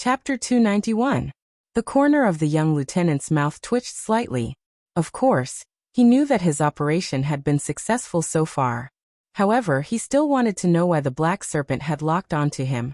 Chapter 291. The corner of the young lieutenant's mouth twitched slightly. Of course, he knew that his operation had been successful so far. However, he still wanted to know why the black serpent had locked onto him,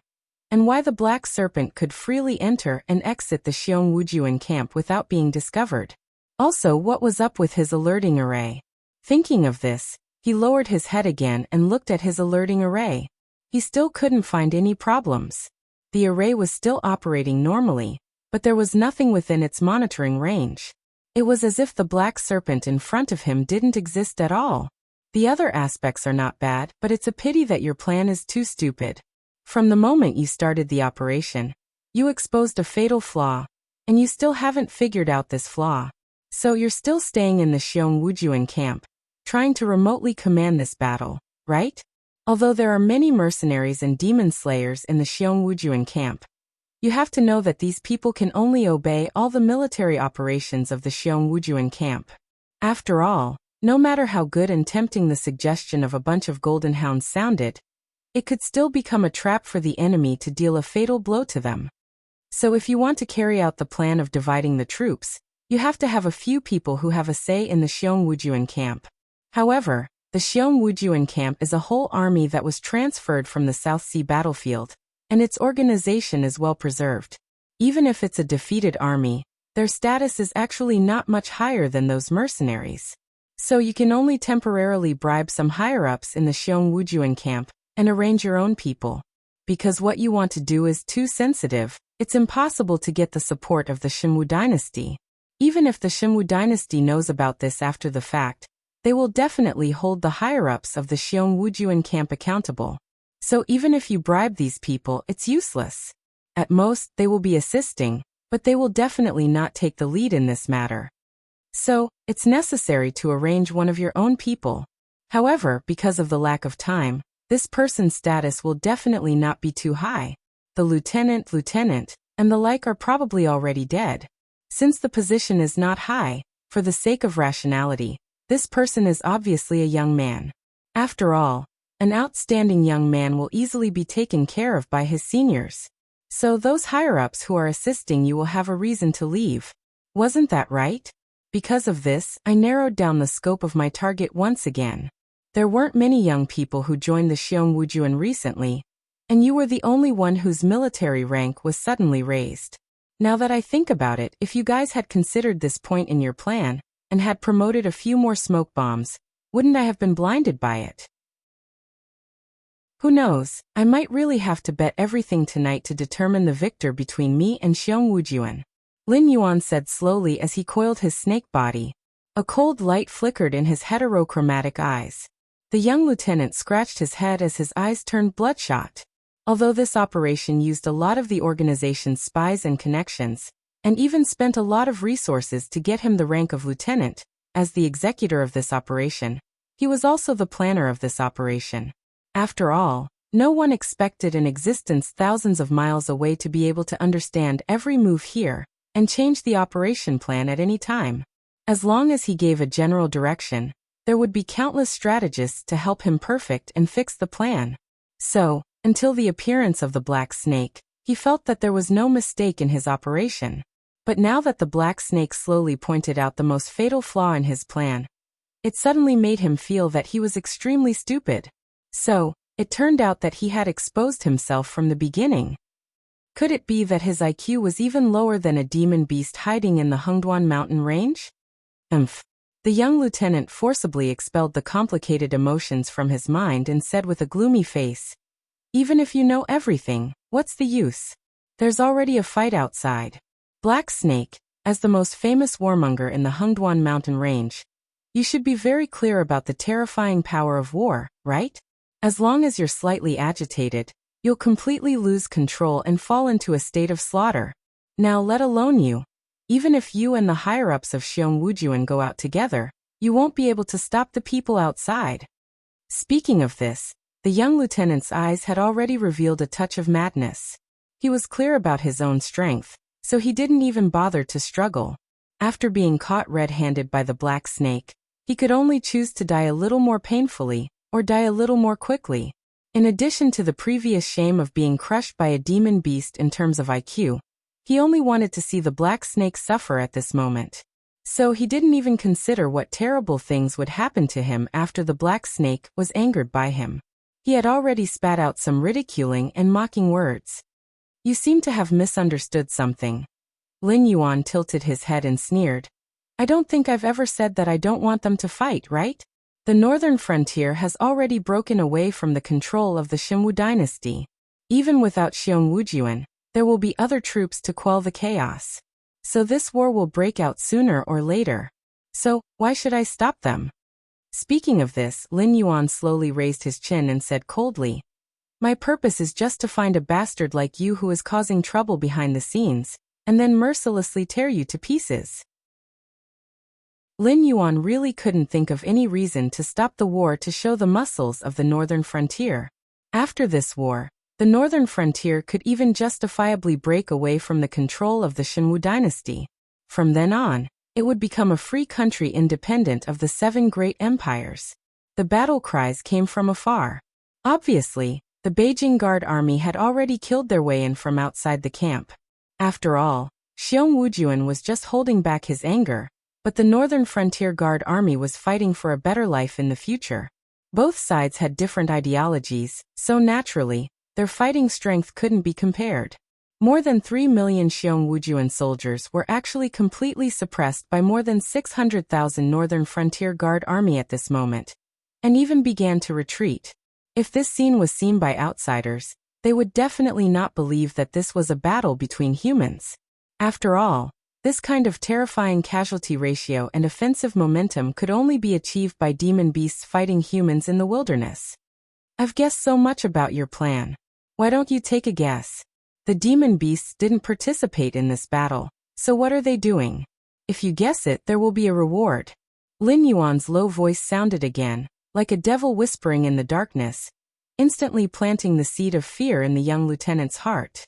and why the black serpent could freely enter and exit the Wuxia camp without being discovered. Also, what was up with his alerting array? Thinking of this, he lowered his head again and looked at his alerting array. He still couldn't find any problems. The array was still operating normally, but there was nothing within its monitoring range. It was as if the black serpent in front of him didn't exist at all. The other aspects are not bad, but it's a pity that your plan is too stupid. From the moment you started the operation, you exposed a fatal flaw, and you still haven't figured out this flaw. So you're still staying in the Wuxia camp, trying to remotely command this battle, right? Although there are many mercenaries and demon slayers in the Wuxia camp, you have to know that these people can only obey all the military operations of the Wuxia camp. After all, no matter how good and tempting the suggestion of a bunch of golden hounds sounded, it could still become a trap for the enemy to deal a fatal blow to them. So if you want to carry out the plan of dividing the troops, you have to have a few people who have a say in the Wuxia camp. However, the Wuxia camp is a whole army that was transferred from the South Sea battlefield, and its organization is well preserved. Even if it's a defeated army, their status is actually not much higher than those mercenaries. So you can only temporarily bribe some higher-ups in the Wuxia camp and arrange your own people. Because what you want to do is too sensitive, it's impossible to get the support of the Shenwu dynasty. Even if the Shenwu dynasty knows about this after the fact, they will definitely hold the higher-ups of the Wuxia camp accountable. So even if you bribe these people, it's useless. At most, they will be assisting, but they will definitely not take the lead in this matter. So, it's necessary to arrange one of your own people. However, because of the lack of time, this person's status will definitely not be too high. The lieutenant, and the like are probably already dead. Since the position is not high, for the sake of rationality, this person is obviously a young man. After all, an outstanding young man will easily be taken care of by his seniors. So those higher-ups who are assisting you will have a reason to leave. Wasn't that right? Because of this, I narrowed down the scope of my target once again. There weren't many young people who joined the Wuxia recently, and you were the only one whose military rank was suddenly raised. Now that I think about it, if you guys had considered this point in your plan, and had promoted a few more smoke bombs, wouldn't I have been blinded by it? Who knows, I might really have to bet everything tonight to determine the victor between me and Wuxia. Lin Yuan said slowly as he coiled his snake body. A cold light flickered in his heterochromatic eyes. The young lieutenant scratched his head as his eyes turned bloodshot. Although this operation used a lot of the organization's spies and connections, and even spent a lot of resources to get him the rank of lieutenant, as the executor of this operation, he was also the planner of this operation. After all, no one expected an existence thousands of miles away to be able to understand every move here, and change the operation plan at any time. As long as he gave a general direction, there would be countless strategists to help him perfect and fix the plan. So, until the appearance of the black snake, he felt that there was no mistake in his operation. But now that the black snake slowly pointed out the most fatal flaw in his plan, it suddenly made him feel that he was extremely stupid. So, it turned out that he had exposed himself from the beginning. Could it be that his IQ was even lower than a demon beast hiding in the Hengduan mountain range? The young lieutenant forcibly expelled the complicated emotions from his mind and said with a gloomy face, "Even if you know everything, what's the use? There's already a fight outside." Black Snake, as the most famous warmonger in the Hengduan mountain range, you should be very clear about the terrifying power of war, right? As long as you're slightly agitated, you'll completely lose control and fall into a state of slaughter. Now let alone you. Even if you and the higher-ups of Wuxia go out together, you won't be able to stop the people outside. Speaking of this, the young lieutenant's eyes had already revealed a touch of madness. He was clear about his own strength, so he didn't even bother to struggle. After being caught red-handed by the black snake, he could only choose to die a little more painfully, or die a little more quickly. In addition to the previous shame of being crushed by a demon beast in terms of IQ, he only wanted to see the black snake suffer at this moment. So he didn't even consider what terrible things would happen to him after the black snake was angered by him. He had already spat out some ridiculing and mocking words. "You seem to have misunderstood something." Lin Yuan tilted his head and sneered. "I don't think I've ever said that I don't want them to fight, right? The northern frontier has already broken away from the control of the Xinwu dynasty. Even without Xiong Wujuan, there will be other troops to quell the chaos. So this war will break out sooner or later. So, why should I stop them?" Speaking of this, Lin Yuan slowly raised his chin and said coldly, "My purpose is just to find a bastard like you who is causing trouble behind the scenes, and then mercilessly tear you to pieces." Lin Yuan really couldn't think of any reason to stop the war to show the muscles of the northern frontier. After this war, the northern frontier could even justifiably break away from the control of the Xinwu dynasty. From then on, it would become a free country independent of the 7 great empires. The battle cries came from afar. Obviously, the Beijing Guard army had already killed their way in from outside the camp. After all, Xiong Wujuan was just holding back his anger, but the Northern Frontier Guard army was fighting for a better life in the future. Both sides had different ideologies, so naturally, their fighting strength couldn't be compared. More than 3 million Xiong Wujuan soldiers were actually completely suppressed by more than 600,000 Northern Frontier Guard army at this moment, and even began to retreat. If this scene was seen by outsiders, they would definitely not believe that this was a battle between humans. After all, this kind of terrifying casualty ratio and offensive momentum could only be achieved by demon beasts fighting humans in the wilderness. "I've guessed so much about your plan. Why don't you take a guess? The demon beasts didn't participate in this battle, so what are they doing? If you guess it, there will be a reward." Lin Yuan's low voice sounded again, like a devil whispering in the darkness, instantly planting the seed of fear in the young lieutenant's heart.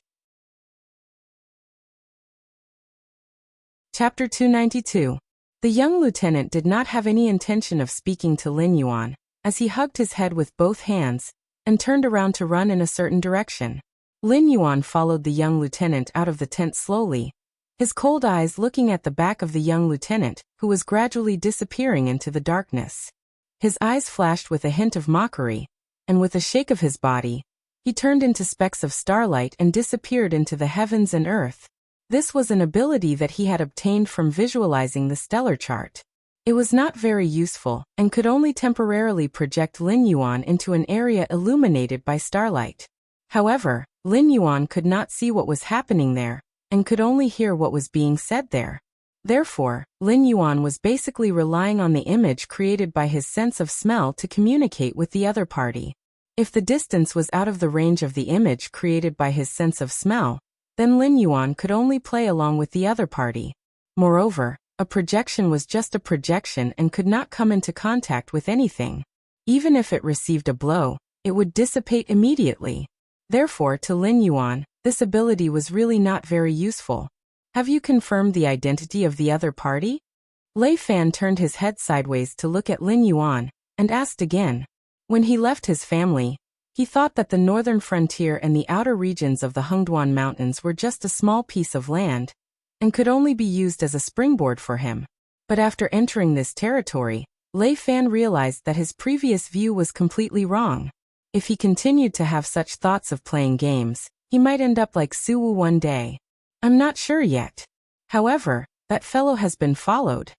Chapter 292. The young lieutenant did not have any intention of speaking to Lin Yuan, as he hugged his head with both hands, and turned around to run in a certain direction. Lin Yuan followed the young lieutenant out of the tent slowly, his cold eyes looking at the back of the young lieutenant, who was gradually disappearing into the darkness. His eyes flashed with a hint of mockery, and with a shake of his body, he turned into specks of starlight and disappeared into the heavens and earth. This was an ability that he had obtained from visualizing the stellar chart. It was not very useful, and could only temporarily project Lin Yuan into an area illuminated by starlight. However, Lin Yuan could not see what was happening there, and could only hear what was being said there. Therefore, Lin Yuan was basically relying on the image created by his sense of smell to communicate with the other party. If the distance was out of the range of the image created by his sense of smell, then Lin Yuan could only play along with the other party. Moreover, a projection was just a projection and could not come into contact with anything. Even if it received a blow, it would dissipate immediately. Therefore, to Lin Yuan, this ability was really not very useful. "Have you confirmed the identity of the other party?" Lei Fan turned his head sideways to look at Lin Yuan, and asked again. When he left his family, he thought that the northern frontier and the outer regions of the Hengduan Mountains were just a small piece of land, and could only be used as a springboard for him. But after entering this territory, Lei Fan realized that his previous view was completely wrong. If he continued to have such thoughts of playing games, he might end up like Suwu one day. "I'm not sure yet. However, that fellow has been followed."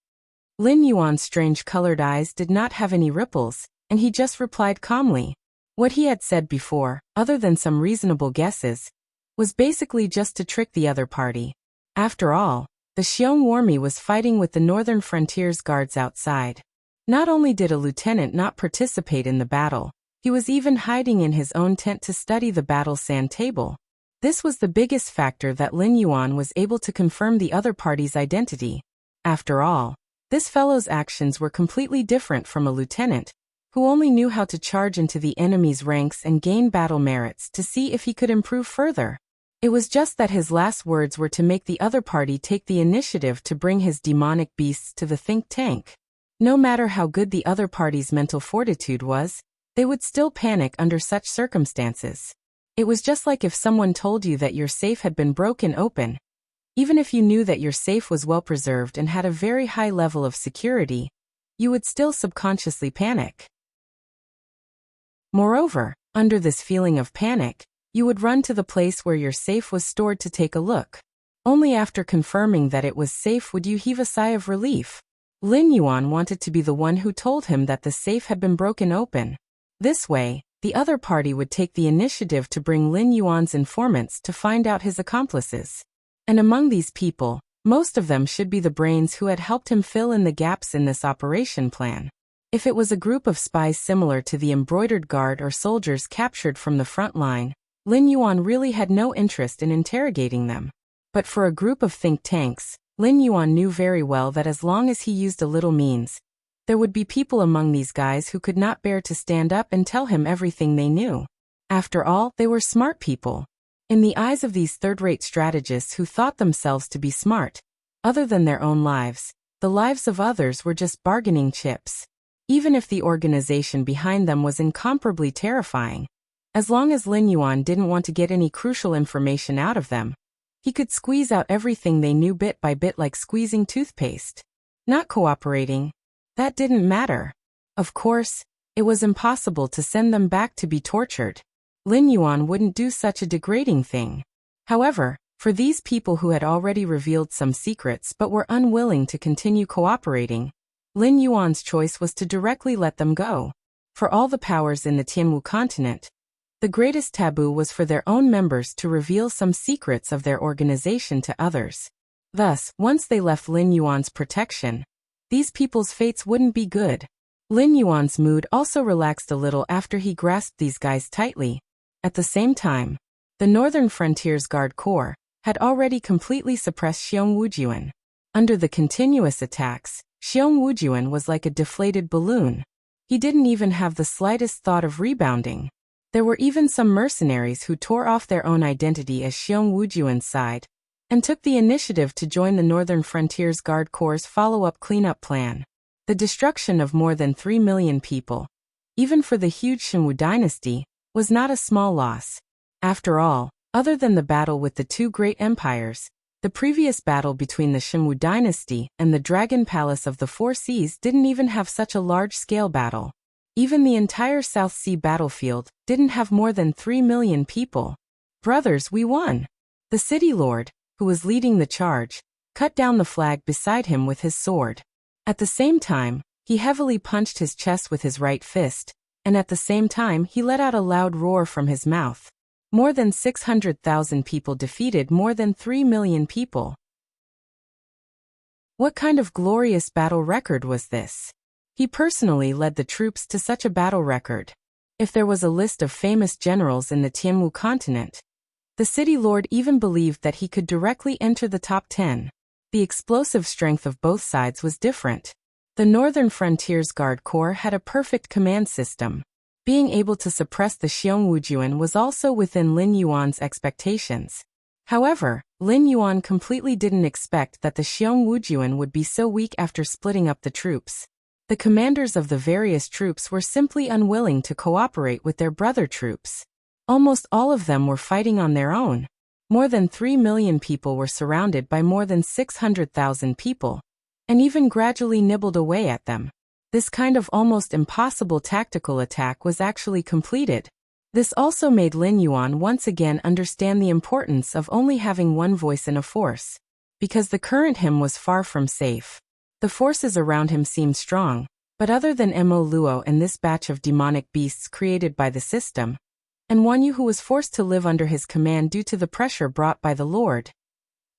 Lin Yuan's strange-colored eyes did not have any ripples, and he just replied calmly. What he had said before, other than some reasonable guesses, was basically just to trick the other party. After all, the Xiong Warmi was fighting with the Northern Frontier's guards outside. Not only did a lieutenant not participate in the battle, he was even hiding in his own tent to study the battle sand table. This was the biggest factor that Lin Yuan was able to confirm the other party's identity. After all, this fellow's actions were completely different from a lieutenant, who only knew how to charge into the enemy's ranks and gain battle merits to see if he could improve further. It was just that his last words were to make the other party take the initiative to bring his demonic beasts to the think tank. No matter how good the other party's mental fortitude was, They would still panic under such circumstances. It was just like if someone told you that your safe had been broken open. Even if you knew that your safe was well preserved and had a very high level of security, you would still subconsciously panic. Moreover, under this feeling of panic, you would run to the place where your safe was stored to take a look. Only after confirming that it was safe would you heave a sigh of relief. Lin Yuan wanted to be the one who told him that the safe had been broken open. This way, the other party would take the initiative to bring Lin Yuan's informants to find out his accomplices. And among these people, most of them should be the brains who had helped him fill in the gaps in this operation plan. If it was a group of spies similar to the embroidered guard or soldiers captured from the front line, Lin Yuan really had no interest in interrogating them. But for a group of think tanks, Lin Yuan knew very well that as long as he used a little means, there would be people among these guys who could not bear to stand up and tell him everything they knew. After all, they were smart people. In the eyes of these third-rate strategists who thought themselves to be smart, other than their own lives, the lives of others were just bargaining chips. Even if the organization behind them was incomparably terrifying, as long as Lin Yuan didn't want to get any crucial information out of them, he could squeeze out everything they knew bit by bit like squeezing toothpaste. Not cooperating, that didn't matter. Of course, it was impossible to send them back to be tortured. Lin Yuan wouldn't do such a degrading thing. However, for these people who had already revealed some secrets but were unwilling to continue cooperating, Lin Yuan's choice was to directly let them go. For all the powers in the Tianwu continent, the greatest taboo was for their own members to reveal some secrets of their organization to others. Thus, once they left Lin Yuan's protection, these people's fates wouldn't be good. Lin Yuan's mood also relaxed a little after he grasped these guys tightly. At the same time, the Northern Frontiers Guard Corps had already completely suppressed Xiong Wujian. Under the continuous attacks, Xiong Wujian was like a deflated balloon. He didn't even have the slightest thought of rebounding. There were even some mercenaries who tore off their own identity as Xiong Wujian's side and took the initiative to join the Northern Frontiers Guard Corps' follow-up cleanup plan. The destruction of more than 3 million people, even for the huge Shenwu dynasty, was not a small loss. After all, other than the battle with the two great empires, the previous battle between the Shenwu dynasty and the Dragon Palace of the Four Seas didn't even have such a large-scale battle. Even the entire South Sea battlefield didn't have more than 3 million people. Brothers, we won! The city lord, who was leading the charge, cut down the flag beside him with his sword. At the same time, he heavily punched his chest with his right fist, and at the same time he let out a loud roar from his mouth. More than 600,000 people defeated more than 3 million people. What kind of glorious battle record was this? He personally led the troops to such a battle record. If there was a list of famous generals in the Tianwu continent, the city lord even believed that he could directly enter the top 10. The explosive strength of both sides was different. The Northern Frontiers Guard Corps had a perfect command system. Being able to suppress the Xiong Wujian was also within Lin Yuan's expectations. However, Lin Yuan completely didn't expect that the Xiong Wujian would be so weak after splitting up the troops. The commanders of the various troops were simply unwilling to cooperate with their brother troops. Almost all of them were fighting on their own. More than 3 million people were surrounded by more than 600,000 people, and even gradually nibbled away at them. This kind of almost impossible tactical attack was actually completed. This also made Lin Yuan once again understand the importance of only having one voice in a force, because the current him was far from safe. The forces around him seemed strong, but other than Mo Luo and this batch of demonic beasts created by the system, and Wan Yu who was forced to live under his command due to the pressure brought by the Lord,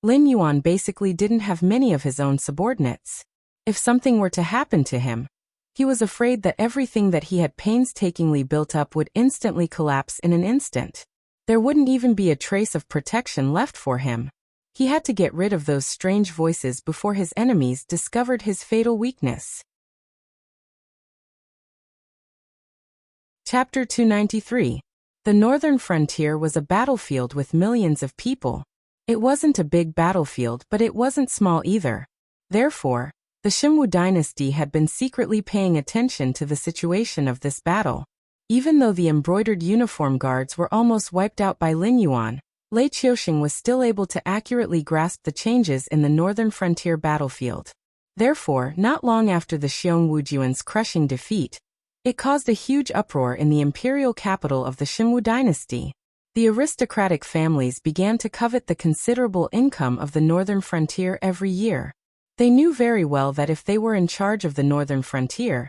Lin Yuan basically didn't have many of his own subordinates. If something were to happen to him, he was afraid that everything that he had painstakingly built up would instantly collapse in an instant. There wouldn't even be a trace of protection left for him. He had to get rid of those strange voices before his enemies discovered his fatal weakness. Chapter 293. The Northern Frontier was a battlefield with millions of people. It wasn't a big battlefield, but it wasn't small either. Therefore, the Shenwu dynasty had been secretly paying attention to the situation of this battle. Even though the embroidered uniform guards were almost wiped out by Lin Yuan, Lei Qiusheng was still able to accurately grasp the changes in the northern frontier battlefield. Therefore, not long after the Xiong Wujuan's crushing defeat, it caused a huge uproar in the imperial capital of the Xinwu dynasty. The aristocratic families began to covet the considerable income of the northern frontier every year. They knew very well that if they were in charge of the northern frontier,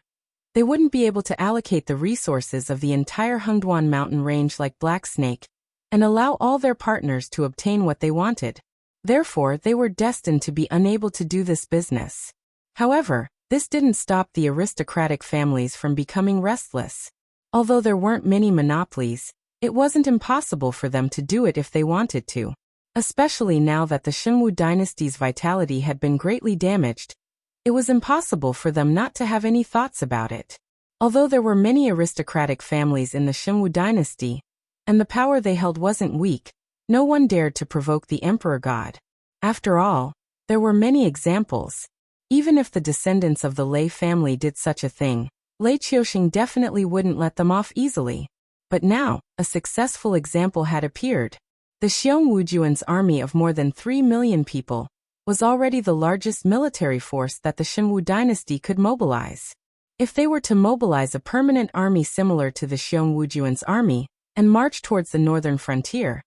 they wouldn't be able to allocate the resources of the entire Hengduan mountain range like Black Snake, and allow all their partners to obtain what they wanted. Therefore, they were destined to be unable to do this business. However, this didn't stop the aristocratic families from becoming restless. Although there weren't many monopolies, it wasn't impossible for them to do it if they wanted to. Especially now that the Xinwu dynasty's vitality had been greatly damaged, it was impossible for them not to have any thoughts about it. Although there were many aristocratic families in the Xinwu dynasty, and the power they held wasn't weak, no one dared to provoke the emperor god. After all, there were many examples. Even if the descendants of the Lei family did such a thing, Lei Qiusheng definitely wouldn't let them off easily. But now, a successful example had appeared. The Xiong Wujuan's army of more than 3 million people was already the largest military force that the Xinwu dynasty could mobilize. If they were to mobilize a permanent army similar to the Xiong Wujuan's army, and march towards the northern frontier,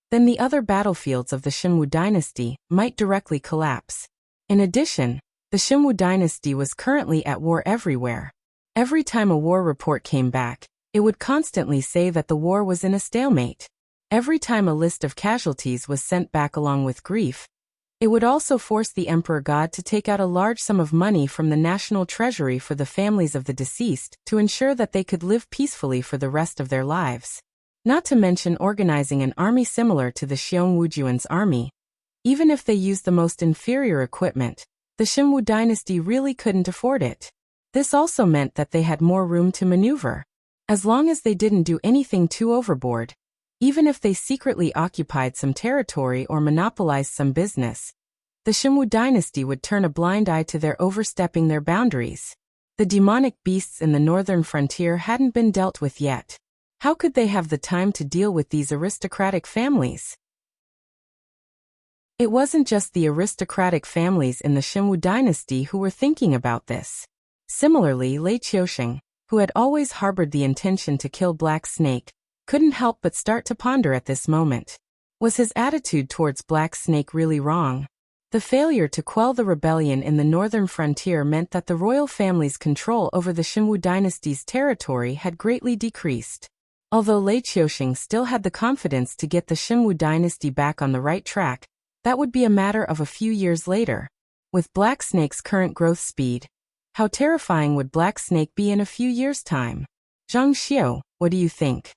then the other battlefields of the Xinwu dynasty might directly collapse. In addition, the Xinwu dynasty was currently at war everywhere. Every time a war report came back, it would constantly say that the war was in a stalemate. Every time a list of casualties was sent back along with grief, it would also force the emperor god to take out a large sum of money from the national treasury for the families of the deceased to ensure that they could live peacefully for the rest of their lives. Not to mention organizing an army similar to the Xiong Wujuan's army. Even if they used the most inferior equipment, the Xinwu dynasty really couldn't afford it. This also meant that they had more room to maneuver. As long as they didn't do anything too overboard, even if they secretly occupied some territory or monopolized some business, the Xinwu dynasty would turn a blind eye to their overstepping their boundaries. The demonic beasts in the northern frontier hadn't been dealt with yet. How could they have the time to deal with these aristocratic families? It wasn't just the aristocratic families in the Xinwu dynasty who were thinking about this. Similarly, Lei Qiusheng, who had always harbored the intention to kill Black Snake, couldn't help but start to ponder at this moment. Was his attitude towards Black Snake really wrong? The failure to quell the rebellion in the northern frontier meant that the royal family's control over the Xinwu dynasty's territory had greatly decreased. Although Lei Qiusheng still had the confidence to get the Xinwu dynasty back on the right track, that would be a matter of a few years later. With Black Snake's current growth speed, how terrifying would Black Snake be in a few years' time? Zhang Xiu, what do you think?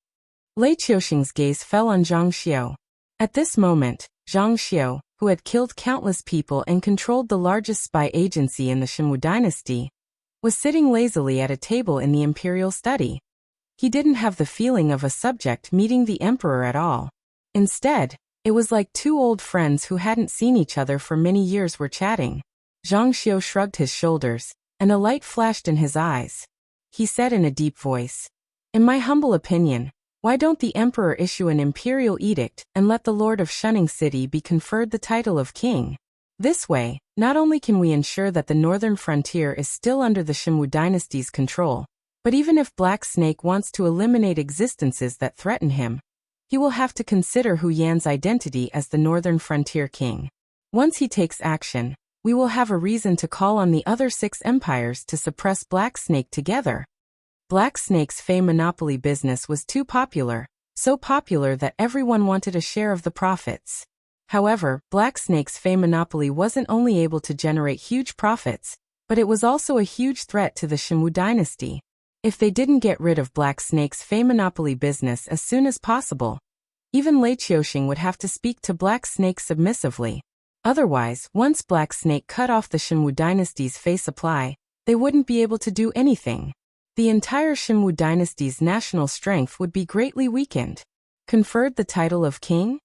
Lei Qiusheng's gaze fell on Zhang Xiu. At this moment, Zhang Xiu, who had killed countless people and controlled the largest spy agency in the Xinwu dynasty, was sitting lazily at a table in the imperial study. He didn't have the feeling of a subject meeting the emperor at all. Instead, it was like two old friends who hadn't seen each other for many years were chatting. Zhang Xiu shrugged his shoulders, and a light flashed in his eyes. He said in a deep voice, "In my humble opinion, why don't the emperor issue an imperial edict and let the lord of Shunning City be conferred the title of king? This way, not only can we ensure that the northern frontier is still under the Xinwu dynasty's control, but even if Black Snake wants to eliminate existences that threaten him, he will have to consider Hu Yan's identity as the northern frontier king. Once he takes action, we will have a reason to call on the other 6 empires to suppress Black Snake together." Black Snake's Fey monopoly business was too popular, so popular that everyone wanted a share of the profits. However, Black Snake's Fey monopoly wasn't only able to generate huge profits, but it was also a huge threat to the Xinwu dynasty. If they didn't get rid of Black Snake's Fey monopoly business as soon as possible, even Lei Qiusheng would have to speak to Black Snake submissively. Otherwise, once Black Snake cut off the Xinwu dynasty's Fey supply, they wouldn't be able to do anything. The entire Xinwu dynasty's national strength would be greatly weakened. Conferred the title of king?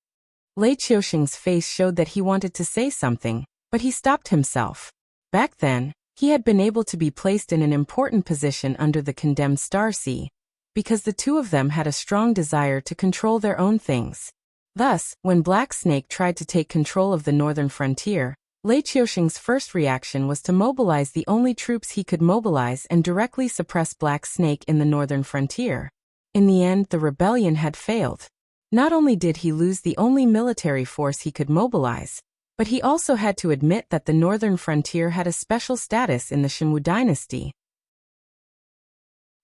Lei Qiusheng's face showed that he wanted to say something, but he stopped himself. Back then, he had been able to be placed in an important position under the condemned Star Sea, because the two of them had a strong desire to control their own things. Thus, when Black Snake tried to take control of the northern frontier, Lei Qiusheng's first reaction was to mobilize the only troops he could mobilize and directly suppress Black Snake in the northern frontier. In the end, the rebellion had failed. Not only did he lose the only military force he could mobilize, but he also had to admit that the northern frontier had a special status in the Shenwu dynasty.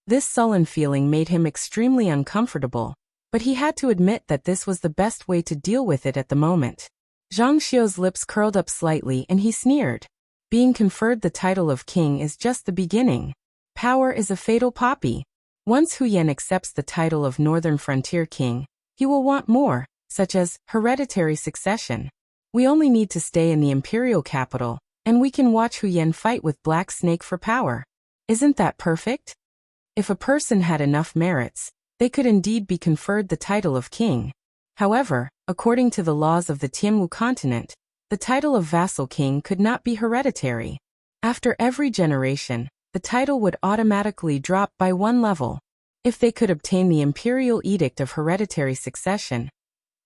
This sullen feeling made him extremely uncomfortable, but he had to admit that this was the best way to deal with it at the moment. Zhang Xiu's lips curled up slightly and he sneered. Being conferred the title of king is just the beginning. Power is a fatal poppy. Once Hu Yan accepts the title of Northern Frontier King, he will want more, such as hereditary succession. We only need to stay in the imperial capital, and we can watch Hu Yan fight with Black Snake for power. Isn't that perfect? If a person had enough merits, they could indeed be conferred the title of king. However, according to the laws of the Tianwu continent, the title of vassal king could not be hereditary. After every generation, the title would automatically drop by one level. If they could obtain the imperial edict of hereditary succession,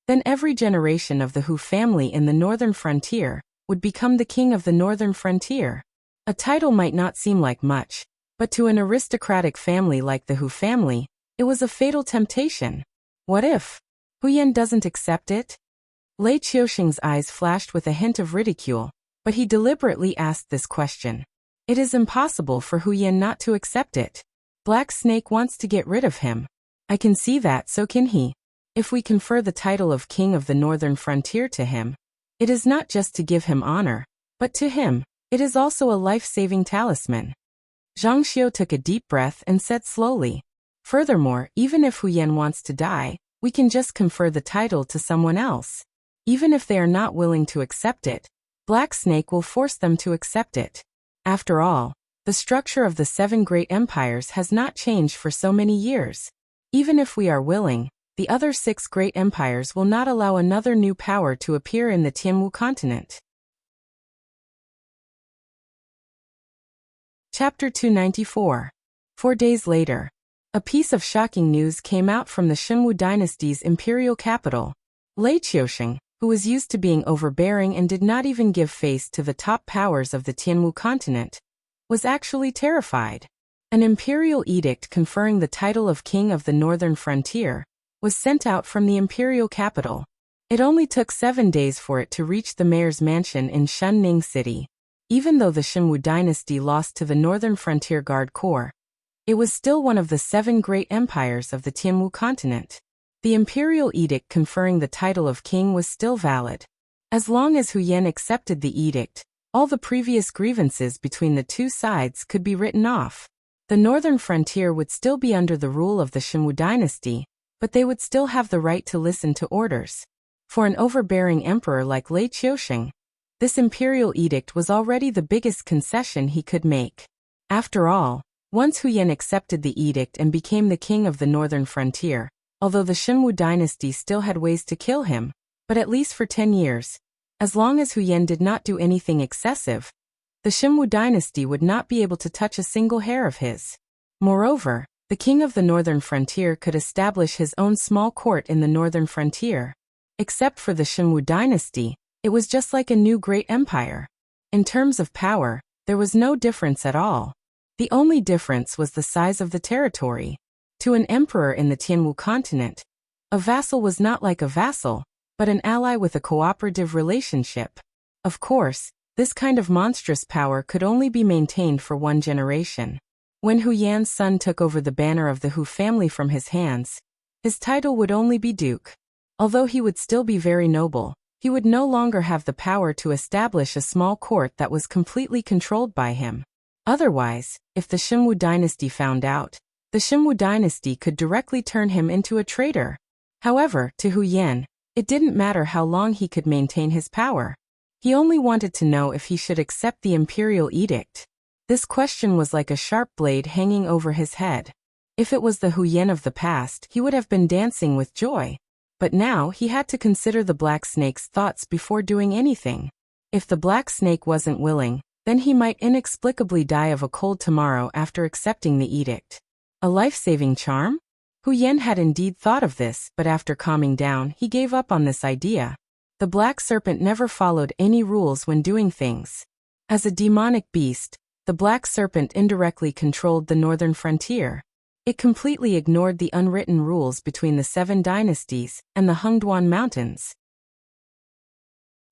then every generation of the Hu family in the northern frontier would become the king of the northern frontier. A title might not seem like much, but to an aristocratic family like the Hu family, it was a fatal temptation. What if Hu Yan doesn't accept it? Lei Qiusheng's eyes flashed with a hint of ridicule, but he deliberately asked this question. It is impossible for Hu Yan not to accept it. Black Snake wants to get rid of him. I can see that, so can he. If we confer the title of king of the northern frontier to him, it is not just to give him honor, but to him, it is also a life-saving talisman. Zhang Xiu took a deep breath and said slowly, furthermore, even if Hu Yan wants to die, we can just confer the title to someone else. Even if they are not willing to accept it, Black Snake will force them to accept it. After all, the structure of the 7 great empires has not changed for so many years. Even if we are willing, the other 6 great empires will not allow another new power to appear in the Tianwu continent. Chapter 294. 4 days later, a piece of shocking news came out from the Shenwu dynasty's imperial capital. Lei Qiusheng, who was used to being overbearing and did not even give face to the top powers of the Tianwu continent, was actually terrified. An imperial edict conferring the title of king of the northern frontier was sent out from the imperial capital. It only took 7 days for it to reach the mayor's mansion in Shenning City. Even though the Shenwu dynasty lost to the Northern Frontier Guard Corps, it was still one of the 7 great empires of the Tianwu continent. The imperial edict conferring the title of king was still valid. As long as Hu Yan accepted the edict, all the previous grievances between the two sides could be written off. The northern frontier would still be under the rule of the Shenwu dynasty, but they would still have the right to listen to orders. For an overbearing emperor like Lei Qiusheng, this imperial edict was already the biggest concession he could make. After all, once Hu Yan accepted the edict and became the king of the northern frontier, although the Shenwu dynasty still had ways to kill him, but at least for 10 years, as long as Hu Yan did not do anything excessive, the Shenwu dynasty would not be able to touch a single hair of his. Moreover, the king of the northern frontier could establish his own small court in the northern frontier. Except for the Shenwu dynasty, it was just like a new great empire. In terms of power, there was no difference at all. The only difference was the size of the territory. To an emperor in the Tianwu continent, a vassal was not like a vassal, but an ally with a cooperative relationship. Of course, this kind of monstrous power could only be maintained for 1 generation. When Hu Yan's son took over the banner of the Hu family from his hands, his title would only be duke. Although he would still be very noble, he would no longer have the power to establish a small court that was completely controlled by him. Otherwise, if the Shenwu dynasty found out, the Shenwu dynasty could directly turn him into a traitor. However, to Hu Yan, it didn't matter how long he could maintain his power. He only wanted to know if he should accept the imperial edict. This question was like a sharp blade hanging over his head. If it was the Hu Yan of the past, he would have been dancing with joy. But now he had to consider the Black Snake's thoughts before doing anything. If the Black Snake wasn't willing, then he might inexplicably die of a cold tomorrow after accepting the edict. A life-saving charm? Hu Yan had indeed thought of this, but after calming down, he gave up on this idea. The black serpent never followed any rules when doing things. As a demonic beast, the black serpent indirectly controlled the northern frontier. It completely ignored the unwritten rules between the 7 dynasties and the Hengduan Mountains.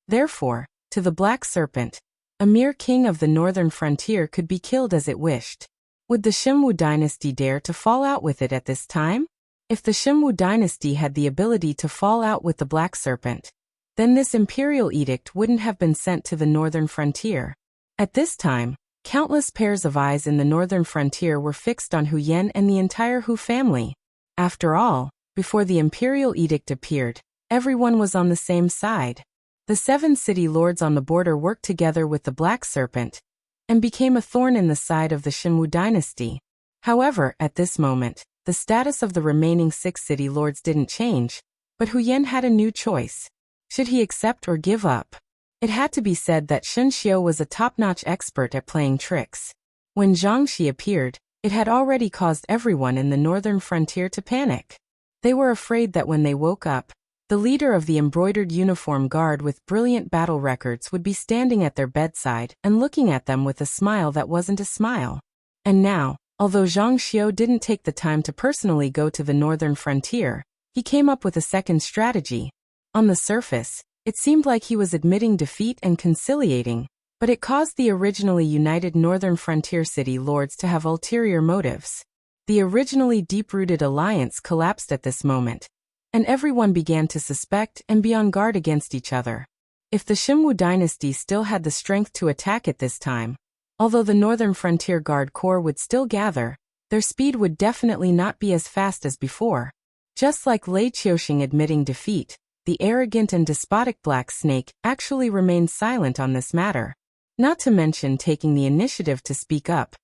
Therefore, to the black serpent, a mere king of the northern frontier could be killed as it wished. Would the Shimwu dynasty dare to fall out with it at this time? If the Shimwu dynasty had the ability to fall out with the black serpent, then this imperial edict wouldn't have been sent to the northern frontier. At this time, countless pairs of eyes in the northern frontier were fixed on Hu Yan and the entire Hu family. After all, before the imperial edict appeared, everyone was on the same side. The 7 city lords on the border worked together with the black serpent and became a thorn in the side of the Shimwu dynasty. However, at this moment, the status of the remaining 6 city lords didn't change, but Hu Yan had a new choice. Should he accept or give up? It had to be said that Shun Xiu was a top-notch expert at playing tricks. When Zhang Xi appeared, it had already caused everyone in the northern frontier to panic. They were afraid that when they woke up, the leader of the embroidered uniform guard with brilliant battle records would be standing at their bedside and looking at them with a smile that wasn't a smile. And now, although Zhang Xiu didn't take the time to personally go to the northern frontier, he came up with a second strategy. On the surface, it seemed like he was admitting defeat and conciliating, but it caused the originally united northern frontier city lords to have ulterior motives. The originally deep-rooted alliance collapsed at this moment, and everyone began to suspect and be on guard against each other. If the Shimwu dynasty still had the strength to attack at this time, although the Northern Frontier Guard Corps would still gather, their speed would definitely not be as fast as before. Just like Lei Qiuxing admitting defeat, the arrogant and despotic Black Snake actually remained silent on this matter, not to mention taking the initiative to speak up.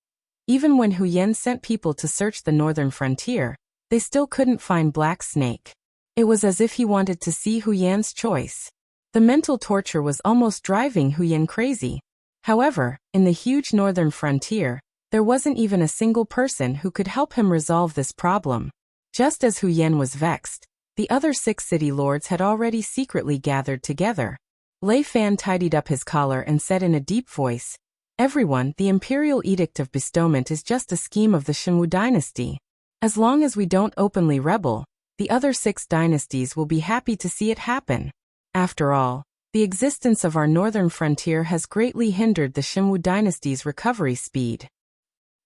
Even when Hu Yan sent people to search the northern frontier, they still couldn't find Black Snake. It was as if he wanted to see Hu Yan's choice. The mental torture was almost driving Hu Yan crazy. However, in the huge northern frontier, there wasn't even a single person who could help him resolve this problem. Just as Hu Yan was vexed, the other 6 city lords had already secretly gathered together. Lei Fan tidied up his collar and said in a deep voice, "Everyone, the Imperial Edict of Bestowment is just a scheme of the Shimwu dynasty. As long as we don't openly rebel, the other 6 dynasties will be happy to see it happen. After all, the existence of our northern frontier has greatly hindered the Shimwu dynasty's recovery speed.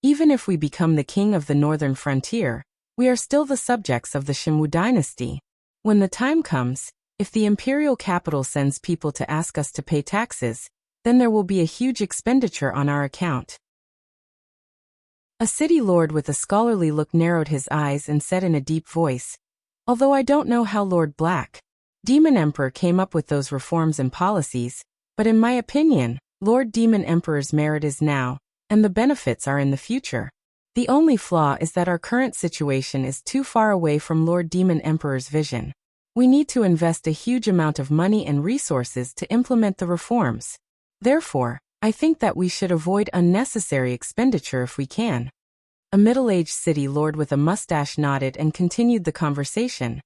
Even if we become the king of the northern frontier, we are still the subjects of the Shimwu dynasty. When the time comes, if the imperial capital sends people to ask us to pay taxes, then there will be a huge expenditure on our account." A city lord with a scholarly look narrowed his eyes and said in a deep voice, "Although I don't know how Lord Black, Demon Emperor came up with those reforms and policies, but in my opinion, Lord Demon Emperor's merit is now, and the benefits are in the future. The only flaw is that our current situation is too far away from Lord Demon Emperor's vision. We need to invest a huge amount of money and resources to implement the reforms. Therefore, I think that we should avoid unnecessary expenditure if we can." A middle-aged city lord with a mustache nodded and continued the conversation.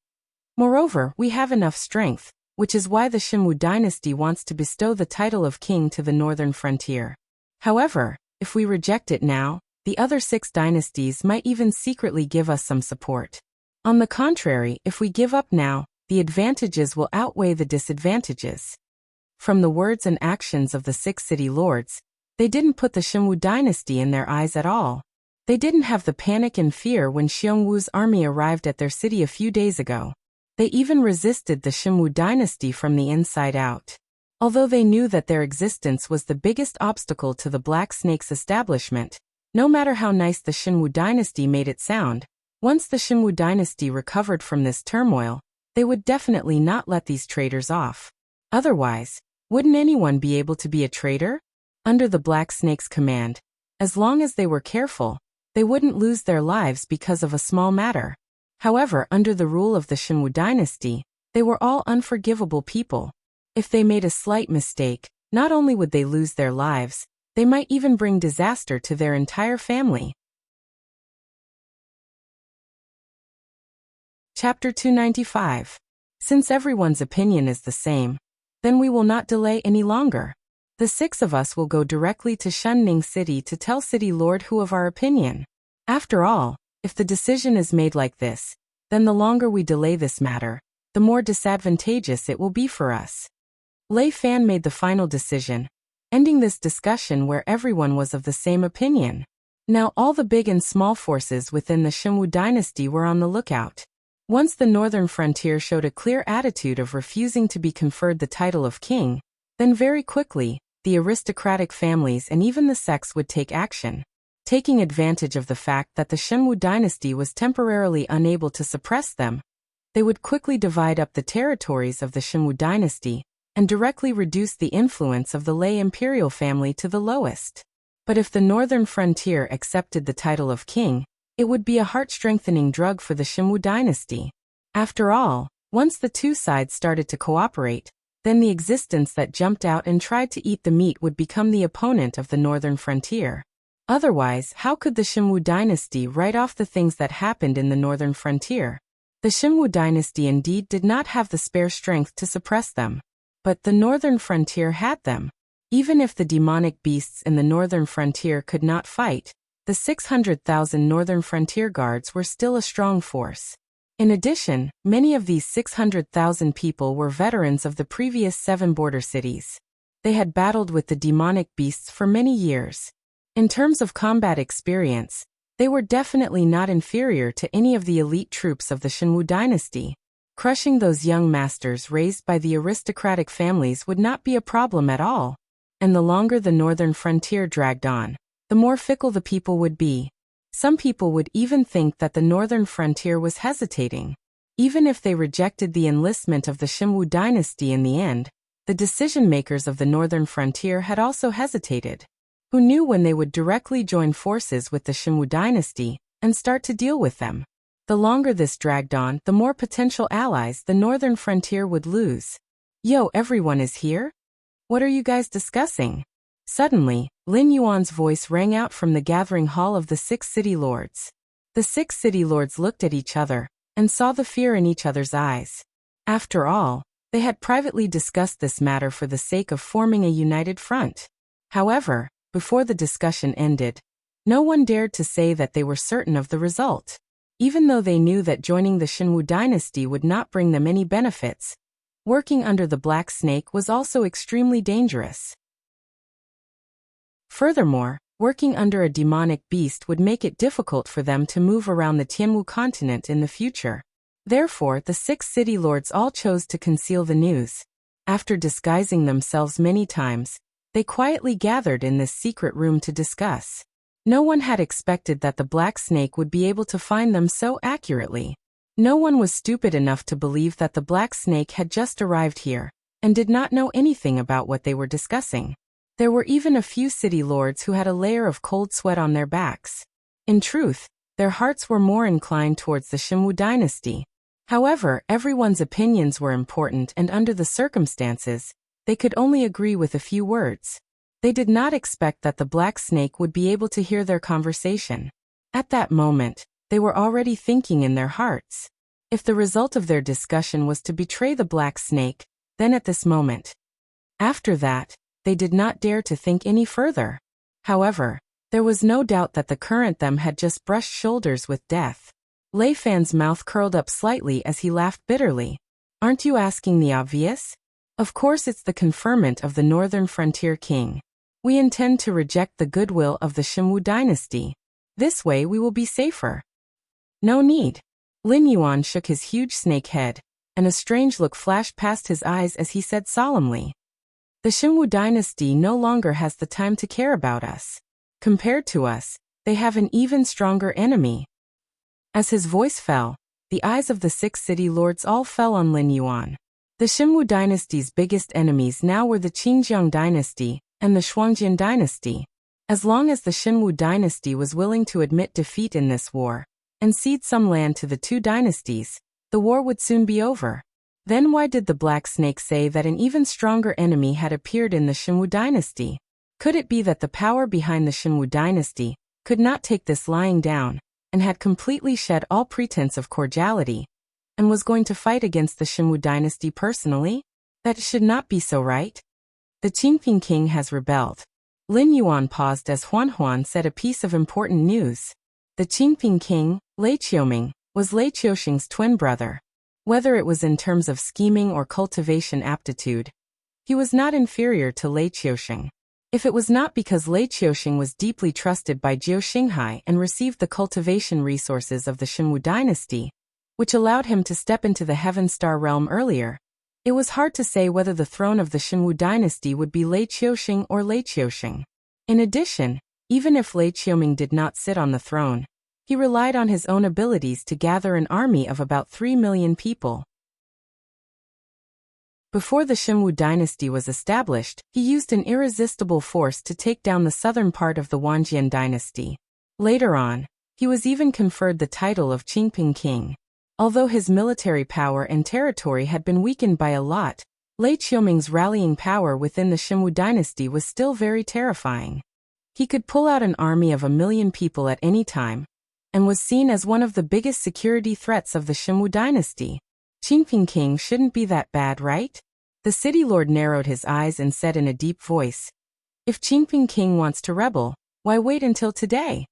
"Moreover, we have enough strength, which is why the Shimwu dynasty wants to bestow the title of king to the northern frontier. However, if we reject it now, the other 6 dynasties might even secretly give us some support. On the contrary, if we give up now, the advantages will outweigh the disadvantages." From the words and actions of the 6 city lords, they didn't put the Shimwu dynasty in their eyes at all. They didn't have the panic and fear when Xiongwu's army arrived at their city a few days ago. They even resisted the Shimwu dynasty from the inside out. Although they knew that their existence was the biggest obstacle to the Black Snake's establishment, no matter how nice the Shimwu dynasty made it sound, once the Shimwu dynasty recovered from this turmoil, they would definitely not let these traitors off. Otherwise, wouldn't anyone be able to be a traitor? Under the Black Snake's command, as long as they were careful, they wouldn't lose their lives because of a small matter. However, under the rule of the Shimwu dynasty, they were all unforgivable people. If they made a slight mistake, not only would they lose their lives, they might even bring disaster to their entire family. Chapter 295. Since everyone's opinion is the same, then we will not delay any longer. The 6 of us will go directly to Shunning City to tell City Lord Hu of our opinion. After all, if the decision is made like this, then the longer we delay this matter, the more disadvantageous it will be for us. Lei Fan made the final decision, ending this discussion where everyone was of the same opinion. Now all the big and small forces within the Shunwu dynasty were on the lookout. Once the northern frontier showed a clear attitude of refusing to be conferred the title of king, then very quickly, the aristocratic families and even the sects would take action. Taking advantage of the fact that the Shunwu dynasty was temporarily unable to suppress them, they would quickly divide up the territories of the Shunwu dynasty and directly reduce the influence of the Lei imperial family to the lowest. But if the northern frontier accepted the title of king, it would be a heart-strengthening drug for the Shunwu dynasty. After all, once the 2 sides started to cooperate, then the existence that jumped out and tried to eat the meat would become the opponent of the northern frontier. Otherwise, how could the Shunwu dynasty write off the things that happened in the northern frontier? The Shunwu dynasty indeed did not have the spare strength to suppress them, but the northern frontier had them. Even if the demonic beasts in the northern frontier could not fight, the 600,000 northern frontier guards were still a strong force. In addition, many of these 600,000 people were veterans of the previous 7 border cities. They had battled with the demonic beasts for many years. In terms of combat experience, they were definitely not inferior to any of the elite troops of the Shunwu dynasty. Crushing those young masters raised by the aristocratic families would not be a problem at all. And the longer the northern frontier dragged on, the more fickle the people would be. Some people would even think that the northern frontier was hesitating. Even if they rejected the enlistment of the Shunwu dynasty in the end, the decision-makers of the northern frontier had also hesitated. Who knew when they would directly join forces with the Shunwu dynasty and start to deal with them? The longer this dragged on, the more potential allies the northern frontier would lose. Yo, everyone is here? What are you guys discussing? Suddenly, Lin Yuan's voice rang out from the gathering hall of the 6 city lords. The 6 city lords looked at each other and saw the fear in each other's eyes. After all, they had privately discussed this matter for the sake of forming a united front. However, before the discussion ended, no one dared to say that they were certain of the result. Even though they knew that joining the Shunwu dynasty would not bring them any benefits, working under the Black Snake was also extremely dangerous. Furthermore, working under a demonic beast would make it difficult for them to move around the Tianwu continent in the future. Therefore, the 6 city lords all chose to conceal the news. After disguising themselves many times, they quietly gathered in this secret room to discuss. No one had expected that the Black Snake would be able to find them so accurately. No one was stupid enough to believe that the Black Snake had just arrived here and did not know anything about what they were discussing. There were even a few city lords who had a layer of cold sweat on their backs. In truth, their hearts were more inclined towards the Shunwu dynasty. However, everyone's opinions were important, and under the circumstances, they could only agree with a few words. They did not expect that the Black Snake would be able to hear their conversation. At that moment, they were already thinking in their hearts. If the result of their discussion was to betray the Black Snake, then at this moment. After that, they did not dare to think any further. However, there was no doubt that the current them had just brushed shoulders with death. Lei Fan's mouth curled up slightly as he laughed bitterly. Aren't you asking the obvious? Of course it's the conferment of the Northern Frontier King. We intend to reject the goodwill of the Shunwu dynasty. This way we will be safer. No need. Lin Yuan shook his huge snake head, and a strange look flashed past his eyes as he said solemnly. The Shunwu dynasty no longer has the time to care about us. Compared to us, they have an even stronger enemy. As his voice fell, the eyes of the 6 city lords all fell on Lin Yuan. The Shunwu dynasty's biggest enemies now were the Qingjiang dynasty and the Shuangjian dynasty. As long as the Shunwu dynasty was willing to admit defeat in this war and cede some land to the 2 dynasties, the war would soon be over. Then why did the Black Snake say that an even stronger enemy had appeared in the Shunwu dynasty? Could it be that the power behind the Shunwu dynasty could not take this lying down and had completely shed all pretense of cordiality? and was going to fight against the Xinwu dynasty personally? That should not be so, right? The Qingping king has rebelled. Lin Yuan paused as Huan Huan said a piece of important news. The Qingping king, Lei Qiuming, was Lei Qiuxing's twin brother. Whether it was in terms of scheming or cultivation aptitude, he was not inferior to Lei Qiuxing. If it was not because Lei Qiuxing was deeply trusted by Jiao Xinghai and received the cultivation resources of the Xinwu dynasty, which allowed him to step into the Heaven Star realm earlier, it was hard to say whether the throne of the Xinwu dynasty would be Lei Qiuxing or Lei Qiuxing. In addition, even if Lei Qiuming did not sit on the throne, he relied on his own abilities to gather an army of about 3 million people. Before the Xinwu dynasty was established, he used an irresistible force to take down the southern part of the Wanjian dynasty. Later on, he was even conferred the title of Qingping king. Although his military power and territory had been weakened by a lot, Lei Qiuming's rallying power within the Xinwu dynasty was still very terrifying. He could pull out an army of 1 million people at any time, and was seen as one of the biggest security threats of the Xinwu dynasty. Qingping king shouldn't be that bad, right? The city lord narrowed his eyes and said in a deep voice, "If Qingping king wants to rebel, why wait until today?"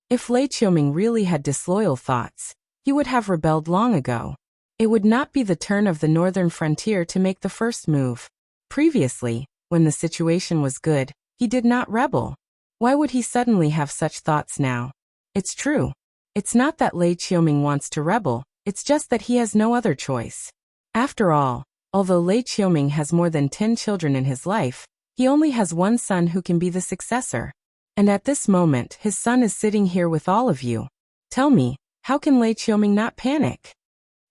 If Lei Qiuming really had disloyal thoughts, he would have rebelled long ago. It would not be the turn of the northern frontier to make the first move. Previously, when the situation was good, he did not rebel. Why would he suddenly have such thoughts now? It's true. It's not that Lei Qiuming wants to rebel, it's just that he has no other choice. After all, although Lei Qiuming has more than 10 children in his life, he only has one son who can be the successor. And at this moment, his son is sitting here with all of you. Tell me, how can Lei Qiuming not panic?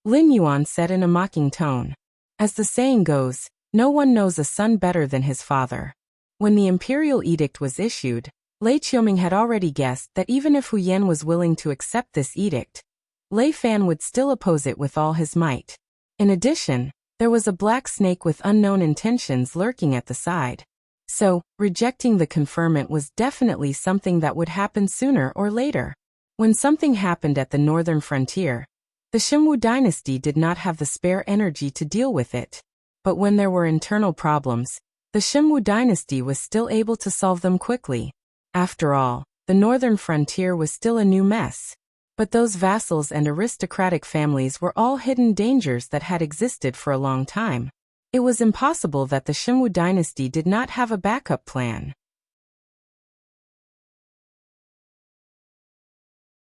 Lin Yuan said in a mocking tone. As the saying goes, no one knows a son better than his father. When the imperial edict was issued, Lei Qiuming had already guessed that even if Hu Yan was willing to accept this edict, Lei Fan would still oppose it with all his might. In addition, there was a black snake with unknown intentions lurking at the side. So, rejecting the conferment was definitely something that would happen sooner or later. When something happened at the northern frontier, the Xinwu dynasty did not have the spare energy to deal with it. But when there were internal problems, the Xinwu dynasty was still able to solve them quickly. After all, the northern frontier was still a new mess. But those vassals and aristocratic families were all hidden dangers that had existed for a long time. It was impossible that the Xinwu dynasty did not have a backup plan.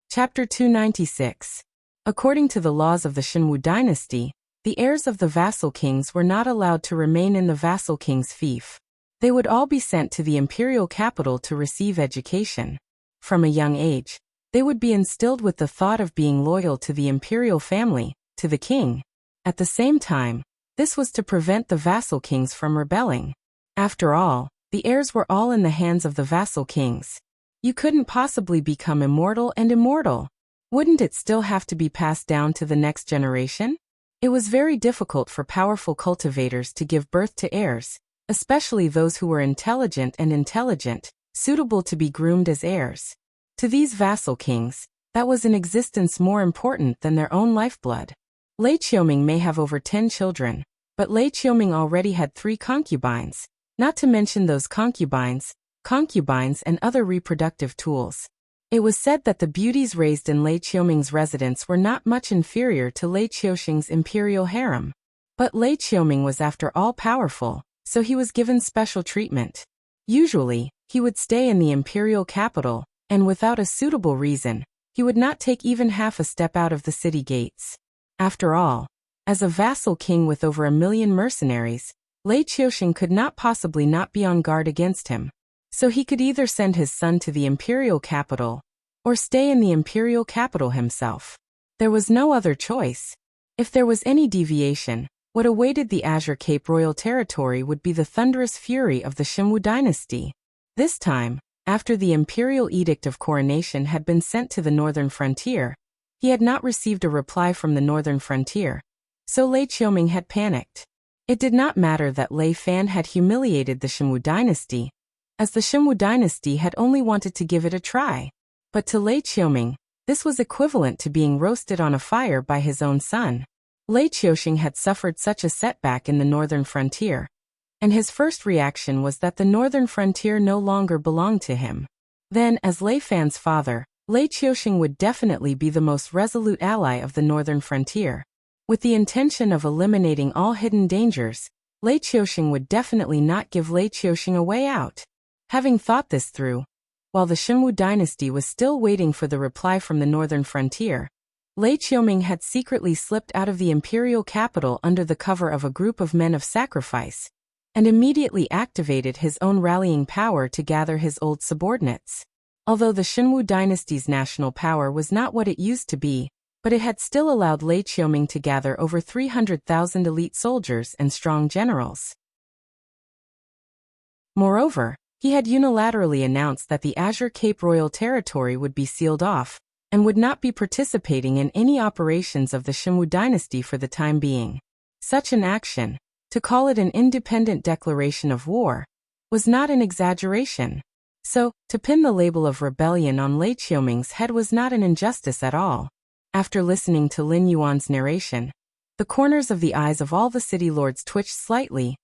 Chapter 296. According to the laws of the Xinwu dynasty, the heirs of the vassal kings were not allowed to remain in the vassal king's fief. They would all be sent to the imperial capital to receive education. From a young age, they would be instilled with the thought of being loyal to the imperial family, to the king. At the same time, this was to prevent the vassal kings from rebelling. After all, the heirs were all in the hands of the vassal kings. You couldn't possibly become immortal and immortal. Wouldn't it still have to be passed down to the next generation? It was very difficult for powerful cultivators to give birth to heirs, especially those who were intelligent, suitable to be groomed as heirs. To these vassal kings, that was an existence more important than their own lifeblood. Lei Qiuming may have over 10 children, but Lei Qiuming already had 3 concubines, not to mention those concubines and other reproductive tools. It was said that the beauties raised in Lei Qiuming's residence were not much inferior to Lei Qiuxing's imperial harem. But Lei Qiuming was after all powerful, so he was given special treatment. Usually, he would stay in the imperial capital, and without a suitable reason, he would not take even half a step out of the city gates. After all, as a vassal king with over 1 million mercenaries, Lei Qiuxing could not possibly not be on guard against him. So he could either send his son to the imperial capital, or stay in the imperial capital himself. There was no other choice. If there was any deviation, what awaited the Azure Cape royal territory would be the thunderous fury of the Xinwu dynasty. This time, after the imperial edict of coronation had been sent to the northern frontier, he had not received a reply from the northern frontier, so Lei Qiuming had panicked. It did not matter that Lei Fan had humiliated the Xinwu dynasty, as the Xinwu dynasty had only wanted to give it a try. But to Lei Qiuming, this was equivalent to being roasted on a fire by his own son. Lei Qiuxing had suffered such a setback in the northern frontier, and his first reaction was that the northern frontier no longer belonged to him. Then, as Lei Fan's father, Lei Qiuxing would definitely be the most resolute ally of the northern frontier. With the intention of eliminating all hidden dangers, Lei Qiuxing would definitely not give Lei Qiuxing a way out. Having thought this through, while the Xinwu dynasty was still waiting for the reply from the northern frontier, Lei Qiuming had secretly slipped out of the imperial capital under the cover of a group of men of sacrifice, and immediately activated his own rallying power to gather his old subordinates. Although the Xinwu dynasty's national power was not what it used to be, but it had still allowed Lei Qiuming to gather over 300,000 elite soldiers and strong generals. Moreover, he had unilaterally announced that the Azure Cape Royal territory would be sealed off, and would not be participating in any operations of the Xinwu dynasty for the time being. Such an action, to call it an independent declaration of war, was not an exaggeration. So, to pin the label of rebellion on Lei Qiuming's head was not an injustice at all. After listening to Lin Yuan's narration, the corners of the eyes of all the city lords twitched slightly,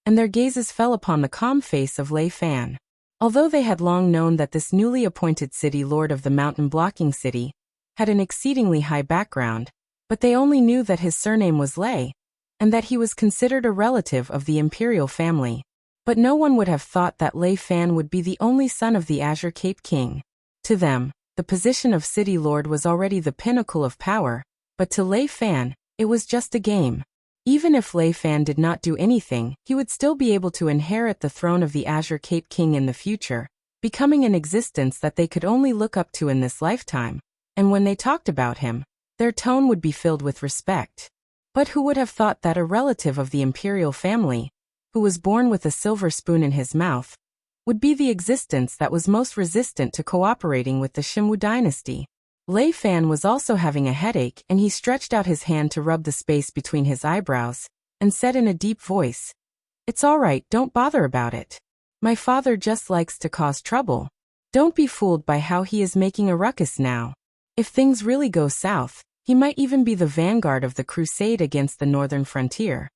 and their gazes fell upon the calm face of Lei Fan. Although they had long known that this newly appointed city lord of the mountain-blocking city had an exceedingly high background, but they only knew that his surname was Lei, and that he was considered a relative of the imperial family. But no one would have thought that Lei Fan would be the only son of the Azure Cape King. To them, the position of city lord was already the pinnacle of power, but to Lei Fan, it was just a game. Even if Lei Fan did not do anything, he would still be able to inherit the throne of the Azure Cape King in the future, becoming an existence that they could only look up to in this lifetime, and when they talked about him, their tone would be filled with respect. But who would have thought that a relative of the imperial family, who was born with a silver spoon in his mouth, would be the existence that was most resistant to cooperating with the Xinwu dynasty? Lei Fan was also having a headache, and he stretched out his hand to rub the space between his eyebrows, and said in a deep voice, "It's all right, don't bother about it. My father just likes to cause trouble. Don't be fooled by how he is making a ruckus now. If things really go south, he might even be the vanguard of the crusade against the northern frontier.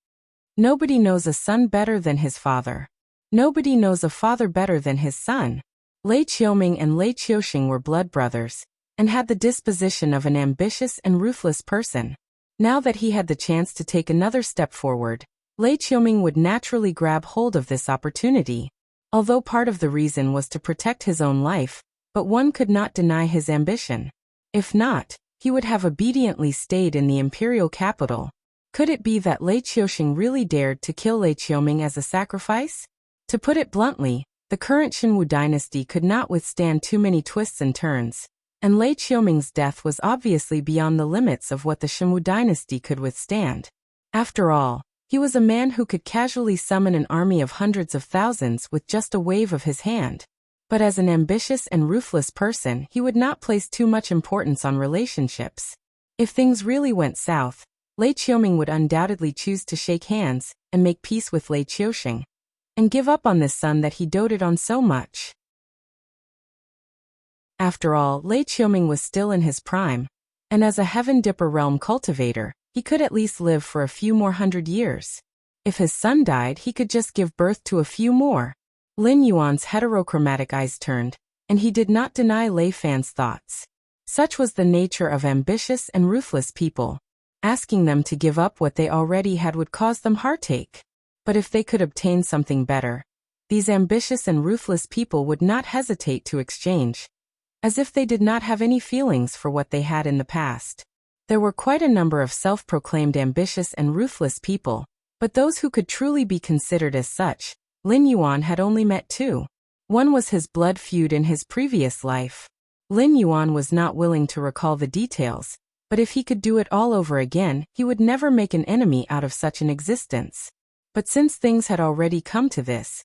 Nobody knows a son better than his father. Nobody knows a father better than his son." Lei Qiuming and Lei Qiuxing were blood brothers, and had the disposition of an ambitious and ruthless person. Now that he had the chance to take another step forward, Lei Qiuming would naturally grab hold of this opportunity. Although part of the reason was to protect his own life, but one could not deny his ambition. If not, he would have obediently stayed in the imperial capital. Could it be that Lei Qiuxing really dared to kill Lei Qiuming as a sacrifice? To put it bluntly, the current Xinwu dynasty could not withstand too many twists and turns, and Lei Qiuming's death was obviously beyond the limits of what the Xinwu dynasty could withstand. After all, he was a man who could casually summon an army of hundreds of thousands with just a wave of his hand. But as an ambitious and ruthless person, he would not place too much importance on relationships. If things really went south, Lei Qiuming would undoubtedly choose to shake hands and make peace with Lei Qiuxing, and give up on this son that he doted on so much. After all, Lei Qiuming was still in his prime, and as a Heaven Dipper realm cultivator, he could at least live for a few more 100 years. If his son died, he could just give birth to a few more. Lin Yuan's heterochromatic eyes turned, and he did not deny Lei Fan's thoughts. Such was the nature of ambitious and ruthless people. Asking them to give up what they already had would cause them heartache. But if they could obtain something better, these ambitious and ruthless people would not hesitate to exchange, as if they did not have any feelings for what they had in the past. There were quite a number of self-proclaimed ambitious and ruthless people, but those who could truly be considered as such, Lin Yuan had only met two. One was his blood feud in his previous life. Lin Yuan was not willing to recall the details, but if he could do it all over again, he would never make an enemy out of such an existence. But since things had already come to this,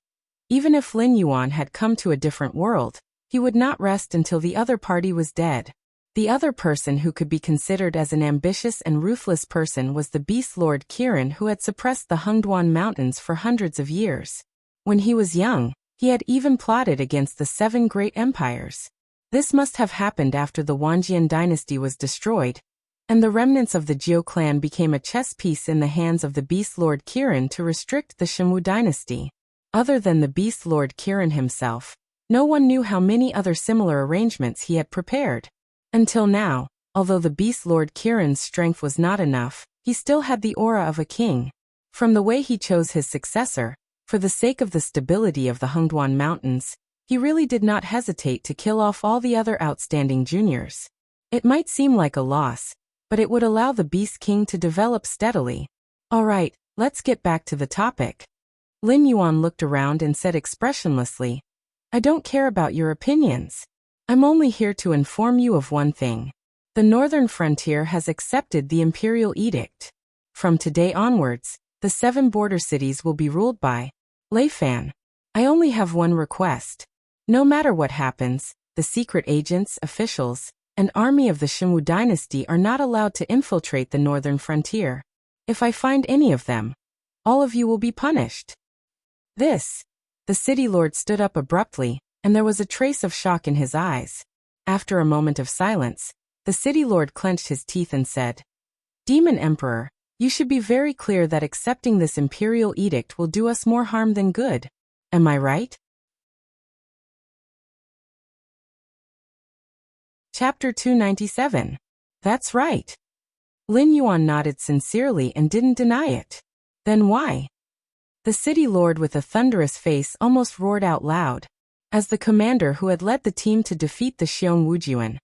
even if Lin Yuan had come to a different world, he would not rest until the other party was dead. The other person who could be considered as an ambitious and ruthless person was the Beast Lord Kirin, who had suppressed the Hengduan Mountains for hundreds of years. When he was young, he had even plotted against the 7 great empires. This must have happened after the Wanjian dynasty was destroyed, and the remnants of the Jiu clan became a chess piece in the hands of the Beast Lord Kirin to restrict the Shimwu dynasty. Other than the Beast Lord Kirin himself, no one knew how many other similar arrangements he had prepared. Until now, although the Beast Lord Kirin's strength was not enough, he still had the aura of a king. From the way he chose his successor, for the sake of the stability of the Hengduan Mountains, he really did not hesitate to kill off all the other outstanding juniors. It might seem like a loss, but it would allow the Beast King to develop steadily. Alright, let's get back to the topic. Lin Yuan looked around and said expressionlessly, I don't care about your opinions. I'm only here to inform you of one thing. The northern frontier has accepted the imperial edict. From today onwards, the 7 border cities will be ruled by Lei Fan. I only have one request. No matter what happens, the secret agents, officials, and army of the Shimwu dynasty are not allowed to infiltrate the northern frontier. If I find any of them, all of you will be punished. The city lord stood up abruptly, and there was a trace of shock in his eyes. After a moment of silence, the city lord clenched his teeth and said, Demon Emperor, you should be very clear that accepting this imperial edict will do us more harm than good. Am I right? Chapter 297. That's right. Lin Yuan nodded sincerely and didn't deny it. Then why? The city lord with a thunderous face almost roared out loud. As the commander who had led the team to defeat the Xiong Wujuan,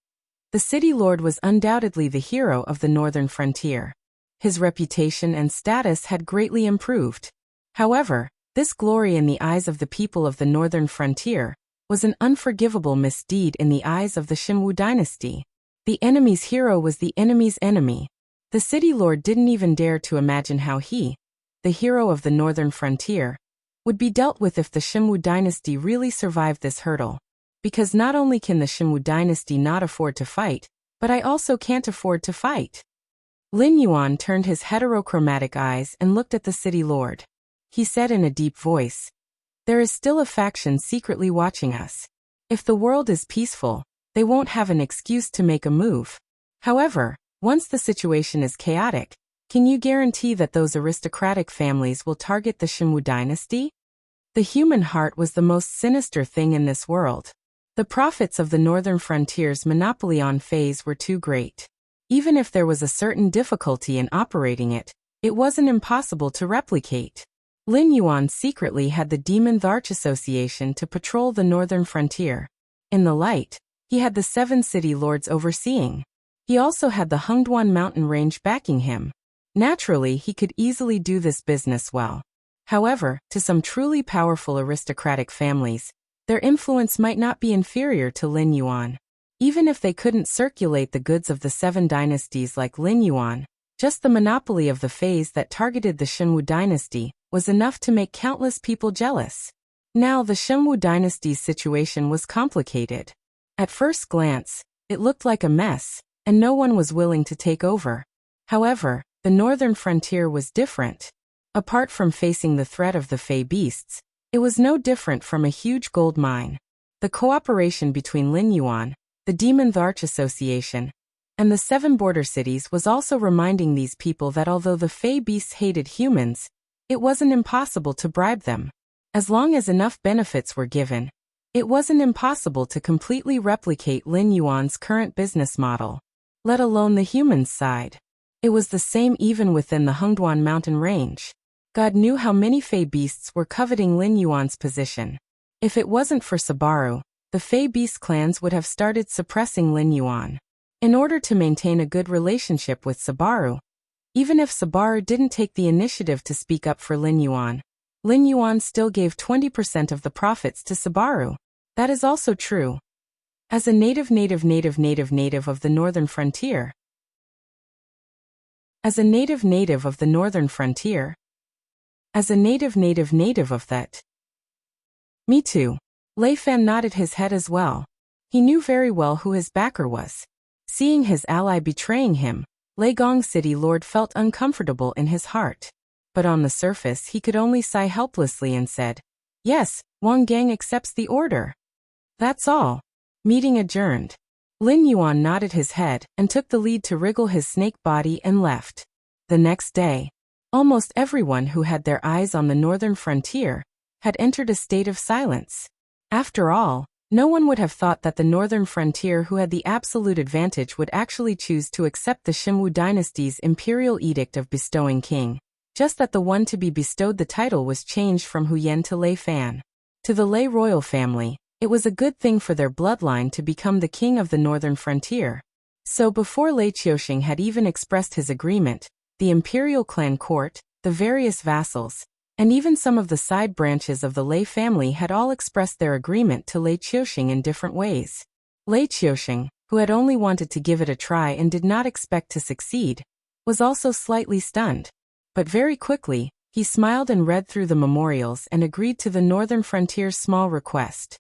the city lord was undoubtedly the hero of the northern frontier. His reputation and status had greatly improved. However, this glory in the eyes of the people of the northern frontier was an unforgivable misdeed in the eyes of the Shimwu dynasty. The enemy's hero was the enemy's enemy. The city lord didn't even dare to imagine how he, the hero of the northern frontier, would be dealt with if the Shimwu dynasty really survived this hurdle. Because not only can the Shimwu dynasty not afford to fight, but I also can't afford to fight. Lin Yuan turned his heterochromatic eyes and looked at the city lord. He said in a deep voice, There is still a faction secretly watching us. If the world is peaceful, they won't have an excuse to make a move. However, once the situation is chaotic, can you guarantee that those aristocratic families will target the Shimwu dynasty? The human heart was the most sinister thing in this world. The profits of the northern frontier's monopoly on phase were too great. Even if there was a certain difficulty in operating it, it wasn't impossible to replicate. Lin Yuan secretly had the Demon Tharch Association to patrol the northern frontier. In the light, he had the 7 city lords overseeing. He also had the Hengduan mountain range backing him. Naturally, he could easily do this business well. However, to some truly powerful aristocratic families, their influence might not be inferior to Lin Yuan. Even if they couldn't circulate the goods of the 7 dynasties like Lin Yuan, just the monopoly of the phase that targeted the Shimwu dynasty was enough to make countless people jealous. Now the Shimwu dynasty's situation was complicated. At first glance, it looked like a mess, and no one was willing to take over. However, the northern frontier was different. Apart from facing the threat of the Fey beasts, it was no different from a huge gold mine. The cooperation between Lin Yuan, the Demon Tharch Association, and the 7 border cities was also reminding these people that although the Fey beasts hated humans, it wasn't impossible to bribe them. As long as enough benefits were given, it wasn't impossible to completely replicate Lin Yuan's current business model, let alone the humans' side. It was the same even within the Hengduan mountain range. God knew how many Fey beasts were coveting Lin Yuan's position. If it wasn't for Sabaru, the Fey beast clans would have started suppressing Lin Yuan. In order to maintain a good relationship with Sabaru, even if Sabaru didn't take the initiative to speak up for Lin Yuan still gave 20% of the profits to Sabaru. That is also true. As a native of the northern frontier, As a native of the northern frontier. As a native of that. Me too. Lei Fan nodded his head as well. He knew very well who his backer was. Seeing his ally betraying him, Lei Gong City Lord felt uncomfortable in his heart. But on the surface he could only sigh helplessly and said, Yes, Wang Gang accepts the order. That's all. Meeting adjourned. Lin Yuan nodded his head and took the lead to wriggle his snake body and left. The next day, almost everyone who had their eyes on the northern frontier had entered a state of silence. After all, no one would have thought that the northern frontier who had the absolute advantage would actually choose to accept the Xinwu dynasty's imperial edict of bestowing king. Just that the one to be bestowed the title was changed from Hu Yan to Lei Fan. To the Lei royal family, it was a good thing for their bloodline to become the king of the northern frontier. So before Lei Qiuxing had even expressed his agreement, the imperial clan court, the various vassals, and even some of the side branches of the Lei family had all expressed their agreement to Lei Qiuxing in different ways. Lei Qiuxing, who had only wanted to give it a try and did not expect to succeed, was also slightly stunned. But very quickly, he smiled and read through the memorials and agreed to the northern frontier's small request.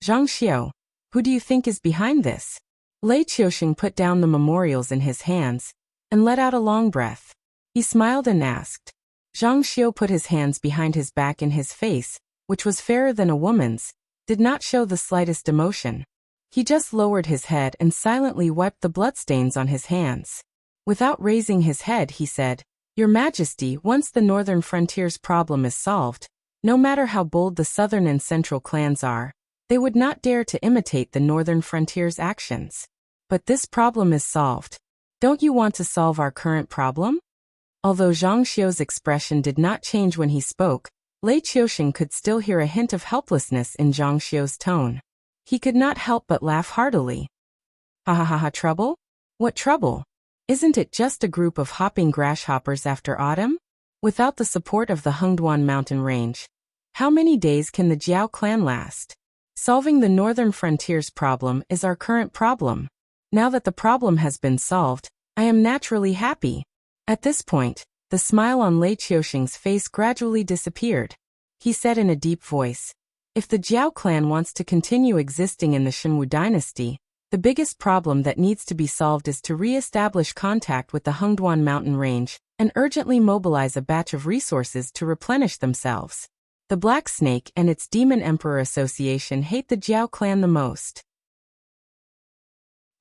Zhang Xiu, who do you think is behind this? Lei Qiuxing put down the memorials in his hands and let out a long breath. He smiled and asked. Zhang Xiu put his hands behind his back, and his face, which was fairer than a woman's, did not show the slightest emotion. He just lowered his head and silently wiped the bloodstains on his hands. Without raising his head, he said, Your Majesty, once the northern frontier's problem is solved, no matter how bold the southern and central clans are, they would not dare to imitate the northern frontier's actions. But this problem is solved. Don't you want to solve our current problem? Although Zhang Xiu's expression did not change when he spoke, Lei Qiuxing could still hear a hint of helplessness in Zhang Xiu's tone. He could not help but laugh heartily. Ha ha ha ha, trouble? What trouble? Isn't it just a group of hopping grasshoppers after autumn? Without the support of the Hengduan mountain range, how many days can the Jiao clan last? Solving the northern frontier's problem is our current problem. Now that the problem has been solved, I am naturally happy. At this point, the smile on Lei Qiuxing's face gradually disappeared. He said in a deep voice, If the Jiao clan wants to continue existing in the Xinwu dynasty, the biggest problem that needs to be solved is to re-establish contact with the Hengduan mountain range and urgently mobilize a batch of resources to replenish themselves. The Black Snake and its Demon Emperor Association hate the Jiao clan the most.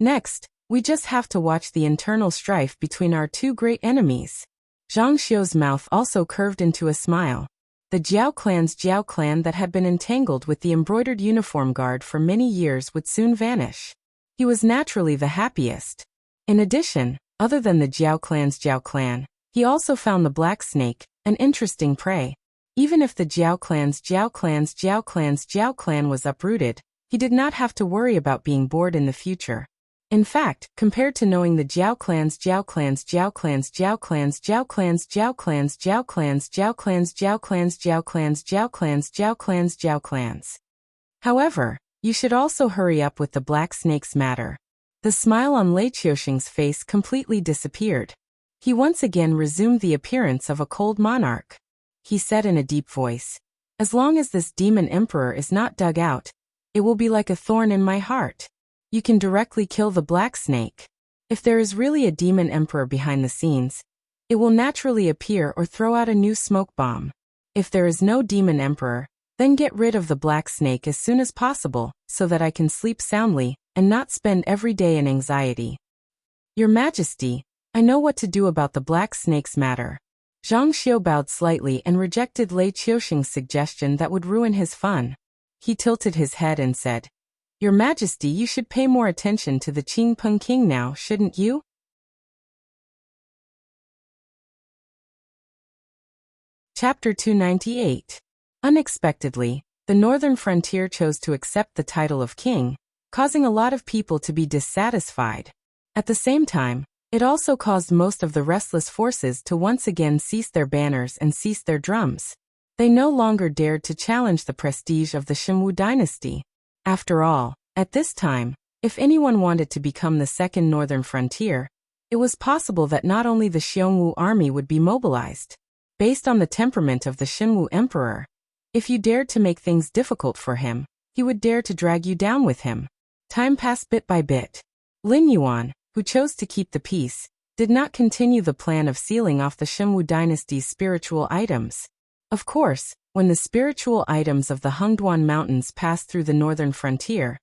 Next, we just have to watch the internal strife between our two great enemies. Zhang Xiu's mouth also curved into a smile. The Jiao clan's Jiao clan that had been entangled with the embroidered uniform guard for many years would soon vanish. He was naturally the happiest. In addition, other than the Jiao clan's Jiao clan, he also found the Black Snake an interesting prey. Even if the Jiao clan's Jiao clan was uprooted, he did not have to worry about being bored in the future. In fact, compared to knowing the Jiao clan's However, you should also hurry up with the Black Snake's matter. The smile on Lei Qiuxing's face completely disappeared. He once again resumed the appearance of a cold monarch. He said in a deep voice, As long as this demon emperor is not dug out, it will be like a thorn in my heart. You can directly kill the Black Snake. If there is really a demon emperor behind the scenes, it will naturally appear or throw out a new smoke bomb. If there is no demon emperor, then get rid of the Black Snake as soon as possible, so that I can sleep soundly and not spend every day in anxiety. Your Majesty, I know what to do about the Black Snake's matter. Zhang Xiu bowed slightly and rejected Lei Qiuxing's suggestion that would ruin his fun. He tilted his head and said, Your Majesty, you should pay more attention to the Qingpeng King now, shouldn't you? Chapter 298. Unexpectedly, the northern frontier chose to accept the title of king, causing a lot of people to be dissatisfied. At the same time, it also caused most of the restless forces to once again cease their banners and cease their drums. They no longer dared to challenge the prestige of the Xinwu dynasty. After all, at this time, if anyone wanted to become the second northern frontier, it was possible that not only the Xiongwu army would be mobilized. Based on the temperament of the Xinwu emperor, if you dared to make things difficult for him, he would dare to drag you down with him. Time passed bit by bit. Lin Yuan, who chose to keep the peace, did not continue the plan of sealing off the Xinwu dynasty's spiritual items. Of course, when the spiritual items of the Hengduan Mountains passed through the northern frontier,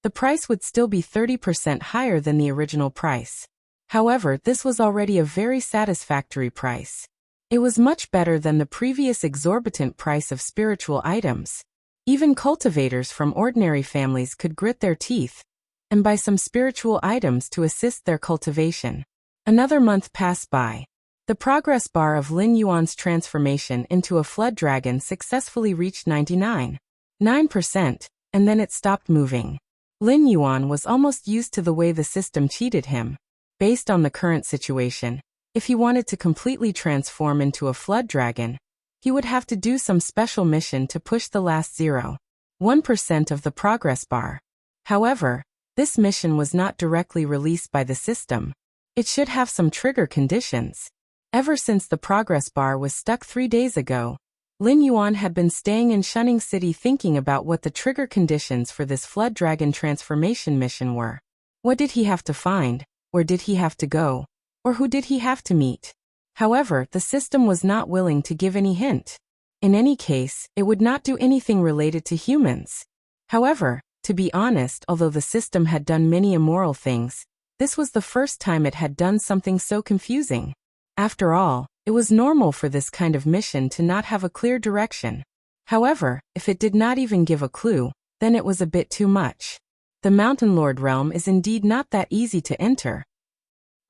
The price would still be 30% higher than the original price. However, this was already a very satisfactory price. It was much better than the previous exorbitant price of spiritual items. Even cultivators from ordinary families could grit their teeth and buy some spiritual items to assist their cultivation. Another month passed by. The progress bar of Lin Yuan's transformation into a flood dragon successfully reached 99.9%, and then it stopped moving. Lin Yuan was almost used to the way the system cheated him. Based on the current situation, if he wanted to completely transform into a flood dragon, he would have to do some special mission to push the last 0.1% of the progress bar. However, this mission was not directly released by the system. It should have some trigger conditions. Ever since the progress bar was stuck 3 days ago, Lin Yuan had been staying in Shunning City thinking about what the trigger conditions for this flood dragon transformation mission were. What did he have to find? Where did he have to go? Or who did he have to meet? However, the system was not willing to give any hint. In any case, it would not do anything related to humans. However, to be honest, although the system had done many immoral things, this was the first time it had done something so confusing. After all, it was normal for this kind of mission to not have a clear direction. However, if it did not even give a clue, then it was a bit too much. The Mountain Lord realm is indeed not that easy to enter.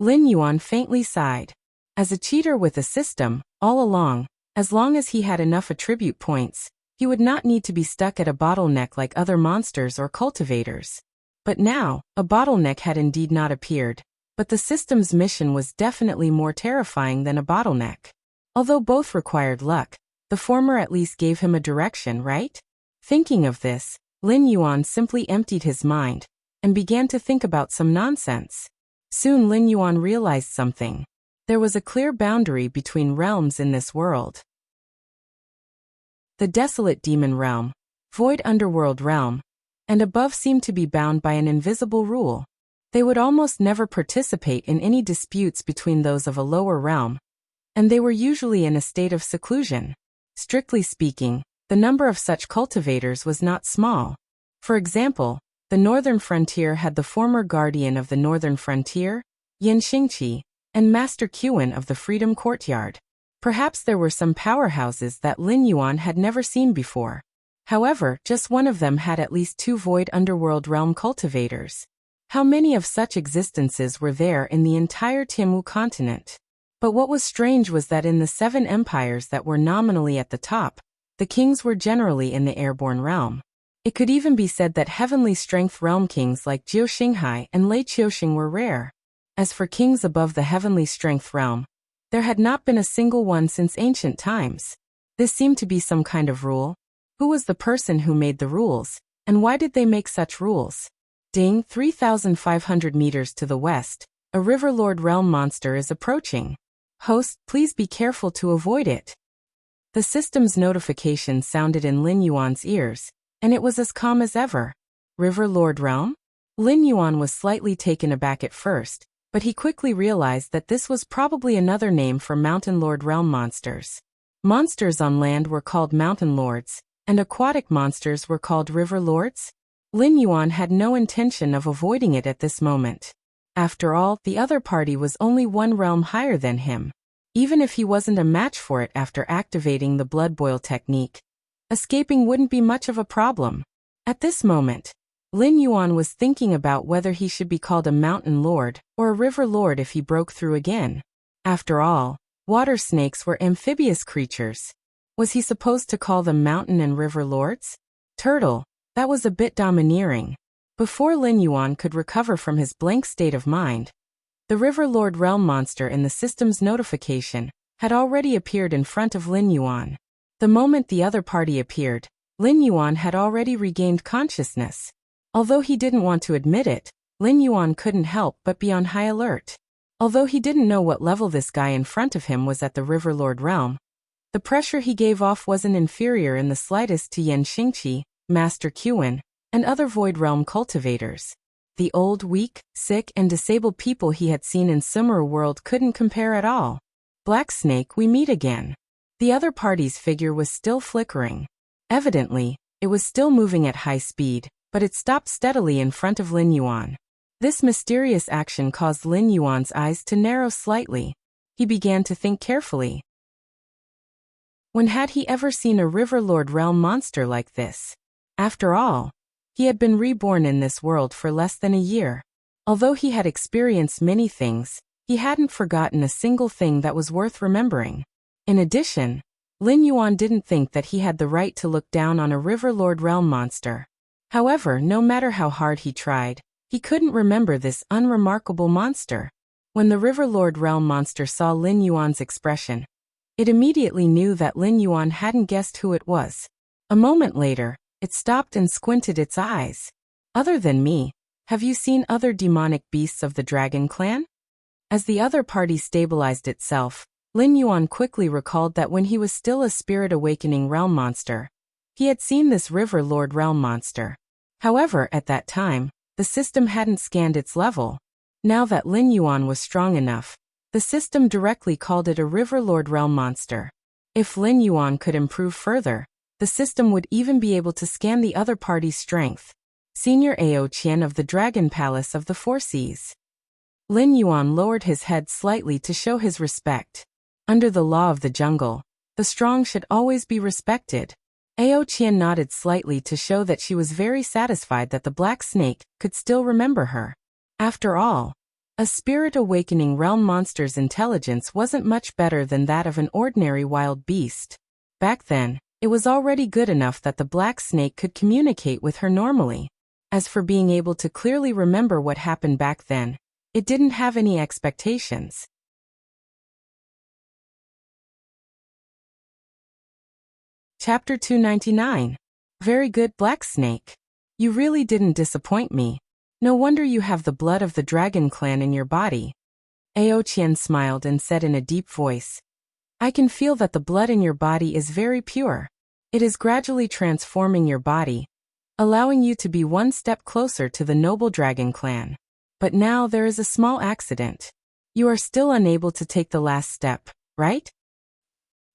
Lin Yuan faintly sighed. As a cheater with a system, all along, as long as he had enough attribute points, he would not need to be stuck at a bottleneck like other monsters or cultivators. But now, a bottleneck had indeed not appeared, but the system's mission was definitely more terrifying than a bottleneck. Although both required luck, the former at least gave him a direction, right? Thinking of this, Lin Yuan simply emptied his mind and began to think about some nonsense. Soon Lin Yuan realized something. There was a clear boundary between realms in this world. The desolate demon realm, void underworld realm, and above seemed to be bound by an invisible rule. They would almost never participate in any disputes between those of a lower realm, and they were usually in a state of seclusion. Strictly speaking, the number of such cultivators was not small. For example, the northern frontier had the former guardian of the northern frontier, Yan Xingqi, and Master Qin of the Freedom Courtyard. Perhaps there were some powerhouses that Lin Yuan had never seen before. However, just one of them had at least 2 void underworld realm cultivators. How many of such existences were there in the entire Tianmu continent? But what was strange was that in the 7 empires that were nominally at the top, the kings were generally in the airborne realm. It could even be said that heavenly strength realm kings like Jiu Xinghai and Lei Qiuxing were rare. As for kings above the heavenly strength realm, there had not been a single one since ancient times. This seemed to be some kind of rule. Who was the person who made the rules, and why did they make such rules? Ding, 3,500 meters to the west, a River Lord realm monster is approaching. Host, please be careful to avoid it. The system's notification sounded in Lin Yuan's ears, and it was as calm as ever. River Lord realm? Lin Yuan was slightly taken aback at first, but he quickly realized that this was probably another name for Mountain Lord realm monsters. Monsters on land were called Mountain Lords, and aquatic monsters were called River Lords? Lin Yuan had no intention of avoiding it at this moment. After all, the other party was only 1 realm higher than him. Even if he wasn't a match for it after activating the blood boil technique, escaping wouldn't be much of a problem. At this moment, Lin Yuan was thinking about whether he should be called a mountain lord or a river lord if he broke through again. After all, water snakes were amphibious creatures. Was he supposed to call them mountain and river lords? Turtle, that was a bit domineering. Before Lin Yuan could recover from his blank state of mind, the River Lord realm monster in the system's notification had already appeared in front of Lin Yuan. The moment the other party appeared, Lin Yuan had already regained consciousness. Although he didn't want to admit it, Lin Yuan couldn't help but be on high alert. Although he didn't know what level this guy in front of him was at the River Lord realm, the pressure he gave off wasn't inferior in the slightest to Yan Xingqi, Master Qin, and other Void Realm cultivators. The old, weak, sick, and disabled people he had seen in Sumeru World couldn't compare at all. Black Snake, we meet again. The other party's figure was still flickering. Evidently, it was still moving at high speed, but it stopped steadily in front of Lin Yuan. This mysterious action caused Lin Yuan's eyes to narrow slightly. He began to think carefully. When had he ever seen a Riverlord realm monster like this? After all, he had been reborn in this world for less than a year. Although he had experienced many things, he hadn't forgotten a single thing that was worth remembering. In addition, Lin Yuan didn't think that he had the right to look down on a Riverlord realm monster. However, no matter how hard he tried, he couldn't remember this unremarkable monster. When the Riverlord realm monster saw Lin Yuan's expression, it immediately knew that Lin Yuan hadn't guessed who it was. A moment later, it stopped and squinted its eyes. Other than me, have you seen other demonic beasts of the Dragon Clan? As the other party stabilized itself, Lin Yuan quickly recalled that when he was still a Spirit Awakening realm monster, he had seen this River Lord realm monster. However, at that time, the system hadn't scanned its level. Now that Lin Yuan was strong enough, the system directly called it a River Lord realm monster. If Lin Yuan could improve further, the system would even be able to scan the other party's strength. Senior Ao Qian of the Dragon Palace of the Four Seas. Lin Yuan lowered his head slightly to show his respect. Under the law of the jungle, the strong should always be respected. Ao Qian nodded slightly to show that she was very satisfied that the Black Snake could still remember her. After all, a Spirit Awakening realm monster's intelligence wasn't much better than that of an ordinary wild beast. Back then, it was already good enough that the Black Snake could communicate with her normally. As for being able to clearly remember what happened back then, it didn't have any expectations. Chapter 299. Very good, Black Snake. You really didn't disappoint me. No wonder you have the blood of the Dragon Clan in your body. Ao Qian smiled and said in a deep voice, I can feel that the blood in your body is very pure. It is gradually transforming your body, allowing you to be one step closer to the noble Dragon Clan. But now there is a small accident. You are still unable to take the last step, right?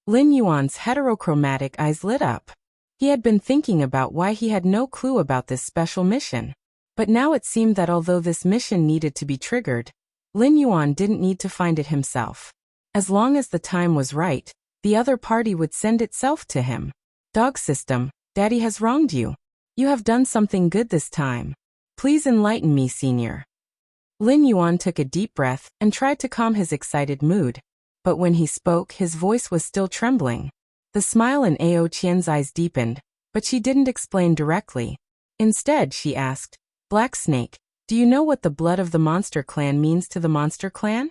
Lin Yuan's heterochromatic eyes lit up. He had been thinking about why he had no clue about this special mission. But now it seemed that although this mission needed to be triggered, Lin Yuan didn't need to find it himself. As long as the time was right, the other party would send itself to him. Dog system, Daddy has wronged you. You have done something good this time. Please enlighten me, Senior. Lin Yuan took a deep breath and tried to calm his excited mood. But when he spoke, his voice was still trembling. The smile in Ao Qian's eyes deepened, but she didn't explain directly. Instead, she asked, Black Snake, do you know what the blood of the Monster Clan means to the Monster Clan?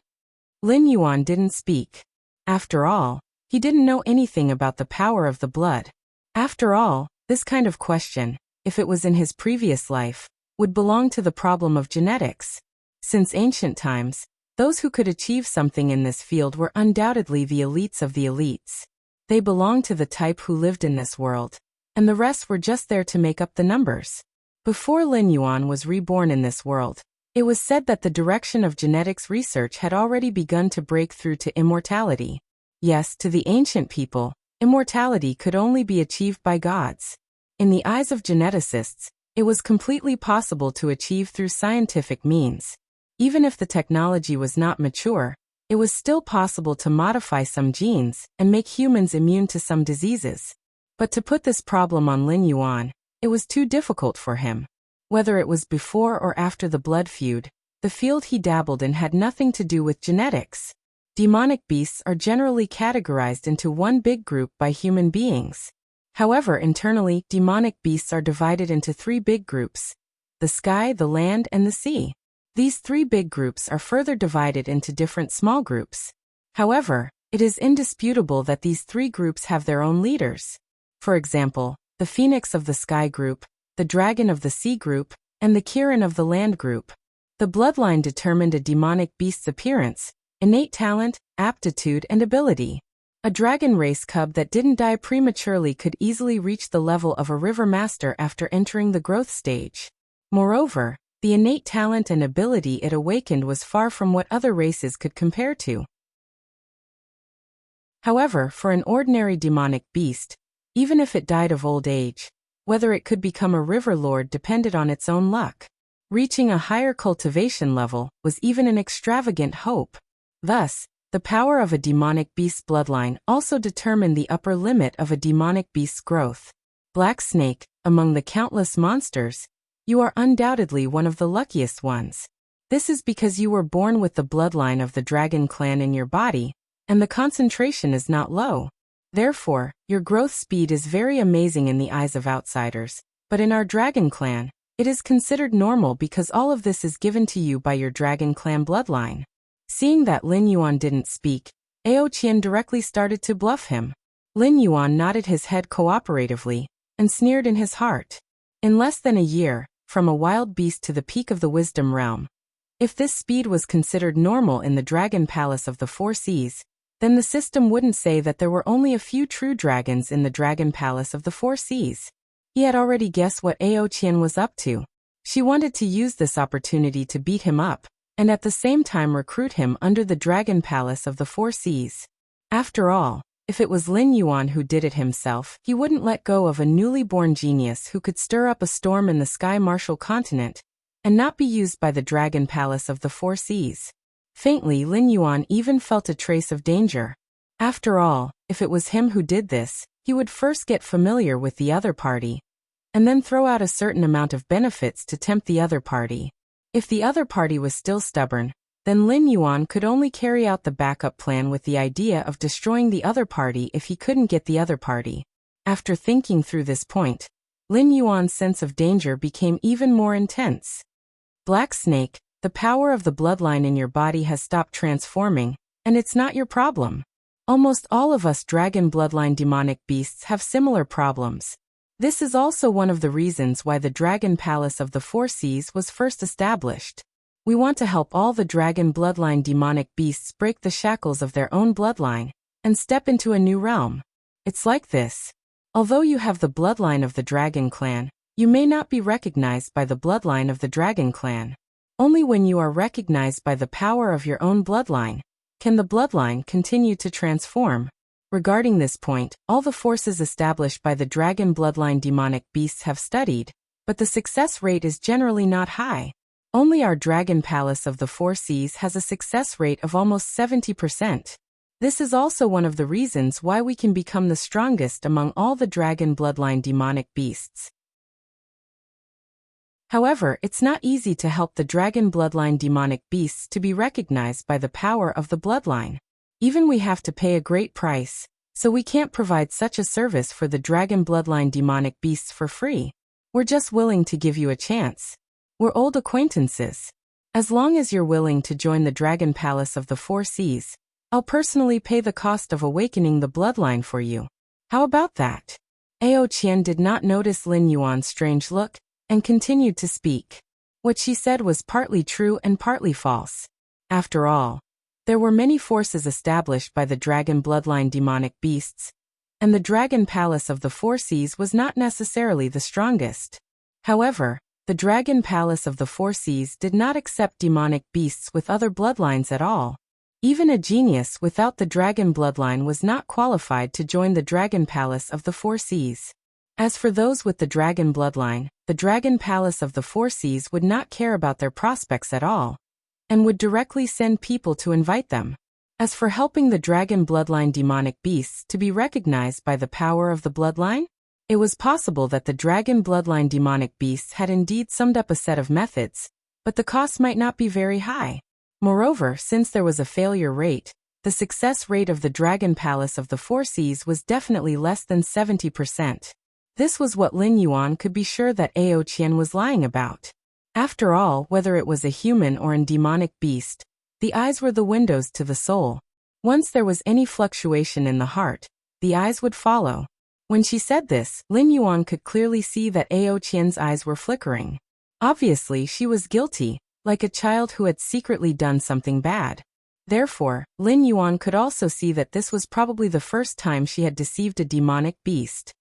Lin Yuan didn't speak. After all, he didn't know anything about the power of the blood. After all, this kind of question, if it was in his previous life, would belong to the problem of genetics. Since ancient times, those who could achieve something in this field were undoubtedly the elites of the elites. They belonged to the type who lived in this world, and the rest were just there to make up the numbers. Before Lin Yuan was reborn in this world, it was said that the direction of genetics research had already begun to break through to immortality. Yes, to the ancient people, immortality could only be achieved by gods. In the eyes of geneticists, it was completely possible to achieve through scientific means. Even if the technology was not mature, it was still possible to modify some genes and make humans immune to some diseases. But to put this problem on Lin Yuan, it was too difficult for him. Whether it was before or after the blood feud, the field he dabbled in had nothing to do with genetics. Demonic beasts are generally categorized into one big group by human beings. However, internally, demonic beasts are divided into three big groups: the sky, the land, and the sea. These three big groups are further divided into different small groups. However, it is indisputable that these three groups have their own leaders. For example, the Phoenix of the Sky group, the Dragon of the Sea group, and the Kirin of the Land group. The bloodline determined a demonic beast's appearance, innate talent, aptitude, and ability. A dragon race cub that didn't die prematurely could easily reach the level of a river master after entering the growth stage. Moreover, the innate talent and ability it awakened was far from what other races could compare to. However, for an ordinary demonic beast, even if it died of old age, Whether it could become a river lord depended on its own luck. Reaching a higher cultivation level was even an extravagant hope. Thus, the power of a demonic beast's bloodline also determined the upper limit of a demonic beast's growth. Black Snake, among the countless monsters, you are undoubtedly one of the luckiest ones. This is because you were born with the bloodline of the dragon clan in your body, and the concentration is not low. Therefore, your growth speed is very amazing in the eyes of outsiders, but in our dragon clan, it is considered normal because all of this is given to you by your dragon clan bloodline. Seeing that Lin Yuan didn't speak, Ao Qian directly started to bluff him. Lin Yuan nodded his head cooperatively, and sneered in his heart. In less than a year, from a wild beast to the peak of the wisdom realm. If this speed was considered normal in the Dragon Palace of the Four Seas, then the system wouldn't say that there were only a few true dragons in the Dragon Palace of the Four Seas. He had already guessed what Ao Qian was up to. She wanted to use this opportunity to beat him up, and at the same time recruit him under the Dragon Palace of the Four Seas. After all, if it was Lin Yuan who did it himself, he wouldn't let go of a newly born genius who could stir up a storm in the Sky Martial continent, and not be used by the Dragon Palace of the Four Seas. Faintly, Lin Yuan even felt a trace of danger. After all, if it was him who did this, he would first get familiar with the other party, and then throw out a certain amount of benefits to tempt the other party. If the other party was still stubborn, then Lin Yuan could only carry out the backup plan with the idea of destroying the other party if he couldn't get the other party. After thinking through this point, Lin Yuan's sense of danger became even more intense. Black Snake, the power of the bloodline in your body has stopped transforming, and it's not your problem. Almost all of us dragon bloodline demonic beasts have similar problems. This is also one of the reasons why the Dragon Palace of the Four Seas was first established. We want to help all the dragon bloodline demonic beasts break the shackles of their own bloodline and step into a new realm. It's like this. Although you have the bloodline of the dragon clan, you may not be recognized by the bloodline of the dragon clan. Only when you are recognized by the power of your own bloodline can the bloodline continue to transform. Regarding this point, all the forces established by the dragon bloodline demonic beasts have studied, but the success rate is generally not high. Only our Dragon Palace of the Four Seas has a success rate of almost 70%. This is also one of the reasons why we can become the strongest among all the dragon bloodline demonic beasts. However, it's not easy to help the dragon bloodline demonic beasts to be recognized by the power of the bloodline. Even we have to pay a great price, so we can't provide such a service for the dragon bloodline demonic beasts for free. We're just willing to give you a chance. We're old acquaintances. As long as you're willing to join the Dragon Palace of the Four Seas, I'll personally pay the cost of awakening the bloodline for you. How about that? Ao Qian did not notice Lin Yuan's strange look, and continued to speak. What she said was partly true and partly false. After all, there were many forces established by the dragon bloodline demonic beasts, and the Dragon Palace of the Four Seas was not necessarily the strongest. However, the Dragon Palace of the Four Seas did not accept demonic beasts with other bloodlines at all. Even a genius without the dragon bloodline was not qualified to join the Dragon Palace of the Four Seas. As for those with the dragon bloodline, the Dragon Palace of the Four Seas would not care about their prospects at all, and would directly send people to invite them. As for helping the dragon bloodline demonic beasts to be recognized by the power of the bloodline, it was possible that the dragon bloodline demonic beasts had indeed summed up a set of methods, but the cost might not be very high. Moreover, since there was a failure rate, the success rate of the Dragon Palace of the Four Seas was definitely less than 70%. This was what Lin Yuan could be sure that Ao Qian was lying about. After all, whether it was a human or a demonic beast, the eyes were the windows to the soul. Once there was any fluctuation in the heart, the eyes would follow. When she said this, Lin Yuan could clearly see that Ao Qian's eyes were flickering. Obviously, she was guilty, like a child who had secretly done something bad. Therefore, Lin Yuan could also see that this was probably the first time she had deceived a demonic beast.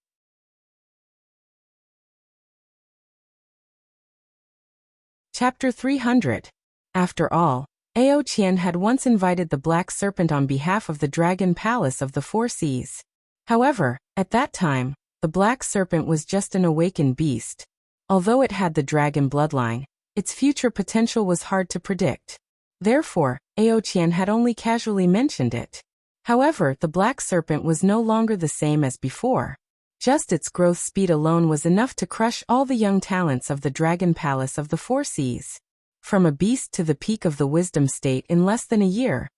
Chapter 300. After all, Ao Qian had once invited the Black Serpent on behalf of the Dragon Palace of the Four Seas. However, at that time, the black serpent was just an awakened beast. Although it had the dragon bloodline, its future potential was hard to predict. Therefore, Aoqian had only casually mentioned it. However, the black serpent was no longer the same as before. Just its growth speed alone was enough to crush all the young talents of the Dragon Palace of the Four Seas. From a beast to the peak of the wisdom state in less than a year.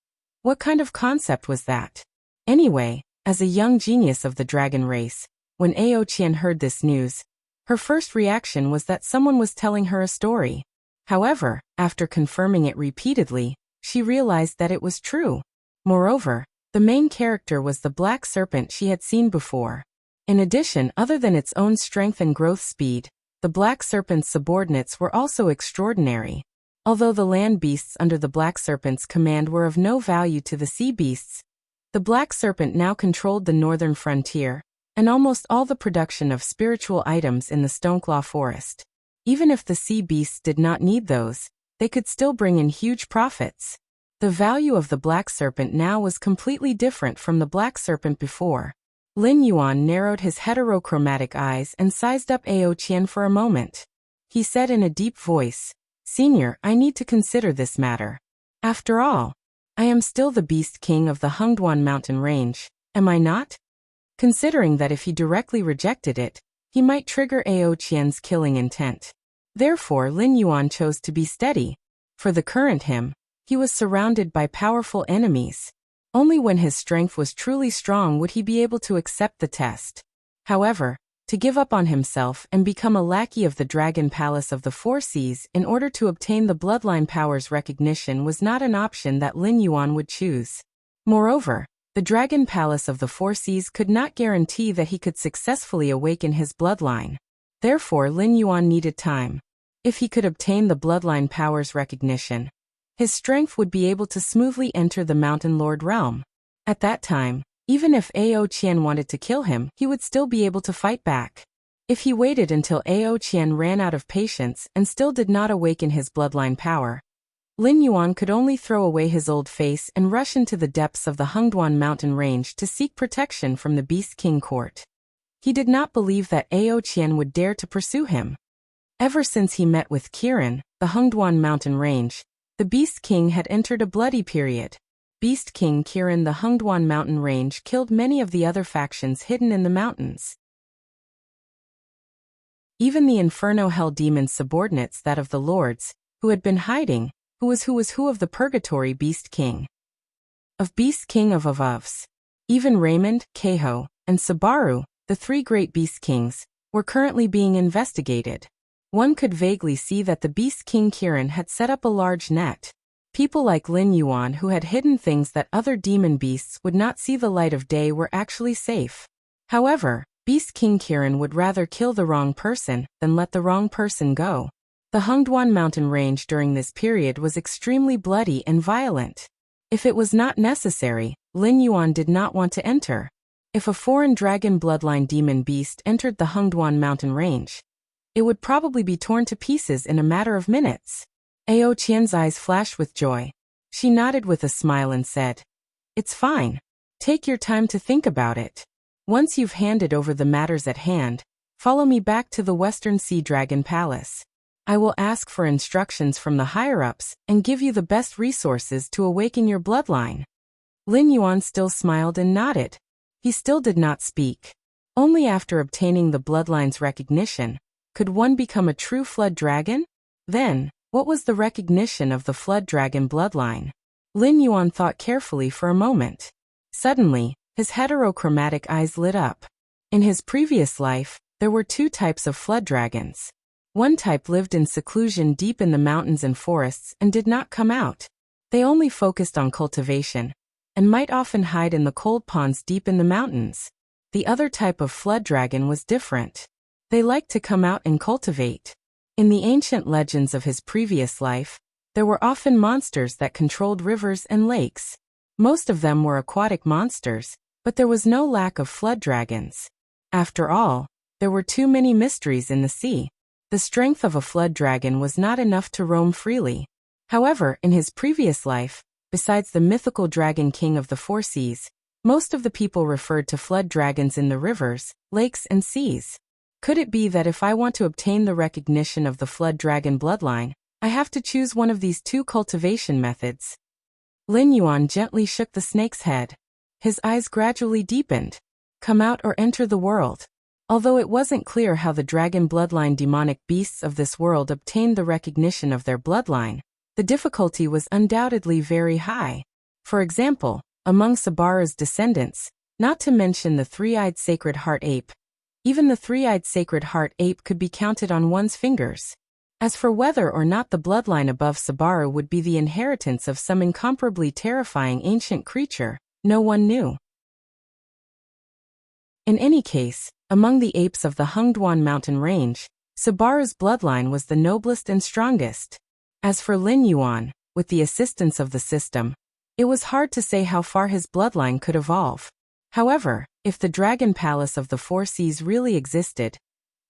What kind of concept was that? Anyway, as a young genius of the dragon race, when Aoqian heard this news, her first reaction was that someone was telling her a story. However, after confirming it repeatedly, she realized that it was true. Moreover, the main character was the black serpent she had seen before. In addition, other than its own strength and growth speed, the black serpent's subordinates were also extraordinary. Although the land beasts under the black serpent's command were of no value to the sea beasts, the black serpent now controlled the northern frontier, and almost all the production of spiritual items in the Stoneclaw forest. Even if the sea beasts did not need those, they could still bring in huge profits. The value of the black serpent now was completely different from the black serpent before. Lin Yuan narrowed his heterochromatic eyes and sized up Aoqian for a moment. He said in a deep voice, "Senior, I need to consider this matter. After all, I am still the Beast King of the Hengduan mountain range, am I not?" Considering that if he directly rejected it, he might trigger Aoqian's killing intent. Therefore, Lin Yuan chose to be steady. For the current him, he was surrounded by powerful enemies. Only when his strength was truly strong would he be able to accept the test. However, to give up on himself and become a lackey of the Dragon Palace of the Four Seas in order to obtain the bloodline powers recognition was not an option that Lin Yuan would choose. Moreover, the Dragon Palace of the Four Seas could not guarantee that he could successfully awaken his bloodline. Therefore, Lin Yuan needed time. If he could obtain the bloodline powers recognition, his strength would be able to smoothly enter the Mountain Lord realm. At that time, even if Aoqian wanted to kill him, he would still be able to fight back. If he waited until Aoqian ran out of patience and still did not awaken his bloodline power, Lin Yuan could only throw away his old face and rush into the depths of the Hengduan mountain range to seek protection from the Beast King court. He did not believe that Aoqian would dare to pursue him. Ever since he met with Kirin, the Hengduan mountain range, the Beast King had entered a bloody period. Beast King Kirin the Hengduan mountain range killed many of the other factions hidden in the mountains. Even the Inferno Hell Demon's subordinates, that of the lords, who had been hiding, who was who of the Purgatory Beast King. Of Beast King of Avovs. Even Raymond, Keiho, and Sabaru, the three great Beast Kings, were currently being investigated. One could vaguely see that the Beast King Kirin had set up a large net. People like Lin Yuan who had hidden things that other demon beasts would not see the light of day were actually safe. However, Beast King Kirin would rather kill the wrong person than let the wrong person go. The Hengduan mountain range during this period was extremely bloody and violent. If it was not necessary, Lin Yuan did not want to enter. If a foreign dragon bloodline demon beast entered the Hengduan mountain range, it would probably be torn to pieces in a matter of minutes. Aoqian's eyes flashed with joy. She nodded with a smile and said, "It's fine. Take your time to think about it. Once you've handed over the matters at hand, follow me back to the Western Sea Dragon Palace. I will ask for instructions from the higher-ups and give you the best resources to awaken your bloodline." Lin Yuan still smiled and nodded. He still did not speak. Only after obtaining the bloodline's recognition could one become a true flood dragon? Then, what was the recognition of the flood dragon bloodline? Lin Yuan thought carefully for a moment. Suddenly, his heterochromatic eyes lit up. In his previous life, there were two types of flood dragons. One type lived in seclusion deep in the mountains and forests and did not come out. They only focused on cultivation, and might often hide in the cold ponds deep in the mountains. The other type of flood dragon was different. They liked to come out and cultivate. In the ancient legends of his previous life, there were often monsters that controlled rivers and lakes. Most of them were aquatic monsters, but there was no lack of flood dragons. After all, there were too many mysteries in the sea. The strength of a flood dragon was not enough to roam freely. However, in his previous life, besides the mythical dragon king of the four seas, most of the people referred to flood dragons in the rivers lakes and seas. Could it be that if I want to obtain the recognition of the flood dragon bloodline, I have to choose one of these two cultivation methods? Lin Yuan gently shook the snake's head. His eyes gradually deepened. Come out or enter the world. Although it wasn't clear how the dragon bloodline demonic beasts of this world obtained the recognition of their bloodline, the difficulty was undoubtedly very high. For example, among Sabara's descendants, not to mention the three-eyed sacred heart ape, even the three-eyed sacred heart ape could be counted on one's fingers. As for whether or not the bloodline above Sabara would be the inheritance of some incomparably terrifying ancient creature, no one knew. In any case, among the apes of the Hengduan mountain range, Sabara's bloodline was the noblest and strongest. As for Lin Yuan, with the assistance of the system, it was hard to say how far his bloodline could evolve. However, if the Dragon Palace of the Four Seas really existed,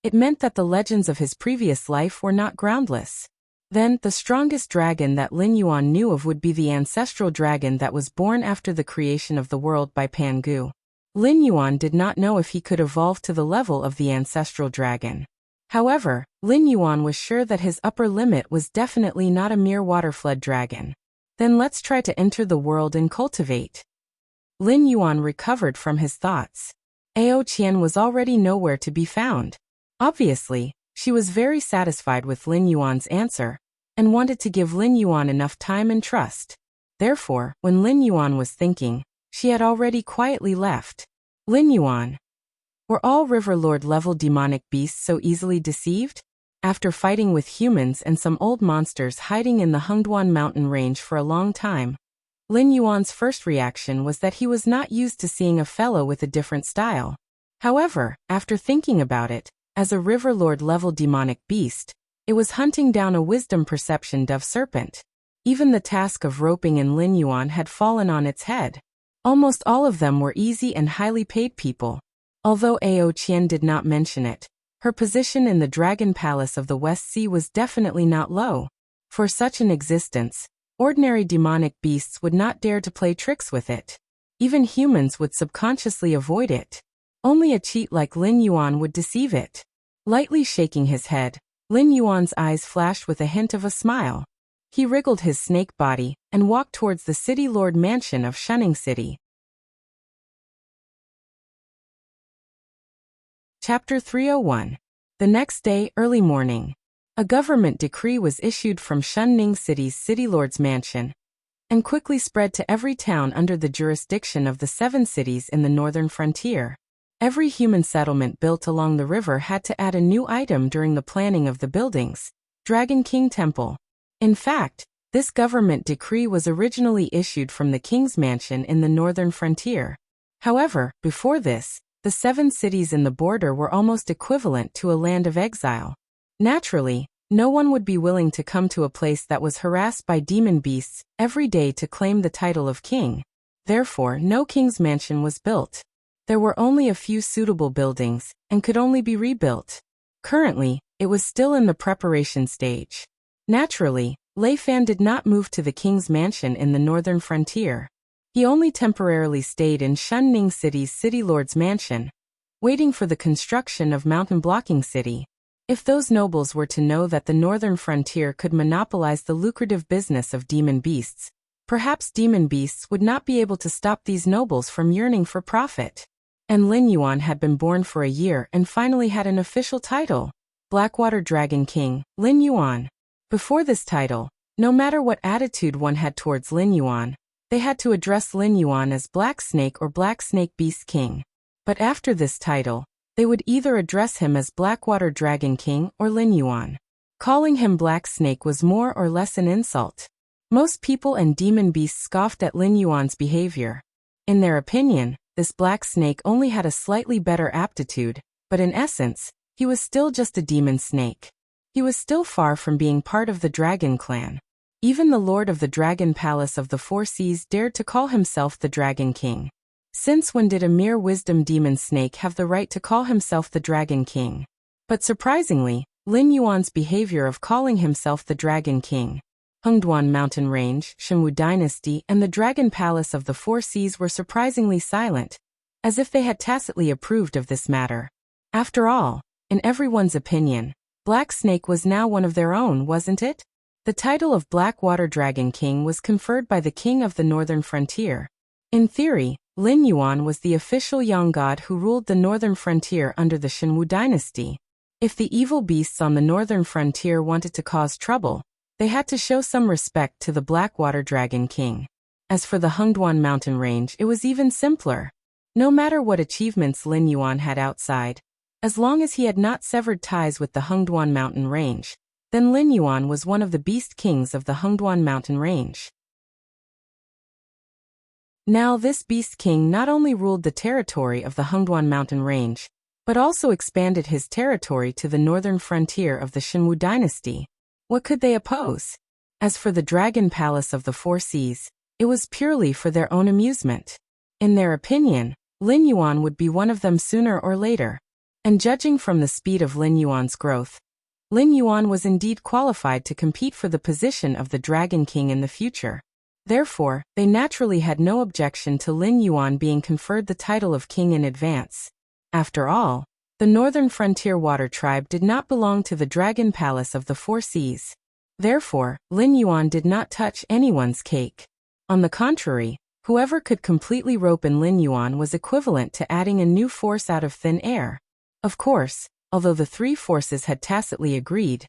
it meant that the legends of his previous life were not groundless. Then, the strongest dragon that Lin Yuan knew of would be the ancestral dragon that was born after the creation of the world by Pangu. Lin Yuan did not know if he could evolve to the level of the ancestral dragon. However, Lin Yuan was sure that his upper limit was definitely not a mere waterflood dragon. Then let's try to enter the world and cultivate. Lin Yuan recovered from his thoughts. Ao Qian was already nowhere to be found. Obviously, she was very satisfied with Lin Yuan's answer, and wanted to give Lin Yuan enough time and trust. Therefore, when Lin Yuan was thinking, she had already quietly left. Lin Yuan. Were all River Lord level demonic beasts so easily deceived? After fighting with humans and some old monsters hiding in the Hengduan mountain range for a long time, Lin Yuan's first reaction was that he was not used to seeing a fellow with a different style. However, after thinking about it, as a River Lord level demonic beast, it was hunting down a wisdom perception dove serpent. Even the task of roping in Lin Yuan had fallen on its head. Almost all of them were easy and highly paid people. Although Ao Qian did not mention it, her position in the Dragon Palace of the West Sea was definitely not low. For such an existence, ordinary demonic beasts would not dare to play tricks with it. Even humans would subconsciously avoid it. Only a cheat like Lin Yuan would deceive it. Lightly shaking his head, Lin Yuan's eyes flashed with a hint of a smile. He wriggled his snake body and walked towards the City Lord mansion of Shunning City. Chapter 301. The next day, early morning, a government decree was issued from Shunning City's City Lord's mansion, and quickly spread to every town under the jurisdiction of the 7 cities in the northern frontier. Every human settlement built along the river had to add a new item during the planning of the buildings. Dragon King Temple. In fact, this government decree was originally issued from the king's mansion in the northern frontier. However, before this, the 7 cities in the border were almost equivalent to a land of exile. Naturally, no one would be willing to come to a place that was harassed by demon beasts every day to claim the title of king. Therefore, no king's mansion was built. There were only a few suitable buildings, and could only be rebuilt. Currently, it was still in the preparation stage. Naturally, Lei Fan did not move to the king's mansion in the northern frontier. He only temporarily stayed in Shunning City's City Lord's mansion, waiting for the construction of Mountain Blocking City. If those nobles were to know that the northern frontier could monopolize the lucrative business of demon beasts, perhaps demon beasts would not be able to stop these nobles from yearning for profit. And Lin Yuan had been born for a year and finally had an official title, Blackwater Dragon King, Lin Yuan. Before this title, no matter what attitude one had towards Lin Yuan, they had to address Lin Yuan as Black Snake or Black Snake Beast King. But after this title, they would either address him as Blackwater Dragon King or Lin Yuan. Calling him Black Snake was more or less an insult. Most people and demon beasts scoffed at Lin Yuan's behavior. In their opinion, this Black Snake only had a slightly better aptitude, but in essence, he was still just a demon snake. He was still far from being part of the Dragon Clan. Even the Lord of the Dragon Palace of the Four Seas dared to call himself the Dragon King. Since when did a mere wisdom demon snake have the right to call himself the Dragon King? But surprisingly, Lin Yuan's behavior of calling himself the Dragon King, Hengduan Mountain Range, Shenwu Dynasty, and the Dragon Palace of the Four Seas were surprisingly silent, as if they had tacitly approved of this matter. After all, in everyone's opinion, Black Snake was now one of their own, wasn't it? The title of Black Water Dragon King was conferred by the king of the northern frontier. In theory, Lin Yuan was the official young god who ruled the northern frontier under the Shenwu dynasty. If the evil beasts on the northern frontier wanted to cause trouble, they had to show some respect to the Black Water Dragon King. As for the Hengduan mountain range, it was even simpler. No matter what achievements Lin Yuan had outside, as long as he had not severed ties with the Hengduan mountain range, then Lin Yuan was one of the beast kings of the Hengduan mountain range. Now this beast king not only ruled the territory of the Hengduan mountain range, but also expanded his territory to the northern frontier of the Shenwu dynasty. What could they oppose? As for the Dragon Palace of the Four Seas, it was purely for their own amusement. In their opinion, Lin Yuan would be one of them sooner or later. And judging from the speed of Lin Yuan's growth, Lin Yuan was indeed qualified to compete for the position of the Dragon King in the future. Therefore, they naturally had no objection to Lin Yuan being conferred the title of king in advance. After all, the Northern Frontier Water Tribe did not belong to the Dragon Palace of the Four Seas. Therefore, Lin Yuan did not touch anyone's cake. On the contrary, whoever could completely rope in Lin Yuan was equivalent to adding a new force out of thin air. Of course, although the three forces had tacitly agreed,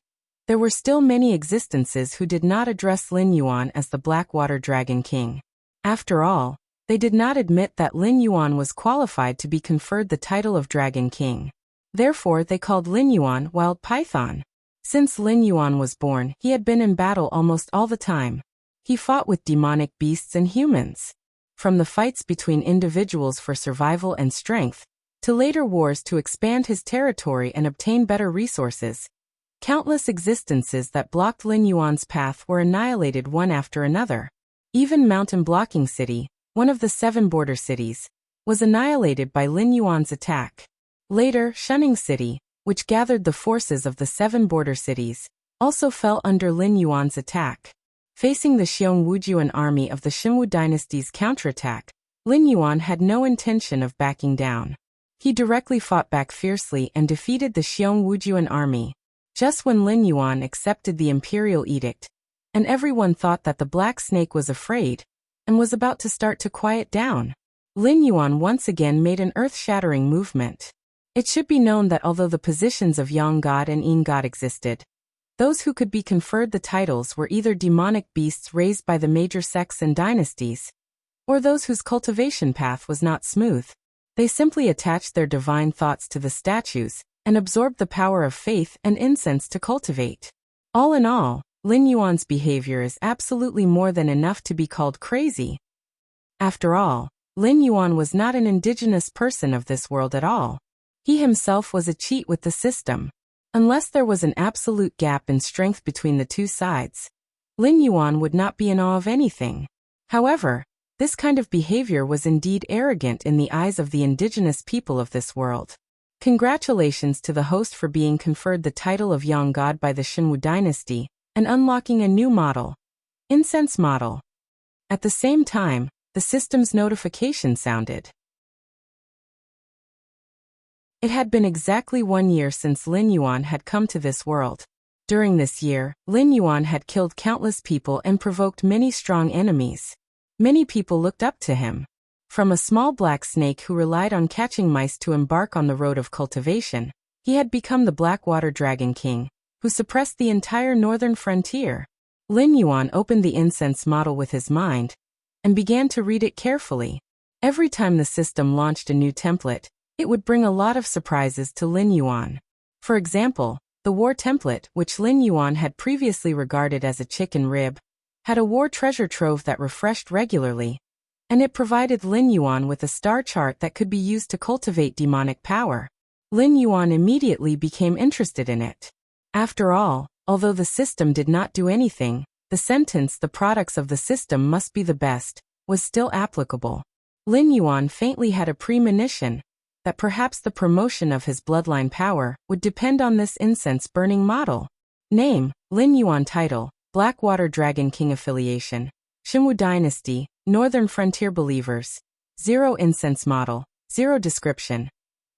there were still many existences who did not address Lin Yuan as the Blackwater Dragon King. After all, they did not admit that Lin Yuan was qualified to be conferred the title of Dragon King. Therefore, they called Lin Yuan Wild Python. Since Lin Yuan was born, he had been in battle almost all the time. He fought with demonic beasts and humans. From the fights between individuals for survival and strength, to later wars to expand his territory and obtain better resources, countless existences that blocked Lin Yuan's path were annihilated one after another. Even Mountain Blocking City, one of the 7 border cities, was annihilated by Lin Yuan's attack. Later, Shunning City, which gathered the forces of the 7 border cities, also fell under Lin Yuan's attack. Facing the Xiongwujuan army of the Shenwu dynasty's counterattack, Lin Yuan had no intention of backing down. He directly fought back fiercely and defeated the Xiongwujuan army, just when Lin Yuan accepted the imperial edict, and everyone thought that the Black Snake was afraid and was about to start to quiet down. Lin Yuan once again made an earth-shattering movement. It should be known that although the positions of Yang God and Yin God existed, those who could be conferred the titles were either demonic beasts raised by the major sects and dynasties, or those whose cultivation path was not smooth. They simply attached their divine thoughts to the statues and absorbed the power of faith and incense to cultivate. All in all, Lin Yuan's behavior is absolutely more than enough to be called crazy. After all, Lin Yuan was not an indigenous person of this world at all. He himself was a cheat with the system. Unless there was an absolute gap in strength between the two sides, Lin Yuan would not be in awe of anything. However, this kind of behavior was indeed arrogant in the eyes of the indigenous people of this world. Congratulations to the host for being conferred the title of Yang God by the Shenwu dynasty and unlocking a new model, incense model. At the same time, the system's notification sounded. It had been exactly 1 year since Lin Yuan had come to this world. During this year, Lin Yuan had killed countless people and provoked many strong enemies. Many people looked up to him. From a small black snake who relied on catching mice to embark on the road of cultivation, he had become the Blackwater Dragon King, who suppressed the entire northern frontier. Lin Yuan opened the incense model with his mind and began to read it carefully. Every time the system launched a new template, it would bring a lot of surprises to Lin Yuan. For example, the war template, which Lin Yuan had previously regarded as a chicken rib, had a war treasure trove that refreshed regularly, and it provided Lin Yuan with a star chart that could be used to cultivate demonic power. Lin Yuan immediately became interested in it. After all, although the system did not do anything, the sentence "the products of the system must be the best" was still applicable. Lin Yuan faintly had a premonition that perhaps the promotion of his bloodline power would depend on this incense-burning model. Name, Lin Yuan. Title, Blackwater Dragon King. Affiliation, Shenwu Dynasty, Northern Frontier Believers. 0 Incense Model, 0 description.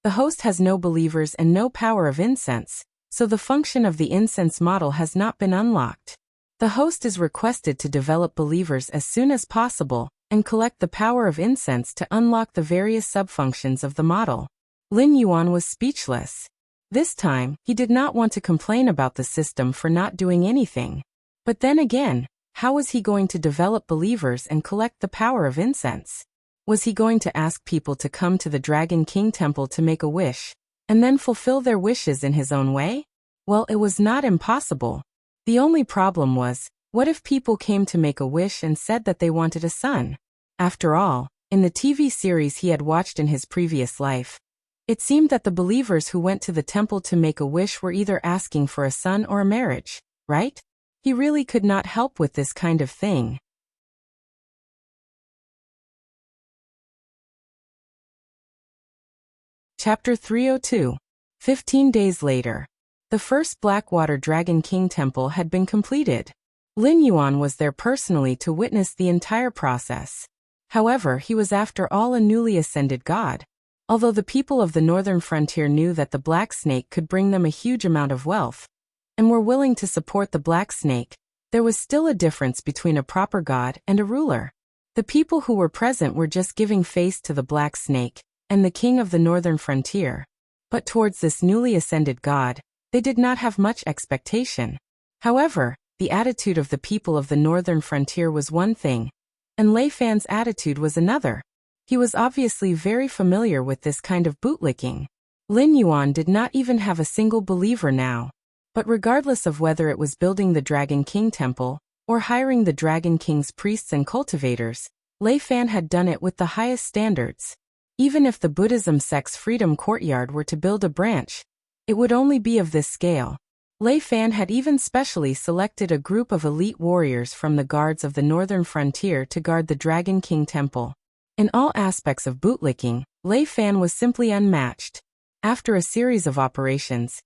The host has no believers and no power of incense, so the function of the incense model has not been unlocked. The host is requested to develop believers as soon as possible and collect the power of incense to unlock the various subfunctions of the model. Lin Yuan was speechless. This time, he did not want to complain about the system for not doing anything. But then again, how was he going to develop believers and collect the power of incense? Was he going to ask people to come to the Dragon King Temple to make a wish, and then fulfill their wishes in his own way? Well, it was not impossible. The only problem was, what if people came to make a wish and said that they wanted a son? After all, in the TV series he had watched in his previous life, it seemed that the believers who went to the temple to make a wish were either asking for a son or a marriage, right? He really could not help with this kind of thing. Chapter 302. 15 days later. The first Blackwater Dragon King Temple had been completed. Lin Yuan was there personally to witness the entire process. However, he was after all a newly ascended god. Although the people of the northern frontier knew that the Black Snake could bring them a huge amount of wealth, and were willing to support the Black Snake, there was still a difference between a proper god and a ruler. The people who were present were just giving face to the Black Snake and the king of the northern frontier. But towards this newly ascended god, they did not have much expectation. However, the attitude of the people of the northern frontier was one thing, and Lei Fan's attitude was another. He was obviously very familiar with this kind of bootlicking. Lin Yuan did not even have a single believer now. But regardless of whether it was building the Dragon King Temple, or hiring the Dragon King's priests and cultivators, Lei Fan had done it with the highest standards. Even if the Buddhism sect's Freedom Courtyard were to build a branch, it would only be of this scale. Lei Fan had even specially selected a group of elite warriors from the guards of the northern frontier to guard the Dragon King Temple. In all aspects of bootlicking, Lei Fan was simply unmatched. After a series of operations,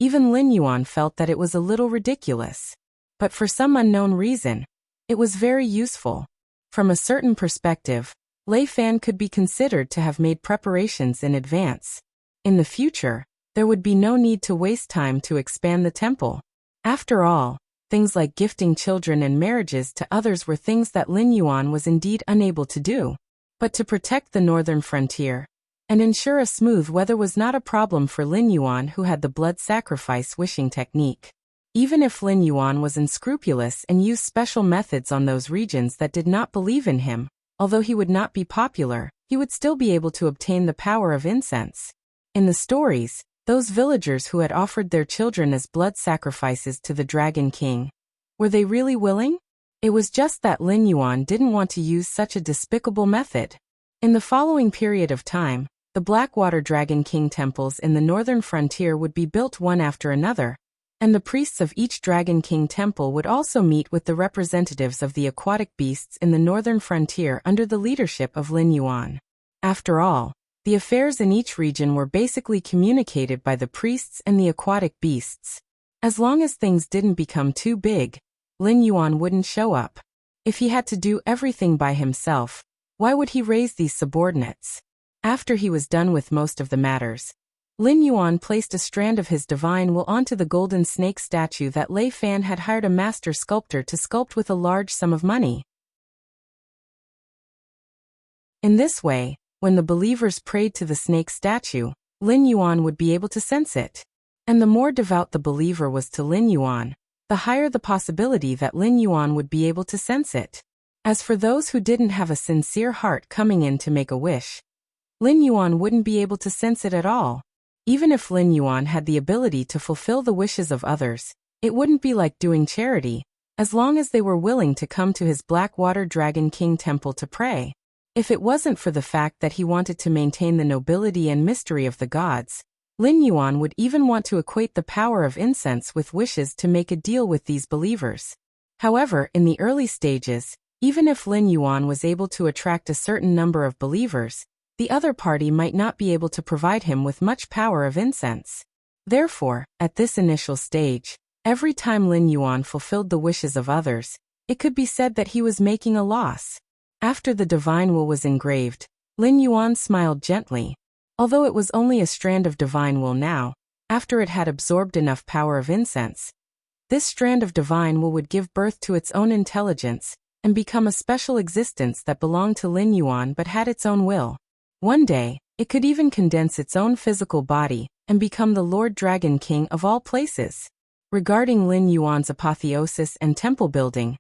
even Lin Yuan felt that it was a little ridiculous. But for some unknown reason, it was very useful. From a certain perspective, Lei Fan could be considered to have made preparations in advance. In the future, there would be no need to waste time to expand the temple. After all, things like gifting children and marriages to others were things that Lin Yuan was indeed unable to do. But to protect the northern frontier and ensure a smooth weather was not a problem for Lin Yuan, who had the blood sacrifice wishing technique. Even if Lin Yuan was unscrupulous and used special methods on those regions that did not believe in him, although he would not be popular, he would still be able to obtain the power of incense. In the stories, those villagers who had offered their children as blood sacrifices to the Dragon King, were they really willing? It was just that Lin Yuan didn't want to use such a despicable method. In the following period of time, the Blackwater Dragon King temples in the northern frontier would be built one after another, and the priests of each Dragon King temple would also meet with the representatives of the aquatic beasts in the northern frontier under the leadership of Lin Yuan. After all, the affairs in each region were basically communicated by the priests and the aquatic beasts. As long as things didn't become too big, Lin Yuan wouldn't show up. If he had to do everything by himself, why would he raise these subordinates? After he was done with most of the matters, Lin Yuan placed a strand of his divine will onto the golden snake statue that Lei Fan had hired a master sculptor to sculpt with a large sum of money. In this way, when the believers prayed to the snake statue, Lin Yuan would be able to sense it. And the more devout the believer was to Lin Yuan, the higher the possibility that Lin Yuan would be able to sense it. As for those who didn't have a sincere heart coming in to make a wish, Lin Yuan wouldn't be able to sense it at all. Even if Lin Yuan had the ability to fulfill the wishes of others, it wouldn't be like doing charity, as long as they were willing to come to his Blackwater Dragon King temple to pray. If it wasn't for the fact that he wanted to maintain the nobility and mystery of the gods, Lin Yuan would even want to equate the power of incense with wishes to make a deal with these believers. However, in the early stages, even if Lin Yuan was able to attract a certain number of believers, the other party might not be able to provide him with much power of incense. Therefore, at this initial stage, every time Lin Yuan fulfilled the wishes of others, it could be said that he was making a loss. After the divine will was engraved, Lin Yuan smiled gently. Although it was only a strand of divine will now, after it had absorbed enough power of incense, this strand of divine will would give birth to its own intelligence and become a special existence that belonged to Lin Yuan but had its own will. One day, it could even condense its own physical body and become the Lord Dragon King of all places. Regarding Lin Yuan's apotheosis and temple building,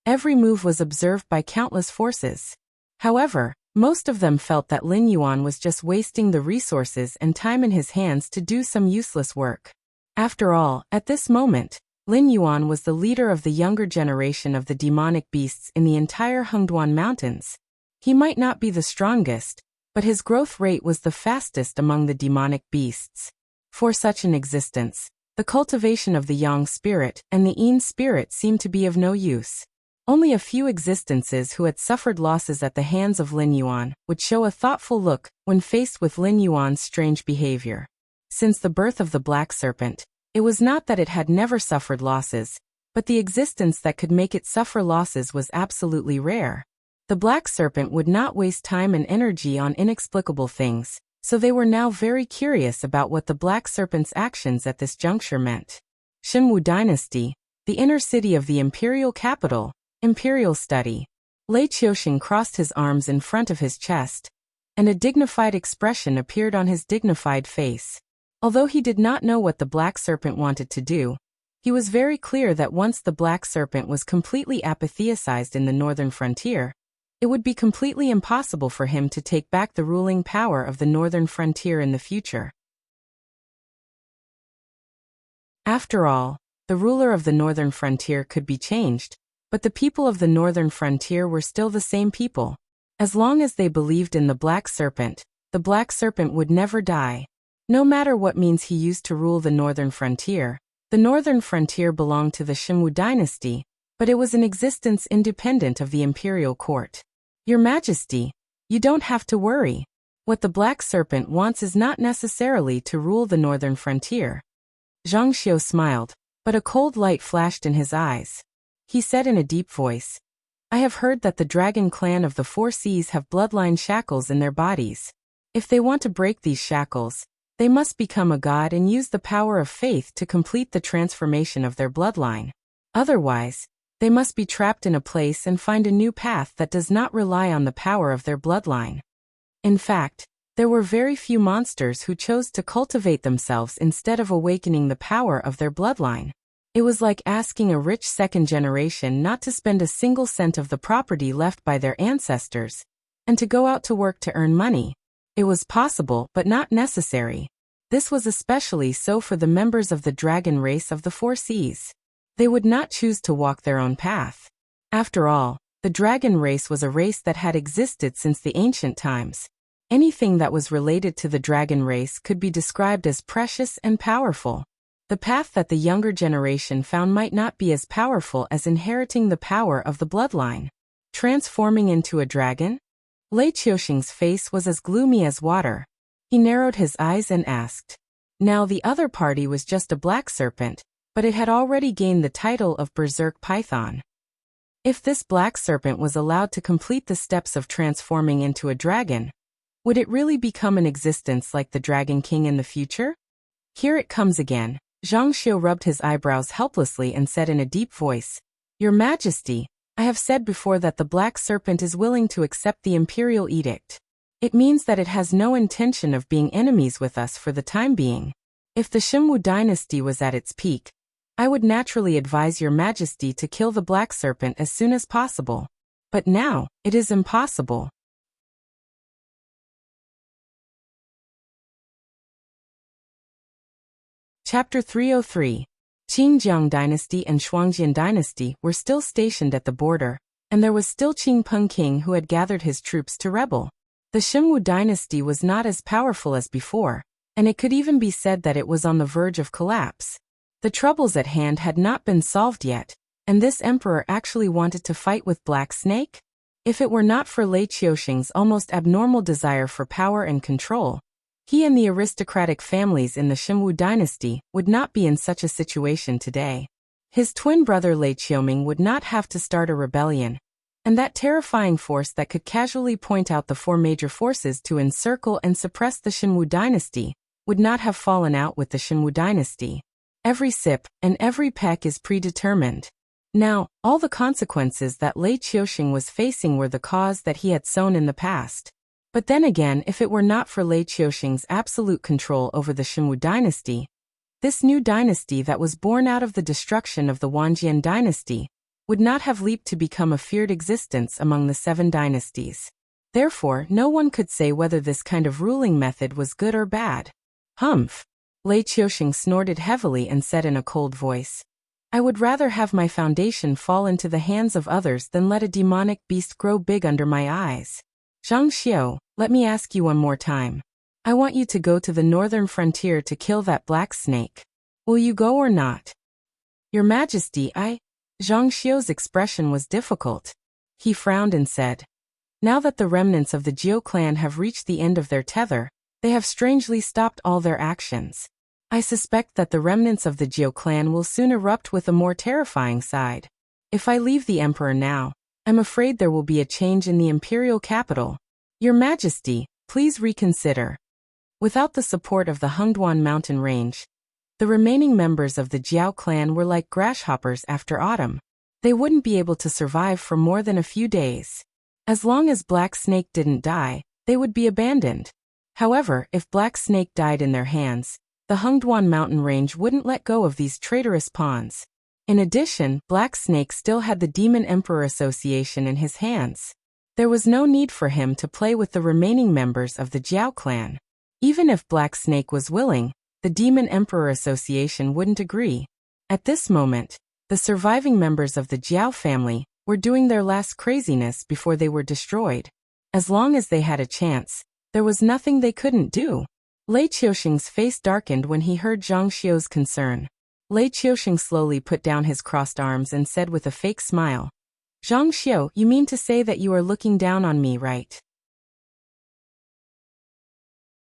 every move was observed by countless forces. However, most of them felt that Lin Yuan was just wasting the resources and time in his hands to do some useless work. After all, at this moment, Lin Yuan was the leader of the younger generation of the demonic beasts in the entire Hengduan Mountains. He might not be the strongest, but his growth rate was the fastest among the demonic beasts. For such an existence, the cultivation of the Yang spirit and the Yin spirit seemed to be of no use. Only a few existences who had suffered losses at the hands of Lin Yuan would show a thoughtful look when faced with Lin Yuan's strange behavior. Since the birth of the Black Serpent, it was not that it had never suffered losses, but the existence that could make it suffer losses was absolutely rare. The Black Serpent would not waste time and energy on inexplicable things, so they were now very curious about what the Black Serpent's actions at this juncture meant. Xinwu Dynasty, the inner city of the imperial capital, Imperial Study. Lei Qiuxing crossed his arms in front of his chest, and a dignified expression appeared on his dignified face. Although he did not know what the Black Serpent wanted to do, he was very clear that once the Black Serpent was completely apotheosized in the northern frontier, it would be completely impossible for him to take back the ruling power of the northern frontier in the future. After all, the ruler of the northern frontier could be changed, but the people of the northern frontier were still the same people. As long as they believed in the Black Serpent would never die. No matter what means he used to rule the northern frontier belonged to the Xinwu dynasty, but it was an existence independent of the imperial court. Your Majesty, you don't have to worry. What the Black Serpent wants is not necessarily to rule the northern frontier. Zhang Xiu smiled, but a cold light flashed in his eyes. He said in a deep voice, I have heard that the dragon clan of the Four Seas have bloodline shackles in their bodies. If they want to break these shackles, they must become a god and use the power of faith to complete the transformation of their bloodline. Otherwise, they must be trapped in a place and find a new path that does not rely on the power of their bloodline. In fact, there were very few monsters who chose to cultivate themselves instead of awakening the power of their bloodline. It was like asking a rich second generation not to spend a single cent of the property left by their ancestors, and to go out to work to earn money. It was possible but not necessary. This was especially so for the members of the dragon race of the Four Seas. They would not choose to walk their own path. After all, the dragon race was a race that had existed since the ancient times. Anything that was related to the dragon race could be described as precious and powerful. The path that the younger generation found might not be as powerful as inheriting the power of the bloodline. Transforming into a dragon? Lei Qiuxing's face was as gloomy as water. He narrowed his eyes and asked. Now the other party was just a Black Serpent, but it had already gained the title of Berserk Python. If this Black Serpent was allowed to complete the steps of transforming into a dragon, would it really become an existence like the Dragon King in the future? Here it comes again. Zhang Xiu rubbed his eyebrows helplessly and said in a deep voice, Your Majesty, I have said before that the Black Serpent is willing to accept the imperial edict. It means that it has no intention of being enemies with us for the time being. If the Xinwu dynasty was at its peak, I would naturally advise Your Majesty to kill the Black Serpent as soon as possible. But now, it is impossible. Chapter 303. Qingjiang Dynasty and Shuangjian Dynasty were still stationed at the border, and there was still Qingpeng King who had gathered his troops to rebel. The Xinwu dynasty was not as powerful as before, and it could even be said that it was on the verge of collapse. The troubles at hand had not been solved yet, and this emperor actually wanted to fight with Black Snake? If it were not for Lei Qiuxing's almost abnormal desire for power and control, he and the aristocratic families in the Xinwu dynasty would not be in such a situation today. His twin brother Lei Qiuming would not have to start a rebellion, And that terrifying force that could casually point out the four major forces to encircle and suppress the Shinwu dynasty would not have fallen out with the Shinwu dynasty. Every sip and every peck is predetermined. Now, all the consequences that Lei Qiuxing was facing were the cause that he had sown in the past. But then again, if it were not for Lei Qiuxing's absolute control over the Shinwu dynasty, this new dynasty that was born out of the destruction of the Wanjian dynasty would not have leaped to become a feared existence among the 7 dynasties. Therefore, no one could say whether this kind of ruling method was good or bad. Humph! Lei Qiuxing snorted heavily and said in a cold voice, I would rather have my foundation fall into the hands of others than let a demonic beast grow big under my eyes. Zhang Xiu, let me ask you one more time. I want you to go to the northern frontier to kill that black snake. Will you go or not? Your Majesty, Zhang Xiu's expression was difficult. He frowned and said, Now that the remnants of the Jiu clan have reached the end of their tether, they have strangely stopped all their actions. I suspect that the remnants of the Jiu clan will soon erupt with a more terrifying side. If I leave the Emperor now, I'm afraid there will be a change in the imperial capital. Your Majesty, please reconsider. Without the support of the Hengduan mountain range, the remaining members of the Jiao clan were like grasshoppers after autumn. They wouldn't be able to survive for more than a few days. As long as Black Snake didn't die, they would be abandoned. However, if Black Snake died in their hands, the Hengduan mountain range wouldn't let go of these traitorous pawns. In addition, Black Snake still had the Demon Emperor Association in his hands. There was no need for him to play with the remaining members of the Jiao clan. Even if Black Snake was willing, the Demon Emperor Association wouldn't agree. At this moment, the surviving members of the Jiao family were doing their last craziness before they were destroyed. As long as they had a chance, there was nothing they couldn't do. Lei Qiuxing's face darkened when he heard Zhang Xiu's concern. Lei Qiuxing slowly put down his crossed arms and said with a fake smile, Zhang Xiu, you mean to say that you are looking down on me, right?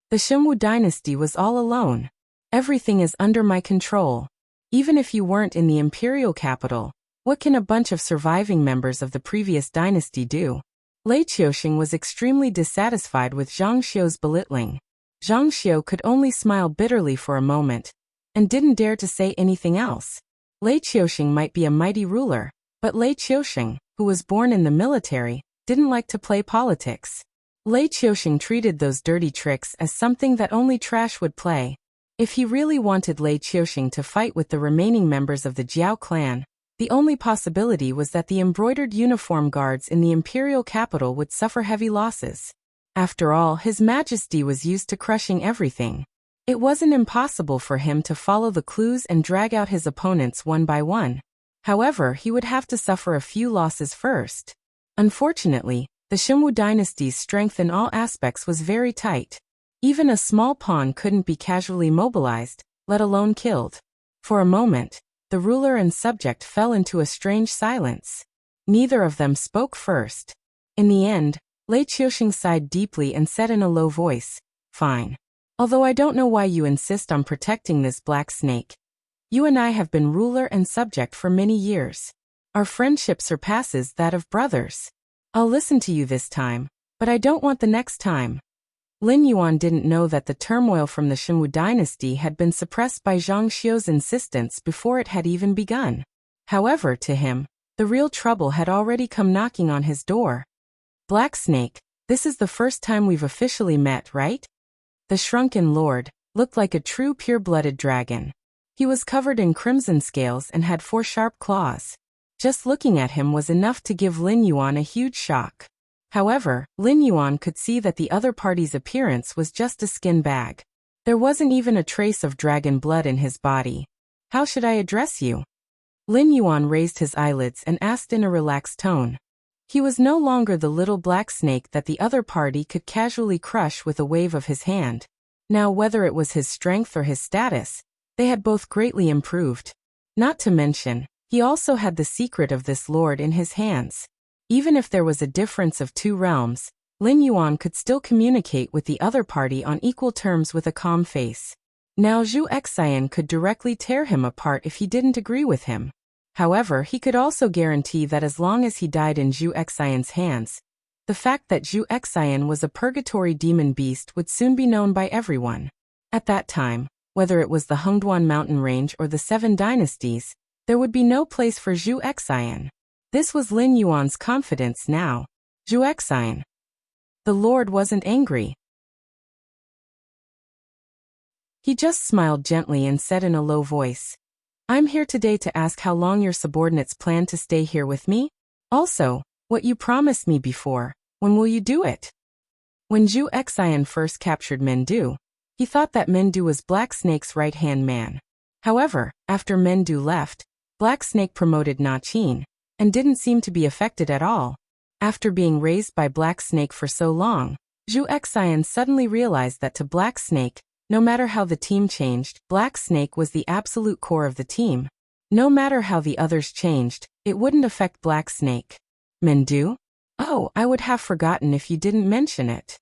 The Shenwu dynasty was all alone. Everything is under my control. Even if you weren't in the imperial capital, what can a bunch of surviving members of the previous dynasty do? Lei Qiuxing was extremely dissatisfied with Zhang Xiu's belittling. Zhang Xiu could only smile bitterly for a moment, and didn't dare to say anything else. Lei Qiuxing might be a mighty ruler, but Lei Qiuxing, who was born in the military, didn't like to play politics. Lei Qiuxing treated those dirty tricks as something that only trash would play. If he really wanted Lei Qiuxing to fight with the remaining members of the Jiao clan, the only possibility was that the embroidered uniform guards in the imperial capital would suffer heavy losses. After all, His Majesty was used to crushing everything. It wasn't impossible for him to follow the clues and drag out his opponents one by one. However, he would have to suffer a few losses first. Unfortunately, the Shenwu dynasty's strength in all aspects was very tight. Even a small pawn couldn't be casually mobilized, let alone killed. For a moment, the ruler and subject fell into a strange silence. Neither of them spoke first. In the end, Lei Qiuxing sighed deeply and said in a low voice, Fine. Although I don't know why you insist on protecting this black snake. You and I have been ruler and subject for many years. Our friendship surpasses that of brothers. I'll listen to you this time, but I don't want the next time. Lin Yuan didn't know that the turmoil from the Shenwu dynasty had bin suppressed by Zhang Xiu's insistence before it had even begun. However, to him, the real trouble had already come knocking on his door. Black Snake, this is the first time we've officially met, right? The shrunken lord looked like a true pure-blooded dragon. He was covered in crimson scales and had 4 sharp claws. Just looking at him was enough to give Lin Yuan a huge shock. However, Lin Yuan could see that the other party's appearance was just a skin bag. There wasn't even a trace of dragon blood in his body. How should I address you? Lin Yuan raised his eyelids and asked in a relaxed tone. He was no longer the little black snake that the other party could casually crush with a wave of his hand. Now, whether it was his strength or his status, they had both greatly improved. Not to mention, he also had the secret of this lord in his hands. Even if there was a difference of 2 realms, Lin Yuan could still communicate with the other party on equal terms with a calm face. Now Zhu Xian could directly tear him apart if he didn't agree with him. However, he could also guarantee that as long as he died in Zhu Xian's hands, the fact that Zhu Xian was a purgatory demon beast would soon be known by everyone. At that time, whether it was the Hengduan mountain range or the Seven Dynasties, there would be no place for Zhu Xian. This was Lin Yuan's confidence now. Zhu Xian. The Lord wasn't angry. He just smiled gently and said in a low voice, "I'm here today to ask how long your subordinates plan to stay here with me? Also, what you promised me before, when will you do it?" When Zhu Xian first captured Mendu, he thought that Mendu was Black Snake's right-hand man. However, after Mendu left, Black Snake promoted Na Qin, and didn't seem to be affected at all. After being raised by Black Snake for so long, Zhu Xian suddenly realized that to Black Snake, no matter how the team changed, Black Snake was the absolute core of the team. No matter how the others changed, it wouldn't affect Black Snake. Mendu? Oh, I would have forgotten if you didn't mention it.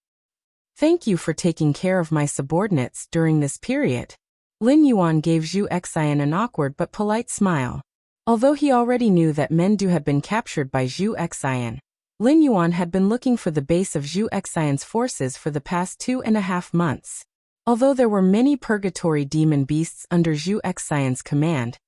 Thank you for taking care of my subordinates during this period. Lin Yuan gave Zhu Xian an awkward but polite smile. Although he already knew that Mendu had been captured by Zhu Xian, Lin Yuan had been looking for the base of Zhu Xian's forces for the past 2.5 months. Although there were many purgatory demon beasts under Zhu Xian's command,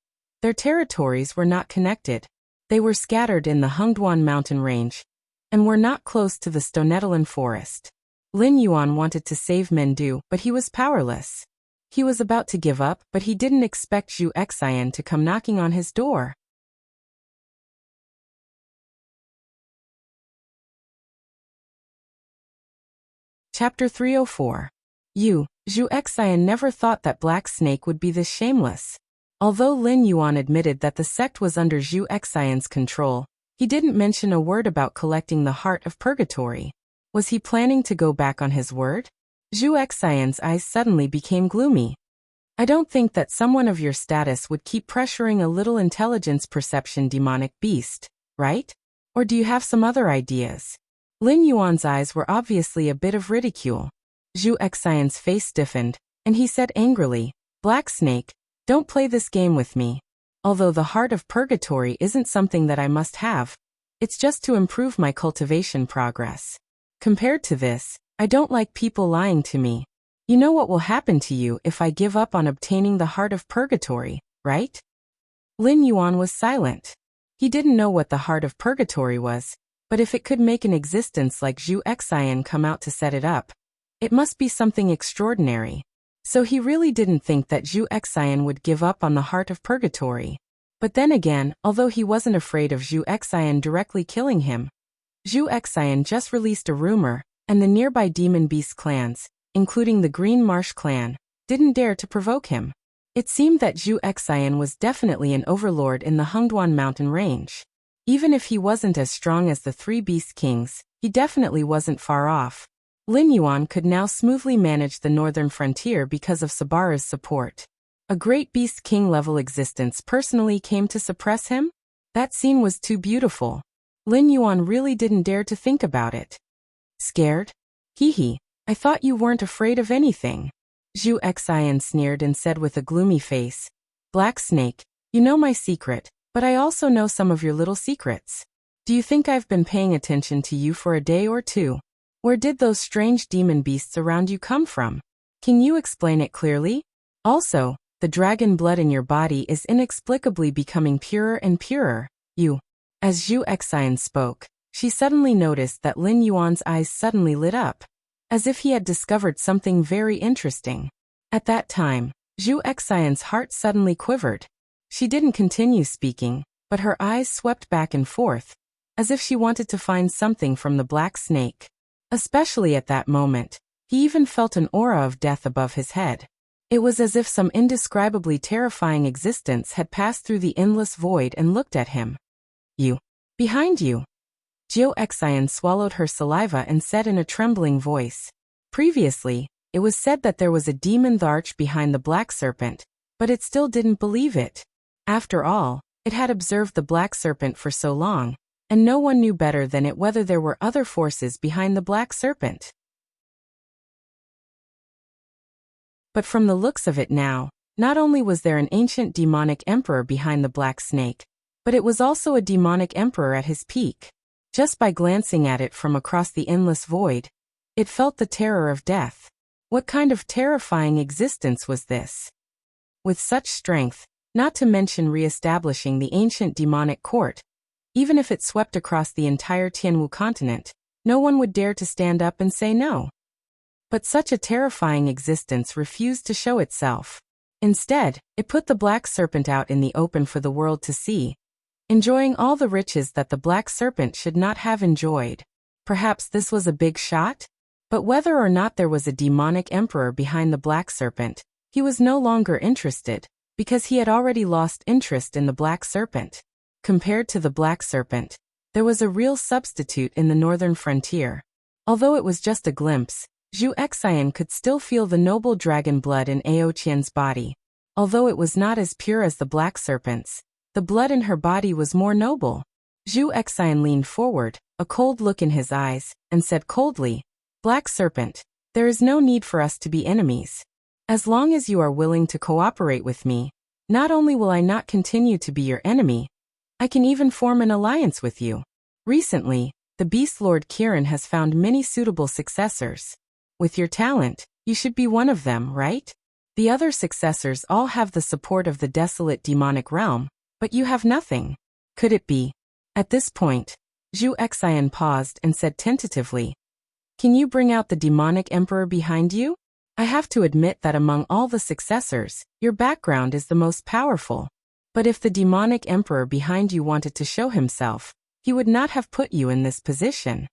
their territories were not connected. They were scattered in the Hengduan mountain range, and were not close to the Stonetalan forest. Lin Yuan wanted to save Mendu, but he was powerless. He was about to give up, but he didn't expect Zhu Xian to come knocking on his door. Chapter 304. Zhu Xian never thought that Black Snake would be this shameless. Although Lin Yuan admitted that the sect was under Zhu Xian's control, he didn't mention a word about collecting the heart of purgatory. Was he planning to go back on his word? Zhu Xian's eyes suddenly became gloomy. I don't think that someone of your status would keep pressuring a little intelligence perception demonic beast, right? Or do you have some other ideas? Lin Yuan's eyes were obviously a bit of ridicule. Zhu Xian's face stiffened, and he said angrily, "Black Snake, don't play this game with me. Although the heart of purgatory isn't something that I must have, it's just to improve my cultivation progress. Compared to this, I don't like people lying to me. You know what will happen to you if I give up on obtaining the heart of purgatory, right?" Lin Yuan was silent. He didn't know what the heart of purgatory was, but if it could make an existence like Zhu Xian come out to set it up, it must be something extraordinary. So he really didn't think that Zhu Xian would give up on the heart of purgatory. But then again, although he wasn't afraid of Zhu Xian directly killing him, Zhu Xian just released a rumor, and the nearby demon beast clans, including the Green Marsh clan, didn't dare to provoke him. It seemed that Zhu Xian was definitely an overlord in the Hengduan mountain range. Even if he wasn't as strong as the three beast kings, he definitely wasn't far off. Lin Yuan could now smoothly manage the northern frontier because of Sabara's support. A great beast king level existence personally came to suppress him? That scene was too beautiful. Lin Yuan really didn't dare to think about it. Scared? Hee, I thought you weren't afraid of anything. Zhu Xian sneered and said with a gloomy face, "Black Snake, you know my secret, but I also know some of your little secrets. Do you think I've been paying attention to you for a day or two? Where did those strange demon beasts around you come from? Can you explain it clearly? Also, the dragon blood in your body is inexplicably becoming purer and purer. As Zhu Xian spoke, she suddenly noticed that Lin Yuan's eyes suddenly lit up, as if he had discovered something very interesting. At that time, Zhu Xian's heart suddenly quivered. She didn't continue speaking, but her eyes swept back and forth, as if she wanted to find something from the Black Snake. Especially at that moment, he even felt an aura of death above his head. It was as if some indescribably terrifying existence had passed through the endless void and looked at him. Behind you. Zhu Xian swallowed her saliva and said in a trembling voice. Previously, it was said that there was a demon arch behind the black serpent, but it still didn't believe it. After all, it had observed the black serpent for so long, and no one knew better than it whether there were other forces behind the black serpent. But from the looks of it now, not only was there an ancient demonic emperor behind the black snake, But it was also a demonic emperor at his peak. Just by glancing at it from across the endless void, it felt the terror of death. What kind of terrifying existence was this? With such strength, not to mention re-establishing the ancient demonic court, even if it swept across the entire Tianwu continent, no one would dare to stand up and say no. But such a terrifying existence refused to show itself. Instead, it put the Black Serpent out in the open for the world to see, enjoying all the riches that the Black Serpent should not have enjoyed. Perhaps this was a big shot? But whether or not there was a demonic emperor behind the Black Serpent, he was no longer interested, because he had already lost interest in the Black Serpent. Compared to the Black Serpent, there was a real substitute in the northern frontier. Although it was just a glimpse, Zhu Xian could still feel the noble dragon blood in Ao Qian's body. Although it was not as pure as the Black Serpent's, the blood in her body was more noble. Zhu Xian leaned forward, a cold look in his eyes, and said coldly, "Black Serpent, there is no need for us to be enemies. As long as you are willing to cooperate with me, not only will I not continue to be your enemy, I can even form an alliance with you. Recently, the Beast Lord Kirin has found many suitable successors. With your talent, you should be one of them, right? The other successors all have the support of the desolate demonic realm, but you have nothing. Could it be?" At this point, Zhu Xian paused and said tentatively, "Can you bring out the demonic emperor behind you? I have to admit that among all the successors, your background is the most powerful. But if the demonic emperor behind you wanted to show himself, he would not have put you in this position."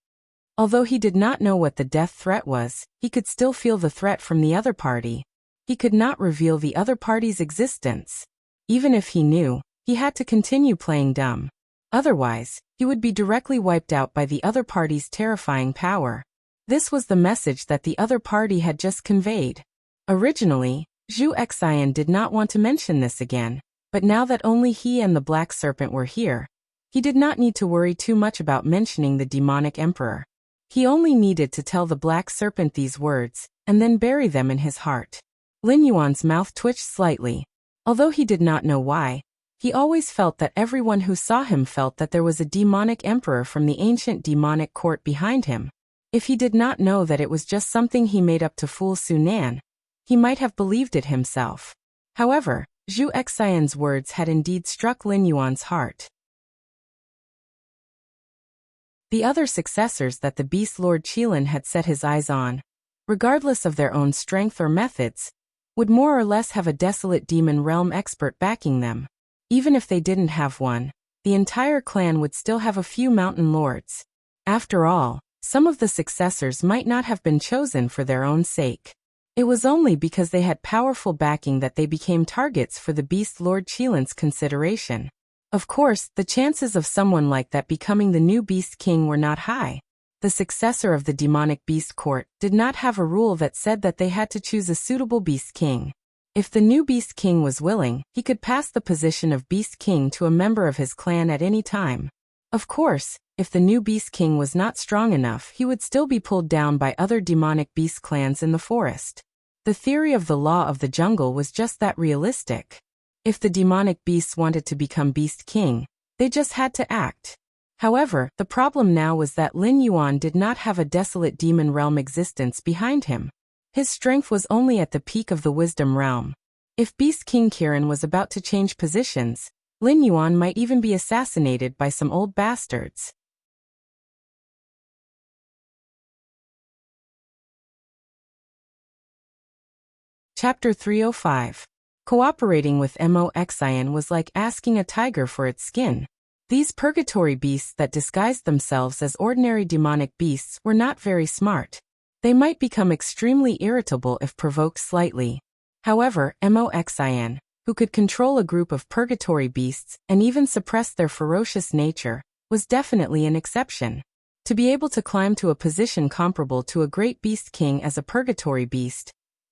Although he did not know what the death threat was, he could still feel the threat from the other party. He could not reveal the other party's existence. Even if he knew, he had to continue playing dumb. Otherwise, he would be directly wiped out by the other party's terrifying power. This was the message that the other party had just conveyed. Originally, Zhu Xian did not want to mention this again, but now that only he and the Black Serpent were here, he did not need to worry too much about mentioning the demonic emperor. He only needed to tell the Black Serpent these words, and then bury them in his heart. Lin Yuan's mouth twitched slightly. Although he did not know why, he always felt that everyone who saw him felt that there was a demonic emperor from the ancient demonic court behind him. If he did not know that it was just something he made up to fool Sunan, he might have believed it himself. However, Zhu Xian's words had indeed struck Lin Yuan's heart. The other successors that the Beast Lord Qilin had set his eyes on, regardless of their own strength or methods, would more or less have a desolate demon realm expert backing them. Even if they didn't have one, the entire clan would still have a few mountain lords. After all, some of the successors might not have been chosen for their own sake. It was only because they had powerful backing that they became targets for the Beast Lord Qilin's consideration. Of course, the chances of someone like that becoming the new Beast King were not high. The successor of the demonic Beast Court did not have a rule that said that they had to choose a suitable Beast King. If the new Beast King was willing, he could pass the position of Beast King to a member of his clan at any time. Of course, if the new Beast King was not strong enough, he would still be pulled down by other demonic beast clans in the forest. The theory of the law of the jungle was just that realistic. If the demonic beasts wanted to become Beast King, they just had to act. However, the problem now was that Lin Yuan did not have a desolate demon realm existence behind him. His strength was only at the peak of the wisdom realm. If Beast King Kirin was about to change positions, Lin Yuan might even be assassinated by some old bastards. Chapter 305. Cooperating with Mo Xian was like asking a tiger for its skin. These purgatory beasts that disguised themselves as ordinary demonic beasts were not very smart. They might become extremely irritable if provoked slightly. However, Mo Xian, who could control a group of purgatory beasts and even suppress their ferocious nature, was definitely an exception. To be able to climb to a position comparable to a great beast king as a purgatory beast,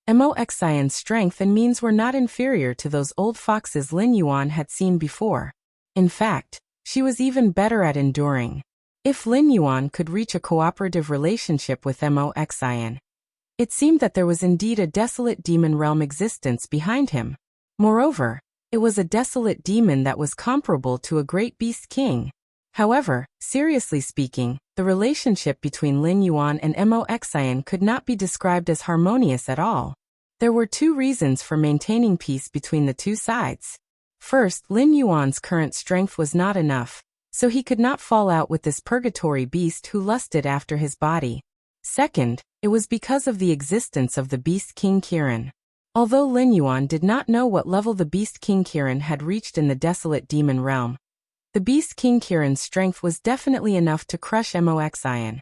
Mo Xian's strength and means were not inferior to those old foxes Lin Yuan had seen before. In fact, she was even better at enduring. If Lin Yuan could reach a cooperative relationship with Mo Xian, it seemed that there was indeed a desolate demon realm existence behind him. Moreover, It was a desolate demon that was comparable to a great beast king. However, seriously speaking, the relationship between Lin Yuan and Mo Xian could not be described as harmonious at all. There were two reasons for maintaining peace between the two sides. First, Lin Yuan's current strength was not enough, so he could not fall out with this purgatory beast who lusted after his body. Second, it was because of the existence of the Beast King Kirin. Although Lin Yuan did not know what level the Beast King Kirin had reached in the desolate demon realm, the Beast King Kirin's strength was definitely enough to crush Mo Xian,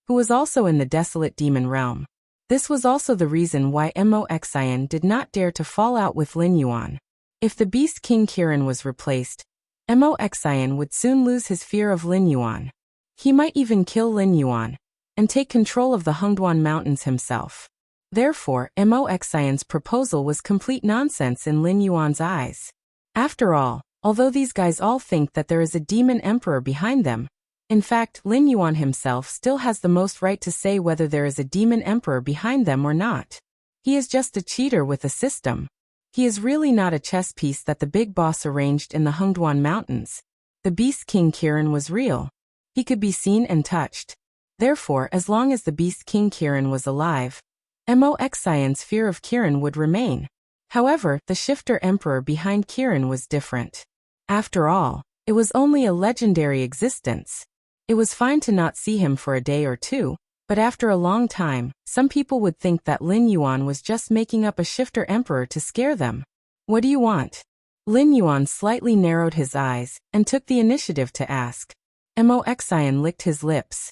who was also in the desolate demon realm. This was also the reason why Mo Xian did not dare to fall out with Lin Yuan. If the Beast King Kirin was replaced, Mo Xian would soon lose his fear of Lin Yuan. He might even kill Lin Yuan and take control of the Hengduan Mountains himself. Therefore, Mo Xian's proposal was complete nonsense in Lin Yuan's eyes. After all, although these guys all think that there is a demon emperor behind them, in fact, Lin Yuan himself still has the most right to say whether there is a demon emperor behind them or not. He is just a cheater with a system. He is really not a chess piece that the big boss arranged in the Hengduan Mountains. The Beast King Kirin was real. He could be seen and touched. Therefore, as long as the Beast King Kirin was alive, Mo Xian's fear of Kirin would remain. However, the shifter emperor behind Kirin was different. After all, it was only a legendary existence. It was fine to not see him for a day or two, but after a long time, some people would think that Lin Yuan was just making up a shifter emperor to scare them. What do you want? Lin Yuan slightly narrowed his eyes and took the initiative to ask. Mo Xian licked his lips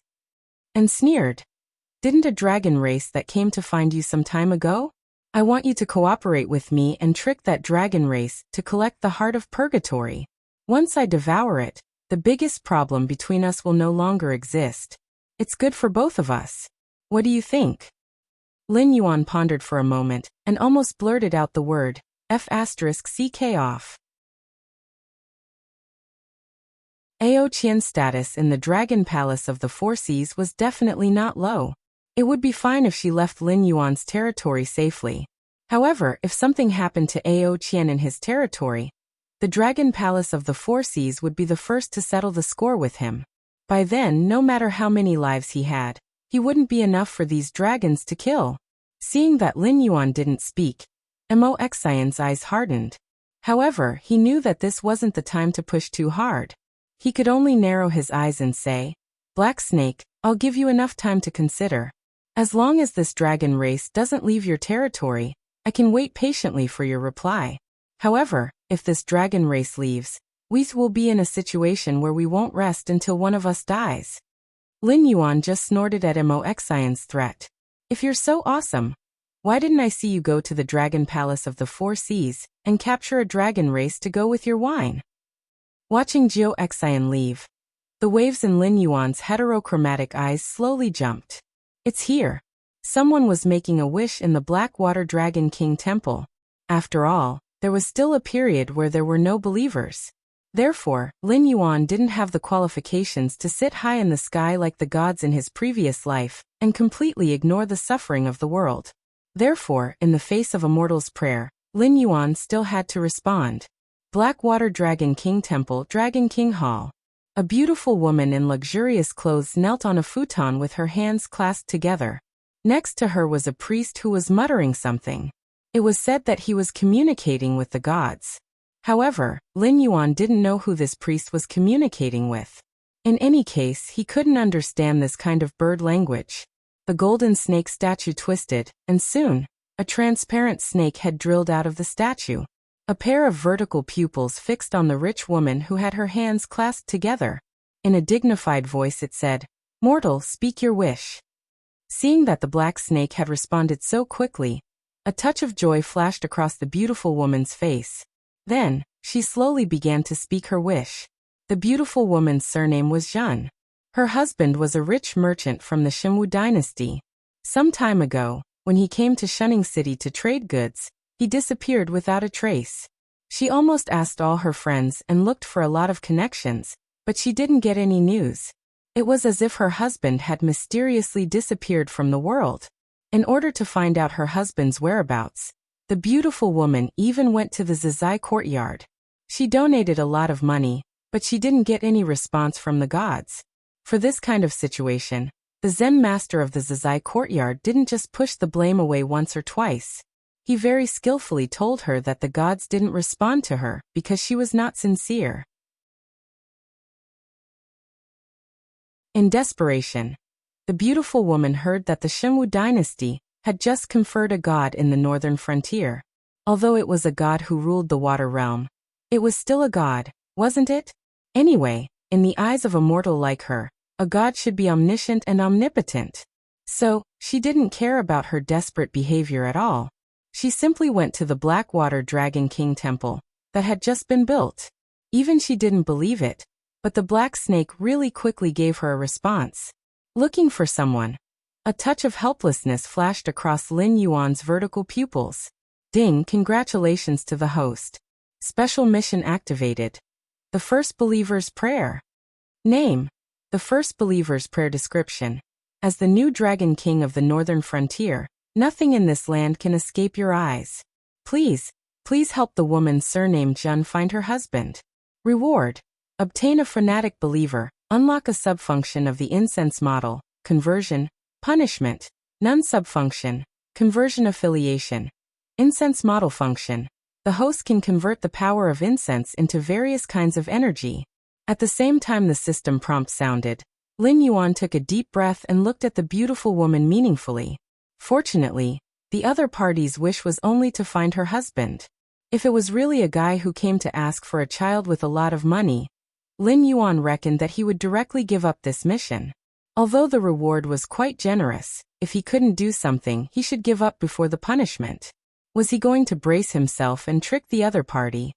and sneered. Didn't a dragon race that came to find you some time ago? I want you to cooperate with me and trick that dragon race to collect the heart of purgatory. Once I devour it, the biggest problem between us will no longer exist. It's good for both of us. What do you think? Lin Yuan pondered for a moment and almost blurted out the word, F***ck off. Ao Qian's status in the Dragon Palace of the Four Seas was definitely not low. It would be fine if she left Lin Yuan's territory safely. However, if something happened to Ao Qian in his territory, the Dragon Palace of the Four Seas would be the first to settle the score with him. By then, no matter how many lives he had, he wouldn't be enough for these dragons to kill. Seeing that Lin Yuan didn't speak, Mo Xian's eyes hardened. However, he knew that this wasn't the time to push too hard. He could only narrow his eyes and say, Black Snake, I'll give you enough time to consider. As long as this dragon race doesn't leave your territory, I can wait patiently for your reply. However, if this dragon race leaves, we will be in a situation where we won't rest until one of us dies. Lin Yuan just snorted at Mo Xian's threat. If you're so awesome, why didn't I see you go to the Dragon Palace of the Four Seas and capture a dragon race to go with your wine? Watching Jiao Xian leave, the waves in Lin Yuan's heterochromatic eyes slowly jumped. It's here. Someone was making a wish in the Blackwater Dragon King Temple. After all, there was still a period where there were no believers. Therefore, Lin Yuan didn't have the qualifications to sit high in the sky like the gods in his previous life and completely ignore the suffering of the world. Therefore, in the face of a mortal's prayer, Lin Yuan still had to respond. Blackwater Dragon King Temple, Dragon King Hall. A beautiful woman in luxurious clothes knelt on a futon with her hands clasped together. Next to her was a priest who was muttering something. It was said that he was communicating with the gods. However, Lin Yuan didn't know who this priest was communicating with. In any case, he couldn't understand this kind of bird language. The golden snake statue twisted, and soon, a transparent snake head drilled out of the statue. A pair of vertical pupils fixed on the rich woman who had her hands clasped together. In a dignified voice it said, "Mortal, speak your wish." Seeing that the black snake had responded so quickly, a touch of joy flashed across the beautiful woman's face. Then, she slowly began to speak her wish. The beautiful woman's surname was Zhen. Her husband was a rich merchant from the Xinwu dynasty. Some time ago, when he came to Shunning City to trade goods, he disappeared without a trace. She almost asked all her friends and looked for a lot of connections, but she didn't get any news. It was as if her husband had mysteriously disappeared from the world. In order to find out her husband's whereabouts, The beautiful woman even went to the Zizai courtyard. She donated a lot of money, but she didn't get any response from the gods. For this kind of situation, the Zen master of the Zizai courtyard didn't just push the blame away once or twice. He very skillfully told her that the gods didn't respond to her because she was not sincere. In desperation, the beautiful woman heard that the Shunwu dynasty had just conferred a god in the northern frontier. Although it was a god who ruled the water realm, it was still a god, wasn't it? Anyway, in the eyes of a mortal like her, a god should be omniscient and omnipotent. So, she didn't care about her desperate behavior at all. She simply went to the Blackwater Dragon King temple that had just been built. Even she didn't believe it, but the black snake really quickly gave her a response. Looking for someone. A touch of helplessness flashed across Lin Yuan's vertical pupils. Ding, congratulations to the host. Special mission activated. The First Believer's Prayer. Name. The First Believer's Prayer description. As the new Dragon King of the Northern Frontier, nothing in this land can escape your eyes. Please help the woman surnamed Jun find her husband. Reward. Obtain a fanatic believer, unlock a subfunction of the incense model, conversion, punishment, none subfunction, conversion affiliation, incense model function. The host can convert the power of incense into various kinds of energy. At the same time the system prompt sounded, Lin Yuan took a deep breath and looked at the beautiful woman meaningfully. Fortunately, the other party's wish was only to find her husband. If it was really a guy who came to ask for a child with a lot of money, Lin Yuan reckoned that he would directly give up this mission. Although the reward was quite generous, if he couldn't do something, he should give up before the punishment. Was he going to brace himself and trick the other party?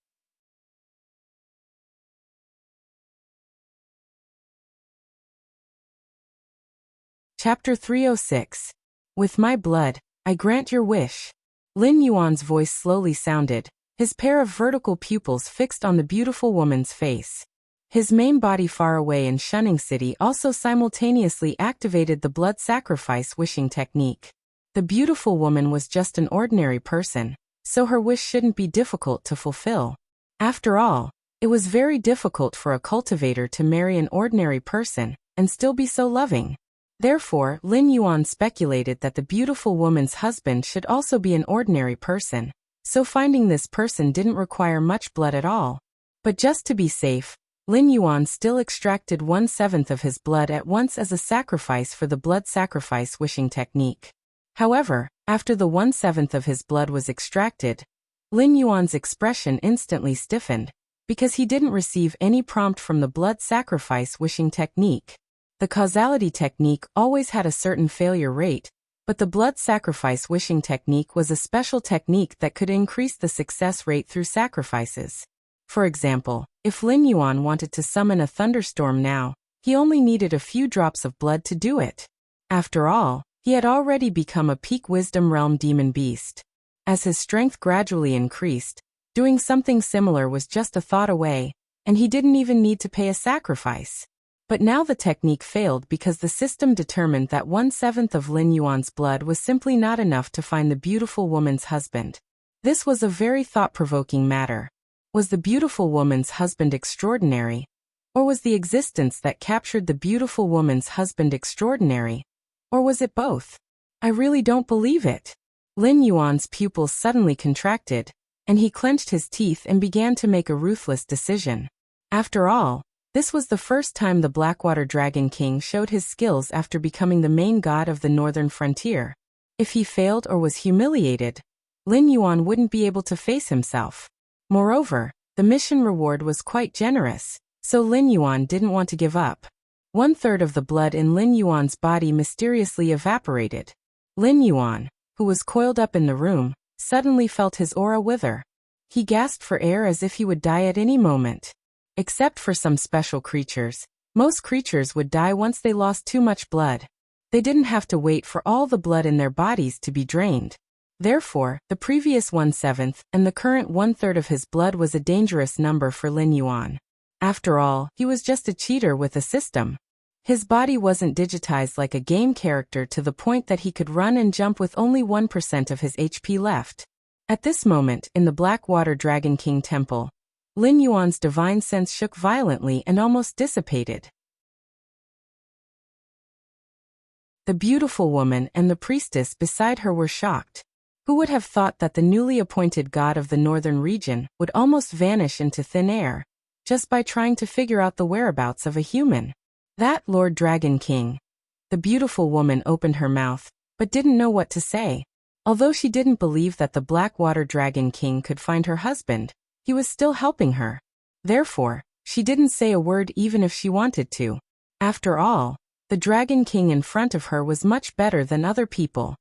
Chapter 306. With my blood, I grant your wish. Lin Yuan's voice slowly sounded, his pair of vertical pupils fixed on the beautiful woman's face. His main body far away in Shunning City also simultaneously activated the blood sacrifice wishing technique. The beautiful woman was just an ordinary person, so her wish shouldn't be difficult to fulfill. After all, it was very difficult for a cultivator to marry an ordinary person and still be so loving. Therefore, Lin Yuan speculated that the beautiful woman's husband should also be an ordinary person, so finding this person didn't require much blood at all. But just to be safe, Lin Yuan still extracted 1/7 of his blood at once as a sacrifice for the blood sacrifice wishing technique. However, after the 1/7 of his blood was extracted, Lin Yuan's expression instantly stiffened, because he didn't receive any prompt from the blood sacrifice wishing technique. The causality technique always had a certain failure rate, but the blood sacrifice wishing technique was a special technique that could increase the success rate through sacrifices. For example, if Lin Yuan wanted to summon a thunderstorm now, he only needed a few drops of blood to do it. After all, he had already become a peak wisdom realm demon beast. As his strength gradually increased, doing something similar was just a thought away, and he didn't even need to pay a sacrifice. But now the technique failed because the system determined that 1/7 of Lin Yuan's blood was simply not enough to find the beautiful woman's husband. This was a very thought-provoking matter. Was the beautiful woman's husband extraordinary? Or was the existence that captured the beautiful woman's husband extraordinary? Or was it both? I really don't believe it. Lin Yuan's pupils suddenly contracted, and he clenched his teeth and began to make a ruthless decision. After all, this was the first time the Blackwater Dragon King showed his skills after becoming the main god of the northern frontier. If he failed or was humiliated, Lin Yuan wouldn't be able to face himself. Moreover, the mission reward was quite generous, so Lin Yuan didn't want to give up. 1/3 of the blood in Lin Yuan's body mysteriously evaporated. Lin Yuan, who was coiled up in the room, suddenly felt his aura wither. He gasped for air as if he would die at any moment. Except for some special creatures, most creatures would die once they lost too much blood. They didn't have to wait for all the blood in their bodies to be drained. Therefore, the previous 1/7 and the current 1/3 of his blood was a dangerous number for Lin Yuan. After all, he was just a cheater with a system. His body wasn't digitized like a game character to the point that he could run and jump with only 1% of his HP left. At this moment, in the Blackwater Dragon King Temple, Lin Yuan's divine sense shook violently and almost dissipated. The beautiful woman and the priestess beside her were shocked. Who would have thought that the newly appointed god of the northern region would almost vanish into thin air, just by trying to figure out the whereabouts of a human? That Lord Dragon King. The beautiful woman opened her mouth, but didn't know what to say. Although she didn't believe that the Blackwater Dragon King could find her husband, he was still helping her. Therefore, she didn't say a word even if she wanted to. After all, the Dragon King in front of her was much better than other people.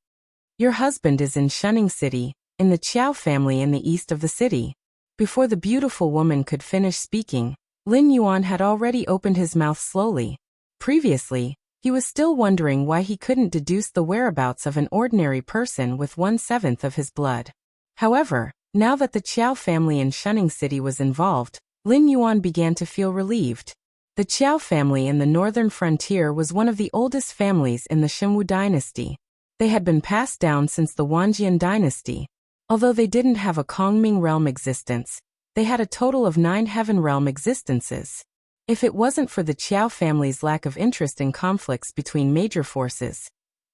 Your husband is in Shunning City, in the Qiao family in the east of the city. Before the beautiful woman could finish speaking, Lin Yuan had already opened his mouth slowly. Previously, he was still wondering why he couldn't deduce the whereabouts of an ordinary person with 1/7 of his blood. However, now that the Qiao family in Shunning City was involved, Lin Yuan began to feel relieved. The Qiao family in the northern frontier was one of the oldest families in the Xinwu dynasty. They had been passed down since the Wanjian dynasty. Although they didn't have a Kongming realm existence, they had a total of 9 heaven realm existences. If it wasn't for the Qiao family's lack of interest in conflicts between major forces,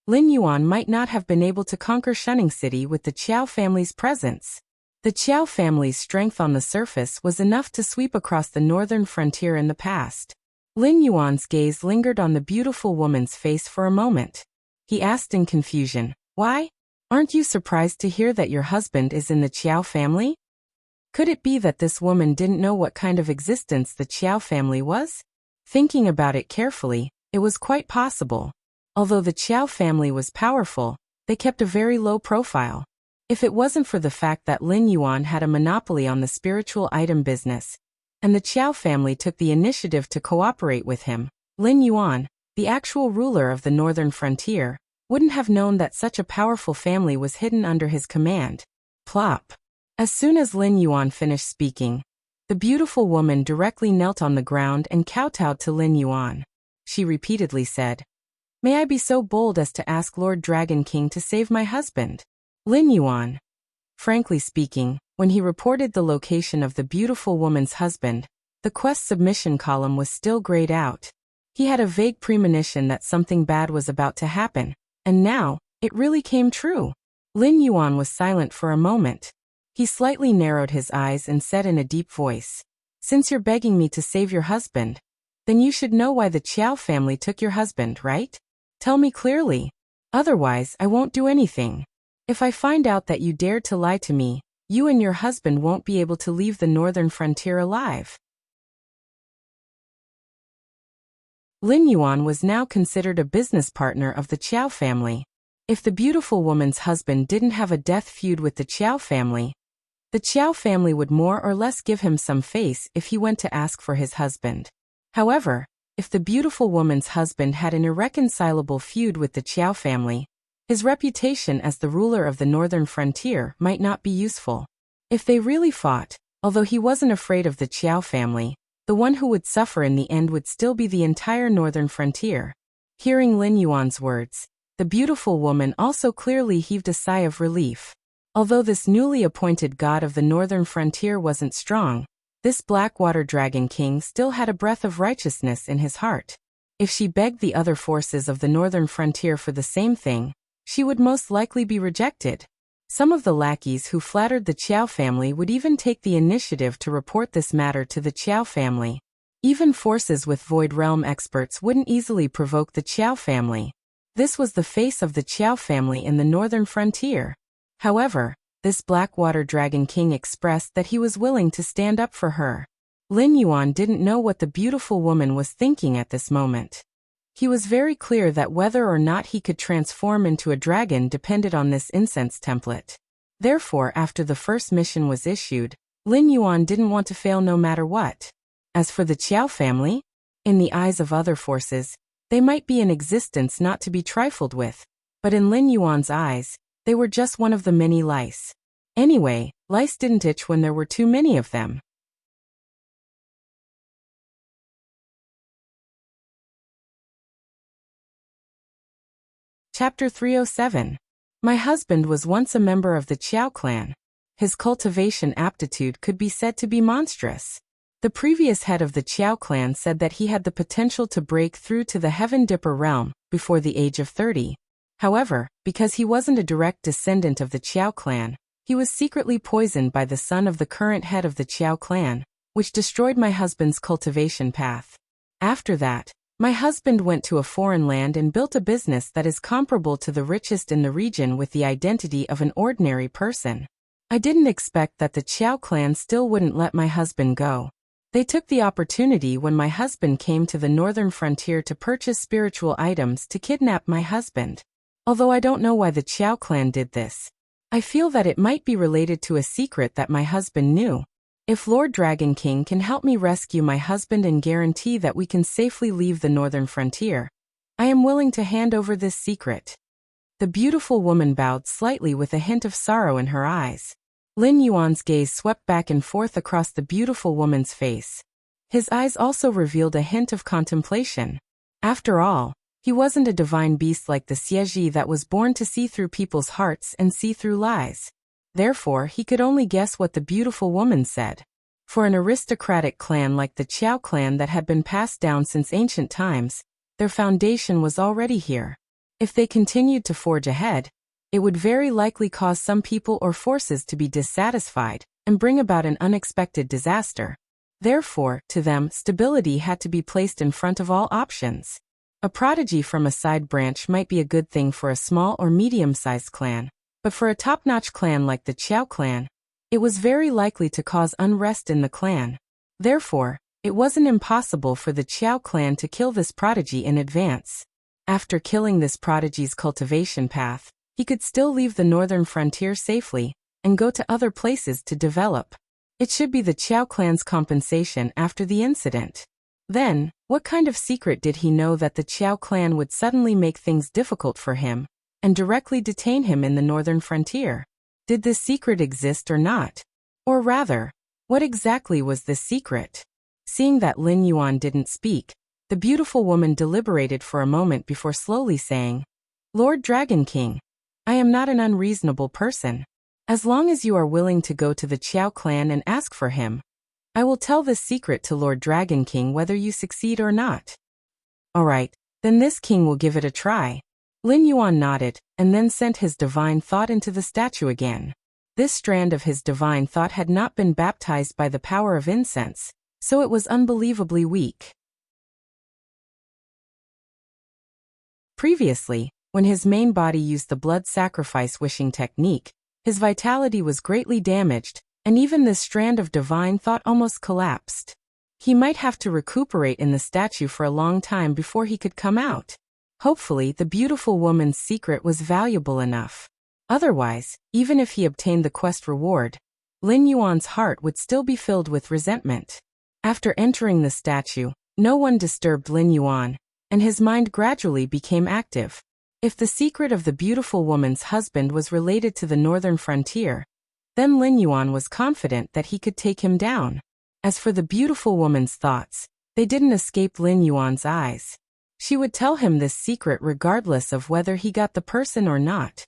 Lin Yuan might not have been able to conquer Shunning City with the Qiao family's presence. The Qiao family's strength on the surface was enough to sweep across the northern frontier in the past. Lin Yuan's gaze lingered on the beautiful woman's face for a moment. He asked in confusion, "Why? Aren't you surprised to hear that your husband is in the Qiao family?" Could it be that this woman didn't know what kind of existence the Qiao family was? Thinking about it carefully, it was quite possible. Although the Qiao family was powerful, they kept a very low profile. If it wasn't for the fact that Lin Yuan had a monopoly on the spiritual item business, and the Qiao family took the initiative to cooperate with him, Lin Yuan, the actual ruler of the northern frontier, wouldn't have known that such a powerful family was hidden under his command. Plop. As soon as Lin Yuan finished speaking, the beautiful woman directly knelt on the ground and kowtowed to Lin Yuan. She repeatedly said, "May I be so bold as to ask Lord Dragon King to save my husband?" Lin Yuan. Frankly speaking, when he reported the location of the beautiful woman's husband, the quest submission column was still grayed out. He had a vague premonition that something bad was about to happen, and now, it really came true. Lin Yuan was silent for a moment. He slightly narrowed his eyes and said in a deep voice, "Since you're begging me to save your husband, then you should know why the Qiao family took your husband, right? Tell me clearly. Otherwise, I won't do anything. If I find out that you dared to lie to me, you and your husband won't be able to leave the northern frontier alive." Lin Yuan was now considered a business partner of the Qiao family. If the beautiful woman's husband didn't have a death feud with the Qiao family, the Qiao family would more or less give him some face if he went to ask for his husband. However, if the beautiful woman's husband had an irreconcilable feud with the Qiao family, his reputation as the ruler of the northern frontier might not be useful. If they really fought, although he wasn't afraid of the Qiao family, the one who would suffer in the end would still be the entire northern frontier. Hearing Lin Yuan's words, the beautiful woman also clearly heaved a sigh of relief. Although this newly appointed god of the northern frontier wasn't strong, this Blackwater Dragon King still had a breath of righteousness in his heart. If she begged the other forces of the northern frontier for the same thing, she would most likely be rejected. Some of the lackeys who flattered the Qiao family would even take the initiative to report this matter to the Qiao family. Even forces with Void Realm experts wouldn't easily provoke the Qiao family. This was the face of the Qiao family in the northern frontier. However, this Blackwater Dragon King expressed that he was willing to stand up for her. Lin Yuan didn't know what the beautiful woman was thinking at this moment. He was very clear that whether or not he could transform into a dragon depended on this incense template. Therefore, after the first mission was issued, Lin Yuan didn't want to fail no matter what. As for the Qiao family, in the eyes of other forces, they might be an existence not to be trifled with, but in Lin Yuan's eyes, they were just one of the many lice. Anyway, lice didn't itch when there were too many of them. Chapter 307. My husband was once a member of the Qiao clan. his cultivation aptitude could be said to be monstrous. The previous head of the Qiao clan said that he had the potential to break through to the Heaven Dipper realm before the age of 30. However, because he wasn't a direct descendant of the Qiao clan, he was secretly poisoned by the son of the current head of the Qiao clan, which destroyed my husband's cultivation path. After that, my husband went to a foreign land and built a business that is comparable to the richest in the region with the identity of an ordinary person. I didn't expect that the Qiao clan still wouldn't let my husband go. They took the opportunity when my husband came to the northern frontier to purchase spiritual items to kidnap my husband. Although I don't know why the Qiao clan did this, I feel that it might be related to a secret that my husband knew. If Lord Dragon King can help me rescue my husband and guarantee that we can safely leave the northern frontier, I am willing to hand over this secret. The beautiful woman bowed slightly with a hint of sorrow in her eyes. Lin Yuan's gaze swept back and forth across the beautiful woman's face. His eyes also revealed a hint of contemplation. After all, he wasn't a divine beast like the Xieji that was born to see through people's hearts and see through lies. Therefore, he could only guess what the beautiful woman said. For an aristocratic clan like the Qiao clan that had been passed down since ancient times, their foundation was already here. If they continued to forge ahead, it would very likely cause some people or forces to be dissatisfied and bring about an unexpected disaster. Therefore, to them, stability had to be placed in front of all options. A prodigy from a side branch might be a good thing for a small or medium-sized clan, but for a top-notch clan like the Qiao clan, it was very likely to cause unrest in the clan. Therefore, it wasn't impossible for the Qiao clan to kill this prodigy in advance. After killing this prodigy's cultivation path, he could still leave the northern frontier safely and go to other places to develop. It should be the Qiao clan's compensation after the incident. Then, what kind of secret did he know that the Qiao clan would suddenly make things difficult for him and directly detain him in the northern frontier? Did this secret exist or not? Or rather, what exactly was this secret? Seeing that Lin Yuan didn't speak, the beautiful woman deliberated for a moment before slowly saying, "Lord Dragon King, I am not an unreasonable person. As long as you are willing to go to the Qiao clan and ask for him, I will tell this secret to Lord Dragon King whether you succeed or not." "Alright, then this king will give it a try." Lin Yuan nodded, and then sent his divine thought into the statue again. This strand of his divine thought had not been baptized by the power of incense, so it was unbelievably weak. Previously, when his main body used the blood sacrifice wishing technique, his vitality was greatly damaged, and even this strand of divine thought almost collapsed. He might have to recuperate in the statue for a long time before he could come out. Hopefully, the beautiful woman's secret was valuable enough. Otherwise, even if he obtained the quest reward, Lin Yuan's heart would still be filled with resentment. After entering the statue, no one disturbed Lin Yuan, and his mind gradually became active. If the secret of the beautiful woman's husband was related to the northern frontier, then Lin Yuan was confident that he could take him down. As for the beautiful woman's thoughts, they didn't escape Lin Yuan's eyes. She would tell him this secret regardless of whether he got the person or not.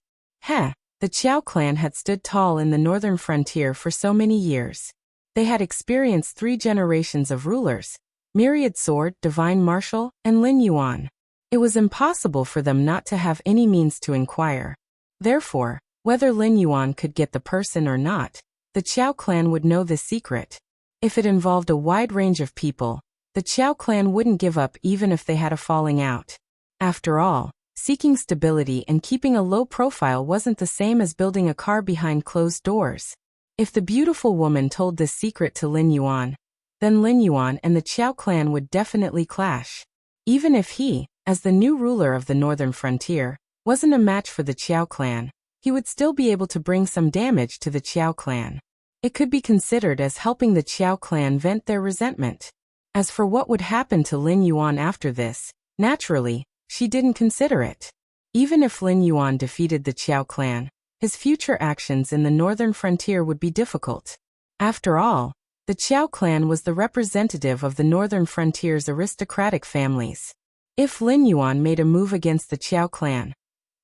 The Qiao clan had stood tall in the northern frontier for so many years. They had experienced 3 generations of rulers: Myriad Sword, Divine Martial, and Lin Yuan. It was impossible for them not to have any means to inquire. Therefore, whether Lin Yuan could get the person or not, the Qiao clan would know this secret. If it involved a wide range of people, the Qiao clan wouldn't give up even if they had a falling out. After all, seeking stability and keeping a low profile wasn't the same as building a car behind closed doors. If the beautiful woman told this secret to Lin Yuan, then Lin Yuan and the Qiao clan would definitely clash. Even if he, as the new ruler of the northern frontier, wasn't a match for the Qiao clan, he would still be able to bring some damage to the Qiao clan. It could be considered as helping the Qiao clan vent their resentment. As for what would happen to Lin Yuan after this, naturally, she didn't consider it. Even if Lin Yuan defeated the Qiao clan, his future actions in the northern frontier would be difficult. After all, the Qiao clan was the representative of the northern frontier's aristocratic families. If Lin Yuan made a move against the Qiao clan,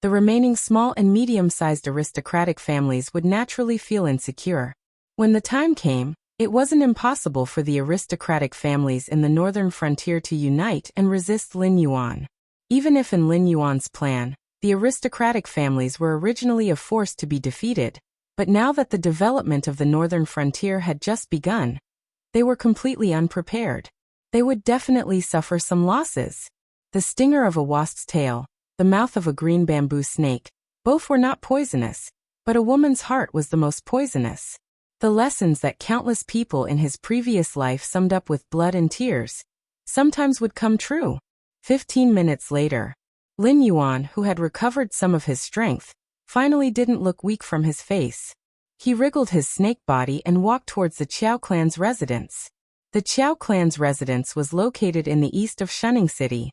The remaining small and medium-sized aristocratic families would naturally feel insecure. When the time came, it wasn't impossible for the aristocratic families in the northern frontier to unite and resist Lin Yuan. Even if in Lin Yuan's plan, the aristocratic families were originally a force to be defeated, but now that the development of the northern frontier had just begun, they were completely unprepared. They would definitely suffer some losses. The stinger of a wasp's tail, the mouth of a green bamboo snake, both were not poisonous, but a woman's heart was the most poisonous. The lessons that countless people in his previous life summed up with blood and tears sometimes would come true. 15 minutes later, Lin Yuan, who had recovered some of his strength, finally didn't look weak from his face. He wriggled his snake body and walked towards the Qiao clan's residence. The Qiao clan's residence was located in the east of Shunning City.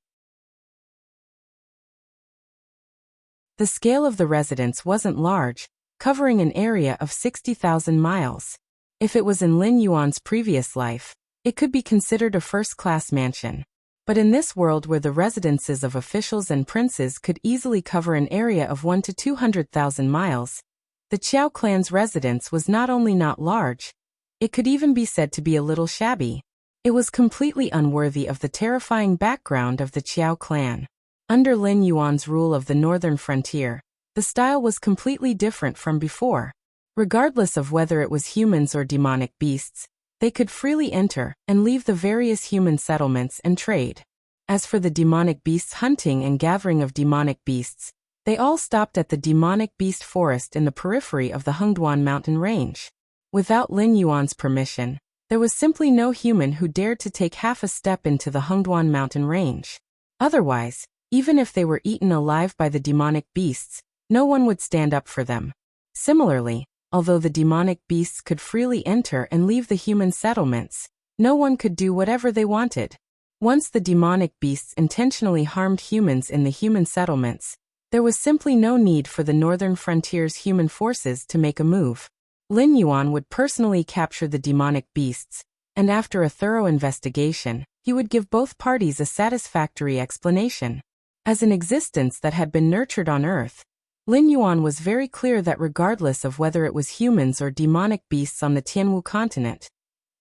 The scale of the residence wasn't large, covering an area of 60,000 miles. If it was in Lin Yuan's previous life, it could be considered a first-class mansion. But in this world where the residences of officials and princes could easily cover an area of 1 to 200,000 miles, the Qiao clan's residence was not only not large, it could even be said to be a little shabby. It was completely unworthy of the terrifying background of the Qiao clan. Under Lin Yuan's rule of the northern frontier, the style was completely different from before. Regardless of whether it was humans or demonic beasts, they could freely enter and leave the various human settlements and trade. As for the demonic beasts hunting and gathering of demonic beasts, they all stopped at the demonic beast forest in the periphery of the Hengduan mountain range. Without Lin Yuan's permission, there was simply no human who dared to take half a step into the Hengduan mountain range. Otherwise, even if they were eaten alive by the demonic beasts, no one would stand up for them. Similarly, although the demonic beasts could freely enter and leave the human settlements, no one could do whatever they wanted. Once the demonic beasts intentionally harmed humans in the human settlements, there was simply no need for the northern frontier's human forces to make a move. Lin Yuan would personally capture the demonic beasts, and after a thorough investigation, he would give both parties a satisfactory explanation. As an existence that had been nurtured on Earth, Lin Yuan was very clear that regardless of whether it was humans or demonic beasts on the Tianwu continent,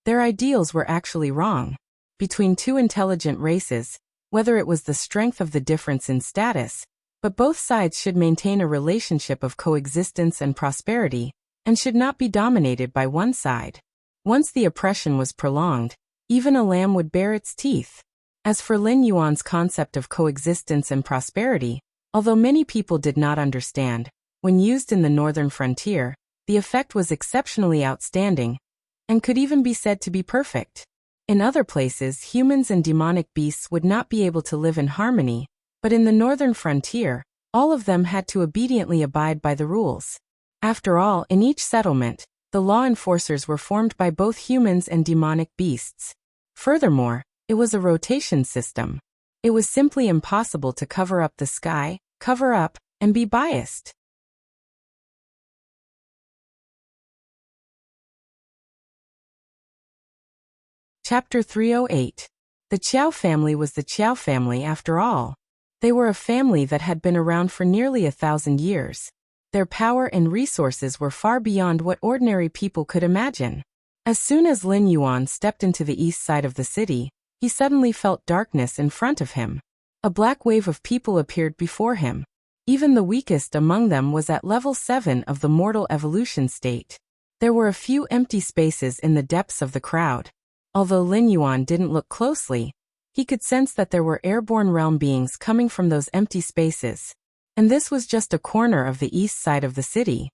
their ideals were actually wrong. Between two intelligent races, whether it was the strength of the difference in status, but both sides should maintain a relationship of coexistence and prosperity, and should not be dominated by one side. Once the oppression was prolonged, even a lamb would bare its teeth. As for Lin Yuan's concept of coexistence and prosperity, although many people did not understand, when used in the northern frontier, the effect was exceptionally outstanding, and could even be said to be perfect. In other places, humans and demonic beasts would not be able to live in harmony, but in the northern frontier, all of them had to obediently abide by the rules. After all, in each settlement, the law enforcers were formed by both humans and demonic beasts. Furthermore, it was a rotation system. It was simply impossible to cover up the sky, cover up, and be biased. Chapter 308. The Qiao family was the Qiao family after all. They were a family that had been around for nearly 1,000 years. Their power and resources were far beyond what ordinary people could imagine. As soon as Lin Yuan stepped into the east side of the city, he suddenly felt darkness in front of him. A black wave of people appeared before him. Even the weakest among them was at level 7 of the mortal evolution state. There were a few empty spaces in the depths of the crowd. Although Lin Yuan didn't look closely, he could sense that there were airborne realm beings coming from those empty spaces. And this was just a corner of the east side of the city.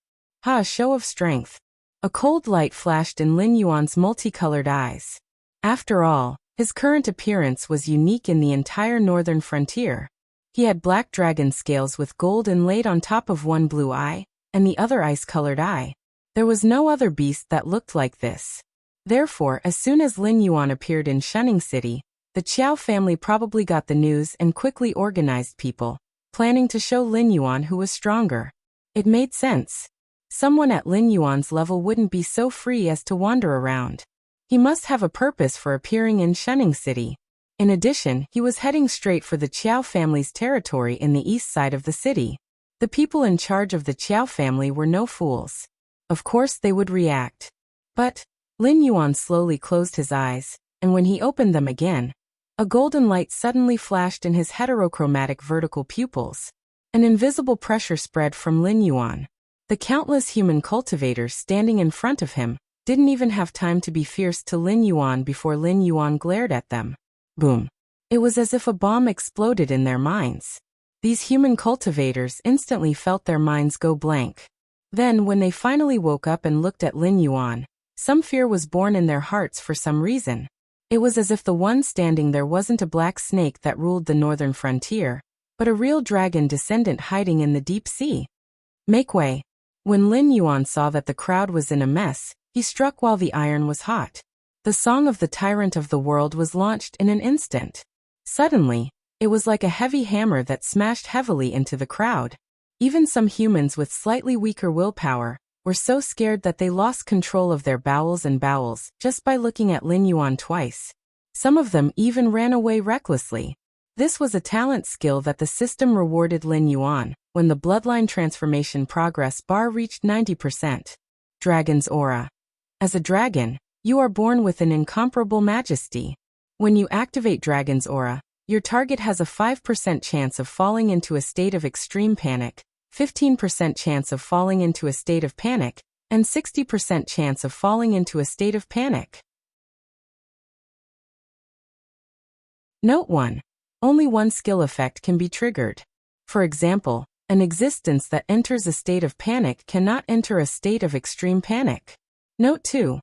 A show of strength. A cold light flashed in Lin Yuan's multicolored eyes. After all, his current appearance was unique in the entire northern frontier. He had black dragon scales with gold inlaid on top of one blue eye, and the other ice-colored eye. There was no other beast that looked like this. Therefore, as soon as Lin Yuan appeared in Shunning City, the Qiao family probably got the news and quickly organized people, planning to show Lin Yuan who was stronger. It made sense. Someone at Lin Yuan's level wouldn't be so free as to wander around. He must have a purpose for appearing in Shunning City. In addition, he was heading straight for the Qiao family's territory in the east side of the city. The people in charge of the Qiao family were no fools. Of course they would react. But Lin Yuan slowly closed his eyes, and when he opened them again, a golden light suddenly flashed in his heterochromatic vertical pupils. An invisible pressure spread from Lin Yuan. The countless human cultivators standing in front of him didn't even have time to be fierce to Lin Yuan before Lin Yuan glared at them. Boom. It was as if a bomb exploded in their minds. These human cultivators instantly felt their minds go blank. Then, when they finally woke up and looked at Lin Yuan, some fear was born in their hearts for some reason. It was as if the one standing there wasn't a black snake that ruled the northern frontier, but a real dragon descendant hiding in the deep sea. Make way. When Lin Yuan saw that the crowd was in a mess, he struck while the iron was hot. The song of the tyrant of the world was launched in an instant. Suddenly, it was like a heavy hammer that smashed heavily into the crowd. Even some humans with slightly weaker willpower were so scared that they lost control of their bowels just by looking at Lin Yuan twice. Some of them even ran away recklessly. This was a talent skill that the system rewarded Lin Yuan when the bloodline transformation progress bar reached 90%. Dragon's Aura. As a dragon, you are born with an incomparable majesty. When you activate Dragon's Aura, your target has a 5% chance of falling into a state of extreme panic, 15% chance of falling into a state of panic, and 60% chance of falling into a state of panic. Note 1. Only one skill effect can be triggered. For example, an existence that enters a state of panic cannot enter a state of extreme panic. Note 2.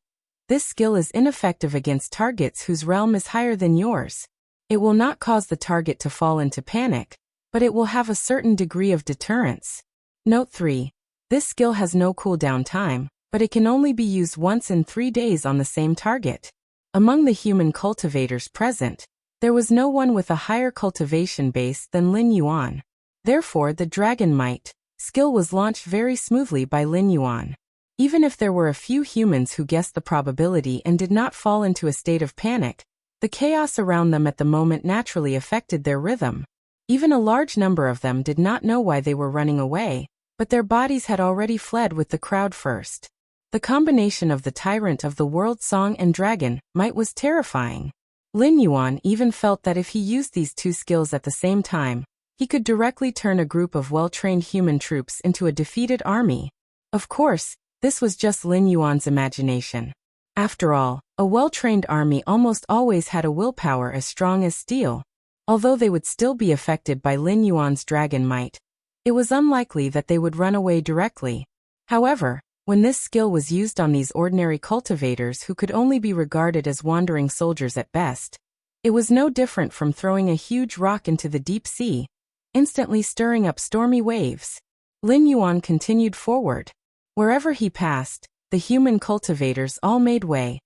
This skill is ineffective against targets whose realm is higher than yours. It will not cause the target to fall into panic, but it will have a certain degree of deterrence. Note 3. This skill has no cooldown time, but it can only be used once in 3 days on the same target. Among the human cultivators present, there was no one with a higher cultivation base than Lin Yuan. Therefore, the Dragon Might skill was launched very smoothly by Lin Yuan. Even if there were a few humans who guessed the probability and did not fall into a state of panic, the chaos around them at the moment naturally affected their rhythm. Even a large number of them did not know why they were running away, but their bodies had already fled with the crowd first. The combination of the tyrant of the world song and dragon might was terrifying. Lin Yuan even felt that if he used these two skills at the same time, he could directly turn a group of well-trained human troops into a defeated army. Of course, this was just Lin Yuan's imagination. After all, a well-trained army almost always had a willpower as strong as steel. Although they would still be affected by Lin Yuan's dragon might, it was unlikely that they would run away directly. However, when this skill was used on these ordinary cultivators who could only be regarded as wandering soldiers at best, it was no different from throwing a huge rock into the deep sea, instantly stirring up stormy waves. Lin Yuan continued forward. Wherever he passed, the human cultivators all made way,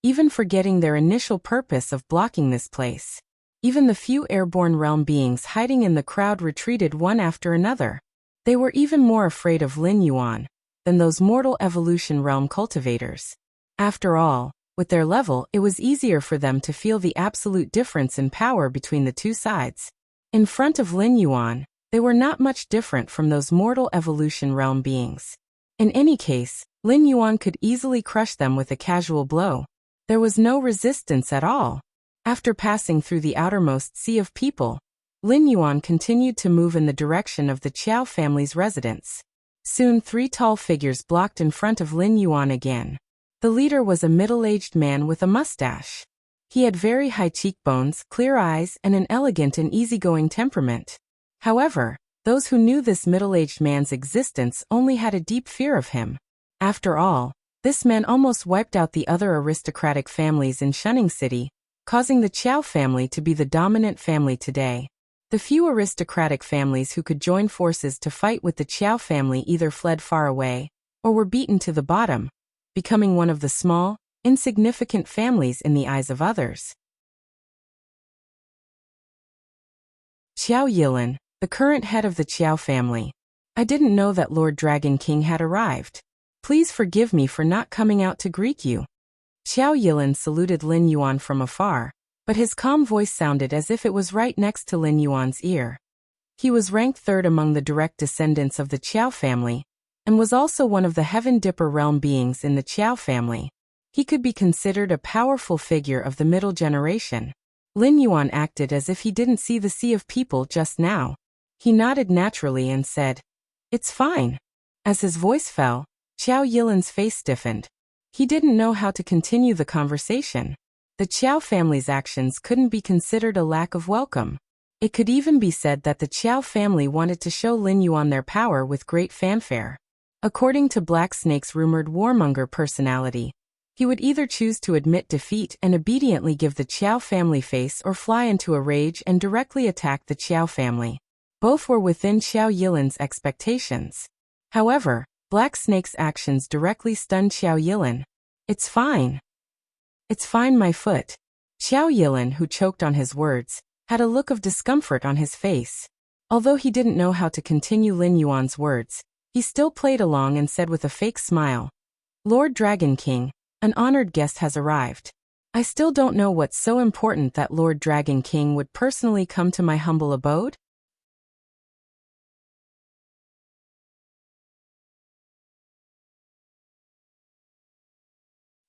even forgetting their initial purpose of blocking this place. Even the few airborne realm beings hiding in the crowd retreated one after another. They were even more afraid of Lin Yuan than those mortal evolution realm cultivators. After all, with their level, it was easier for them to feel the absolute difference in power between the two sides. In front of Lin Yuan, they were not much different from those mortal evolution realm beings. In any case, Lin Yuan could easily crush them with a casual blow. There was no resistance at all. After passing through the outermost sea of people, Lin Yuan continued to move in the direction of the Qiao family's residence. Soon 3 tall figures blocked in front of Lin Yuan again. The leader was a middle-aged man with a mustache. He had very high cheekbones, clear eyes, and an elegant and easygoing temperament. However, those who knew this middle-aged man's existence only had a deep fear of him. After all, this man almost wiped out the other aristocratic families in Shunning City, causing the Qiao family to be the dominant family today. The few aristocratic families who could join forces to fight with the Qiao family either fled far away, or were beaten to the bottom, becoming one of the small, insignificant families in the eyes of others. Qiao Yilin, the current head of the Qiao family. I didn't know that Lord Dragon King had arrived. Please forgive me for not coming out to greet you. Qiao Yilin saluted Lin Yuan from afar, but his calm voice sounded as if it was right next to Lin Yuan's ear. He was ranked third among the direct descendants of the Qiao family, and was also one of the Heaven Dipper realm beings in the Qiao family. He could be considered a powerful figure of the middle generation. Lin Yuan acted as if he didn't see the sea of people just now. He nodded naturally and said, "It's fine." As his voice fell, Qiao Yilin's face stiffened. He didn't know how to continue the conversation. The Qiao family's actions couldn't be considered a lack of welcome. It could even be said that the Qiao family wanted to show Lin Yuan their power with great fanfare. According to Black Snake's rumored warmonger personality, he would either choose to admit defeat and obediently give the Qiao family face or fly into a rage and directly attack the Qiao family. Both were within Qiao Yilin's expectations. However, Black Snake's actions directly stunned Qiao Yilin. "It's fine. It's fine, my foot." Qiao Yilin, who choked on his words, had a look of discomfort on his face. Although he didn't know how to continue Lin Yuan's words, he still played along and said with a fake smile, "Lord Dragon King, an honored guest has arrived. I still don't know what's so important that Lord Dragon King would personally come to my humble abode."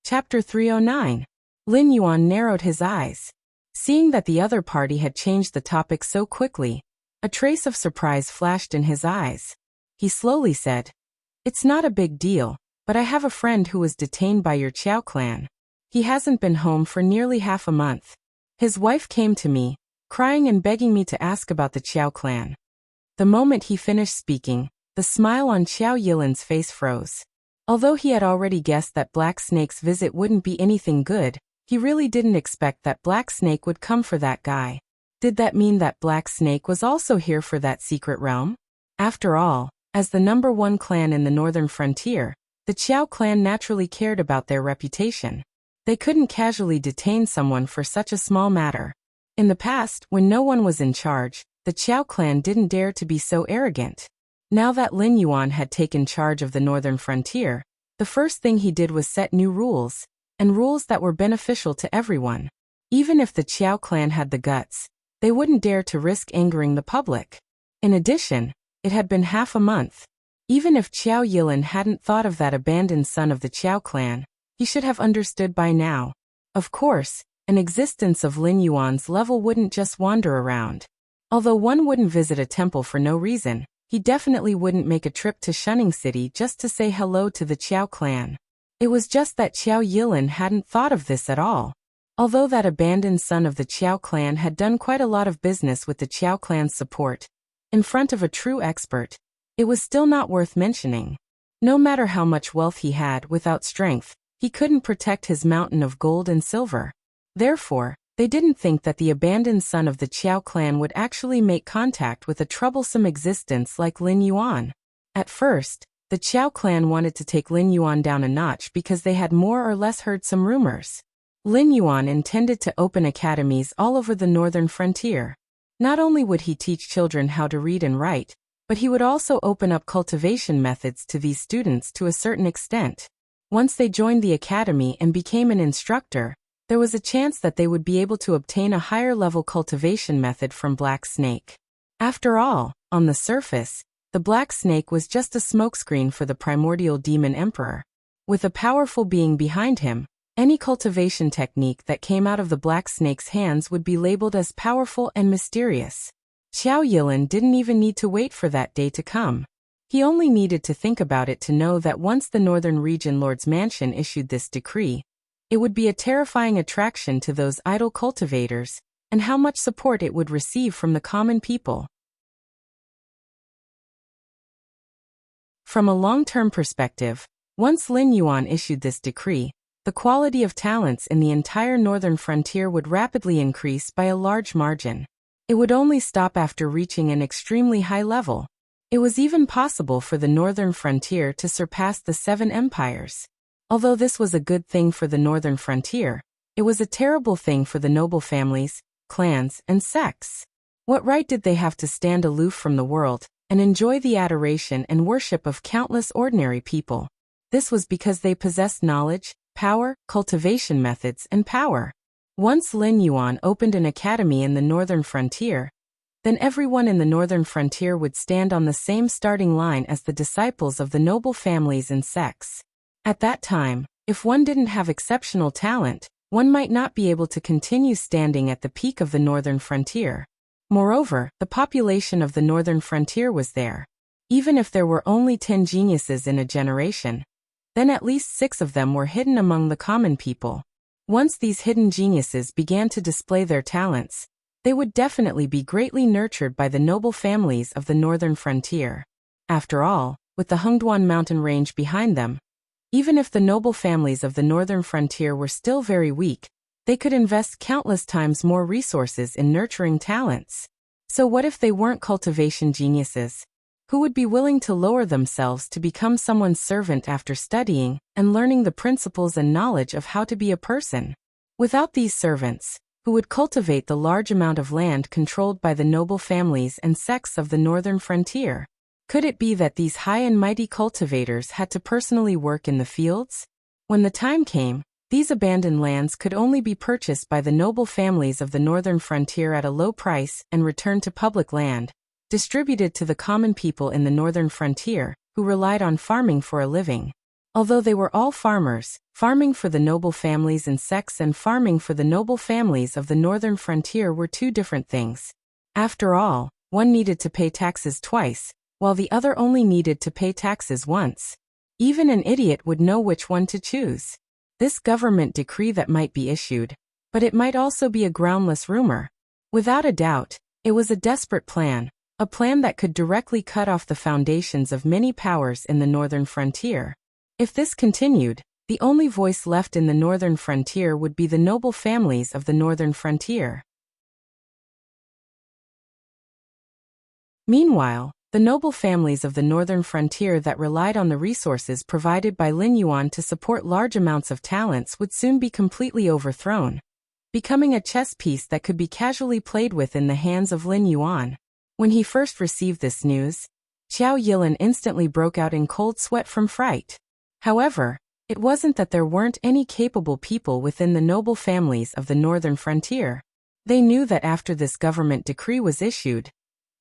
Chapter 309. Lin Yuan narrowed his eyes. Seeing that the other party had changed the topic so quickly, a trace of surprise flashed in his eyes. He slowly said, "It's not a big deal, but I have a friend who was detained by your Qiao clan. He hasn't been home for nearly half a month. His wife came to me, crying and begging me to ask about the Qiao clan." The moment he finished speaking, the smile on Qiao Yilin's face froze. Although he had already guessed that Black Snake's visit wouldn't be anything good, he really didn't expect that Black Snake would come for that guy. Did that mean that Black Snake was also here for that secret realm? After all, as the #1 clan in the northern frontier, the Qiao clan naturally cared about their reputation. They couldn't casually detain someone for such a small matter. In the past, when no one was in charge, the Qiao clan didn't dare to be so arrogant. Now that Lin Yuan had taken charge of the northern frontier, the first thing he did was set new rules, and rules that were beneficial to everyone. Even if the Qiao clan had the guts, they wouldn't dare to risk angering the public. In addition, it had been half a month. Even if Qiao Yilin hadn't thought of that abandoned son of the Qiao clan, he should have understood by now. Of course, an existence of Lin Yuan's level wouldn't just wander around. Although one wouldn't visit a temple for no reason, he definitely wouldn't make a trip to Shunning City just to say hello to the Qiao clan. It was just that Qiao Yilin hadn't thought of this at all. Although that abandoned son of the Qiao clan had done quite a lot of business with the Qiao clan's support, in front of a true expert, it was still not worth mentioning. No matter how much wealth he had, without strength, he couldn't protect his mountain of gold and silver. Therefore, they didn't think that the abandoned son of the Qiao clan would actually make contact with a troublesome existence like Lin Yuan. At first, the Qiao clan wanted to take Lin Yuan down a notch because they had more or less heard some rumors. Lin Yuan intended to open academies all over the northern frontier. Not only would he teach children how to read and write, but he would also open up cultivation methods to these students to a certain extent. Once they joined the academy and became an instructor, there was a chance that they would be able to obtain a higher-level cultivation method from Black Snake. After all, on the surface, the Black Snake was just a smokescreen for the primordial demon emperor. With a powerful being behind him, any cultivation technique that came out of the Black Snake's hands would be labeled as powerful and mysterious. Qiao Yilin didn't even need to wait for that day to come. He only needed to think about it to know that once the Northern Region Lord's Mansion issued this decree, it would be a terrifying attraction to those idle cultivators, and how much support it would receive from the common people. From a long-term perspective, once Lin Yuan issued this decree, the quality of talents in the entire northern frontier would rapidly increase by a large margin. It would only stop after reaching an extremely high level. It was even possible for the northern frontier to surpass the 7 empires. Although this was a good thing for the northern frontier, it was a terrible thing for the noble families, clans, and sects. What right did they have to stand aloof from the world and enjoy the adoration and worship of countless ordinary people? This was because they possessed knowledge, power, cultivation methods, and power. Once Lin Yuan opened an academy in the northern frontier, then everyone in the northern frontier would stand on the same starting line as the disciples of the noble families and sects. At that time, if one didn't have exceptional talent, one might not be able to continue standing at the peak of the northern frontier. Moreover, the population of the northern frontier was there. Even if there were only 10 geniuses in a generation, then at least 6 of them were hidden among the common people. Once these hidden geniuses began to display their talents, they would definitely be greatly nurtured by the noble families of the northern frontier. After all, with the Hengduan mountain range behind them, even if the noble families of the northern frontier were still very weak, they could invest countless times more resources in nurturing talents. So what if they weren't cultivation geniuses? Who would be willing to lower themselves to become someone's servant after studying and learning the principles and knowledge of how to be a person? Without these servants, who would cultivate the large amount of land controlled by the noble families and sects of the northern frontier? Could it be that these high and mighty cultivators had to personally work in the fields? When the time came, these abandoned lands could only be purchased by the noble families of the northern frontier at a low price and returned to public land, distributed to the common people in the northern frontier, who relied on farming for a living. Although they were all farmers, farming for the noble families and sects and farming for the noble families of the northern frontier were two different things. After all, one needed to pay taxes twice, while the other only needed to pay taxes once. Even an idiot would know which one to choose. This government decree that might be issued, but it might also be a groundless rumor. Without a doubt, it was a desperate plan, a plan that could directly cut off the foundations of many powers in the northern frontier. If this continued, the only voice left in the northern frontier would be the noble families of the northern frontier. Meanwhile, the noble families of the northern frontier that relied on the resources provided by Lin Yuan to support large amounts of talents would soon be completely overthrown, becoming a chess piece that could be casually played with in the hands of Lin Yuan. When he first received this news, Qiao Yilin instantly broke out in cold sweat from fright. However, it wasn't that there weren't any capable people within the noble families of the northern frontier. They knew that after this government decree was issued,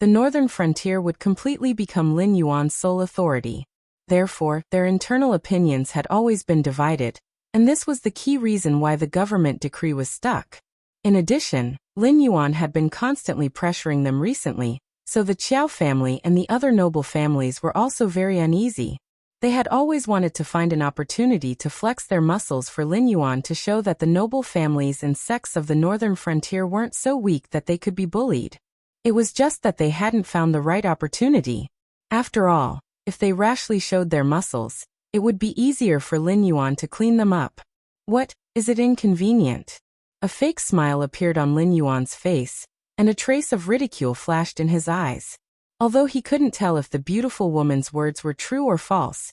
the northern frontier would completely become Lin Yuan's sole authority. Therefore, their internal opinions had always been divided, and this was the key reason why the government decree was stuck. In addition, Lin Yuan had been constantly pressuring them recently, so the Qiao family and the other noble families were also very uneasy. They had always wanted to find an opportunity to flex their muscles for Lin Yuan to show that the noble families and sects of the northern frontier weren't so weak that they could be bullied. It was just that they hadn't found the right opportunity. After all, if they rashly showed their muscles, it would be easier for Lin Yuan to clean them up. What, is it inconvenient? A fake smile appeared on Lin Yuan's face, and a trace of ridicule flashed in his eyes. Although he couldn't tell if the beautiful woman's words were true or false,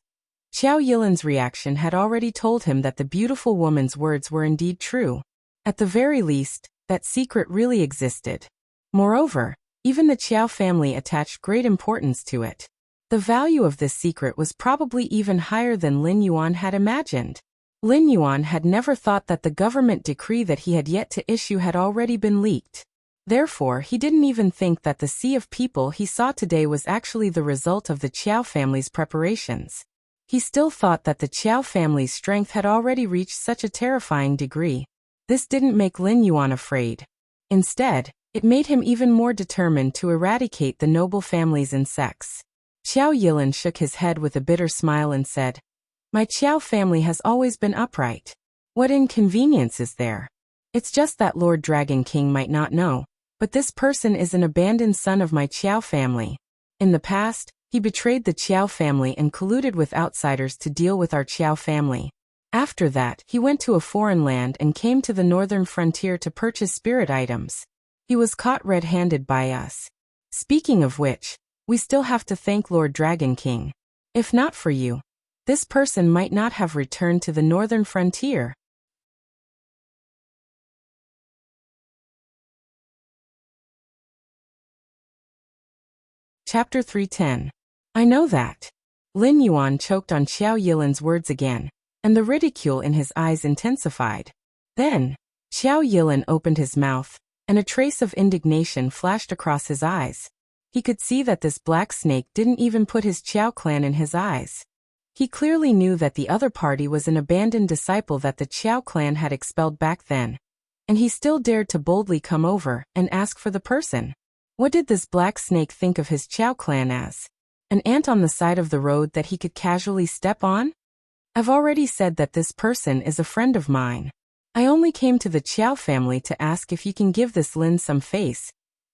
Qiao Yilin's reaction had already told him that the beautiful woman's words were indeed true. At the very least, that secret really existed. Moreover, even the Qiao family attached great importance to it. The value of this secret was probably even higher than Lin Yuan had imagined. Lin Yuan had never thought that the government decree that he had yet to issue had already been leaked. Therefore, he didn't even think that the sea of people he saw today was actually the result of the Qiao family's preparations. He still thought that the Qiao family's strength had already reached such a terrifying degree. This didn't make Lin Yuan afraid. Instead, it made him even more determined to eradicate the noble families and sects. Qiao Yilin shook his head with a bitter smile and said, "My Qiao family has always been upright. What inconvenience is there? It's just that Lord Dragon King might not know, but this person is an abandoned son of my Qiao family. In the past, he betrayed the Qiao family and colluded with outsiders to deal with our Qiao family. After that, he went to a foreign land and came to the northern frontier to purchase spirit items. He was caught red-handed by us. Speaking of which, we still have to thank Lord Dragon King. If not for you, this person might not have returned to the northern frontier." Chapter 310. I know that. Lin Yuan choked on Qiao Yilin's words again, and the ridicule in his eyes intensified. Then, Qiao Yilin opened his mouth, and a trace of indignation flashed across his eyes. He could see that this black snake didn't even put his Qiao clan in his eyes. He clearly knew that the other party was an abandoned disciple that the Qiao clan had expelled back then. And he still dared to boldly come over and ask for the person. What did this black snake think of his Qiao clan as? An ant on the side of the road that he could casually step on? I've already said that this person is a friend of mine. I only came to the Qiao family to ask if you can give this Lin some face,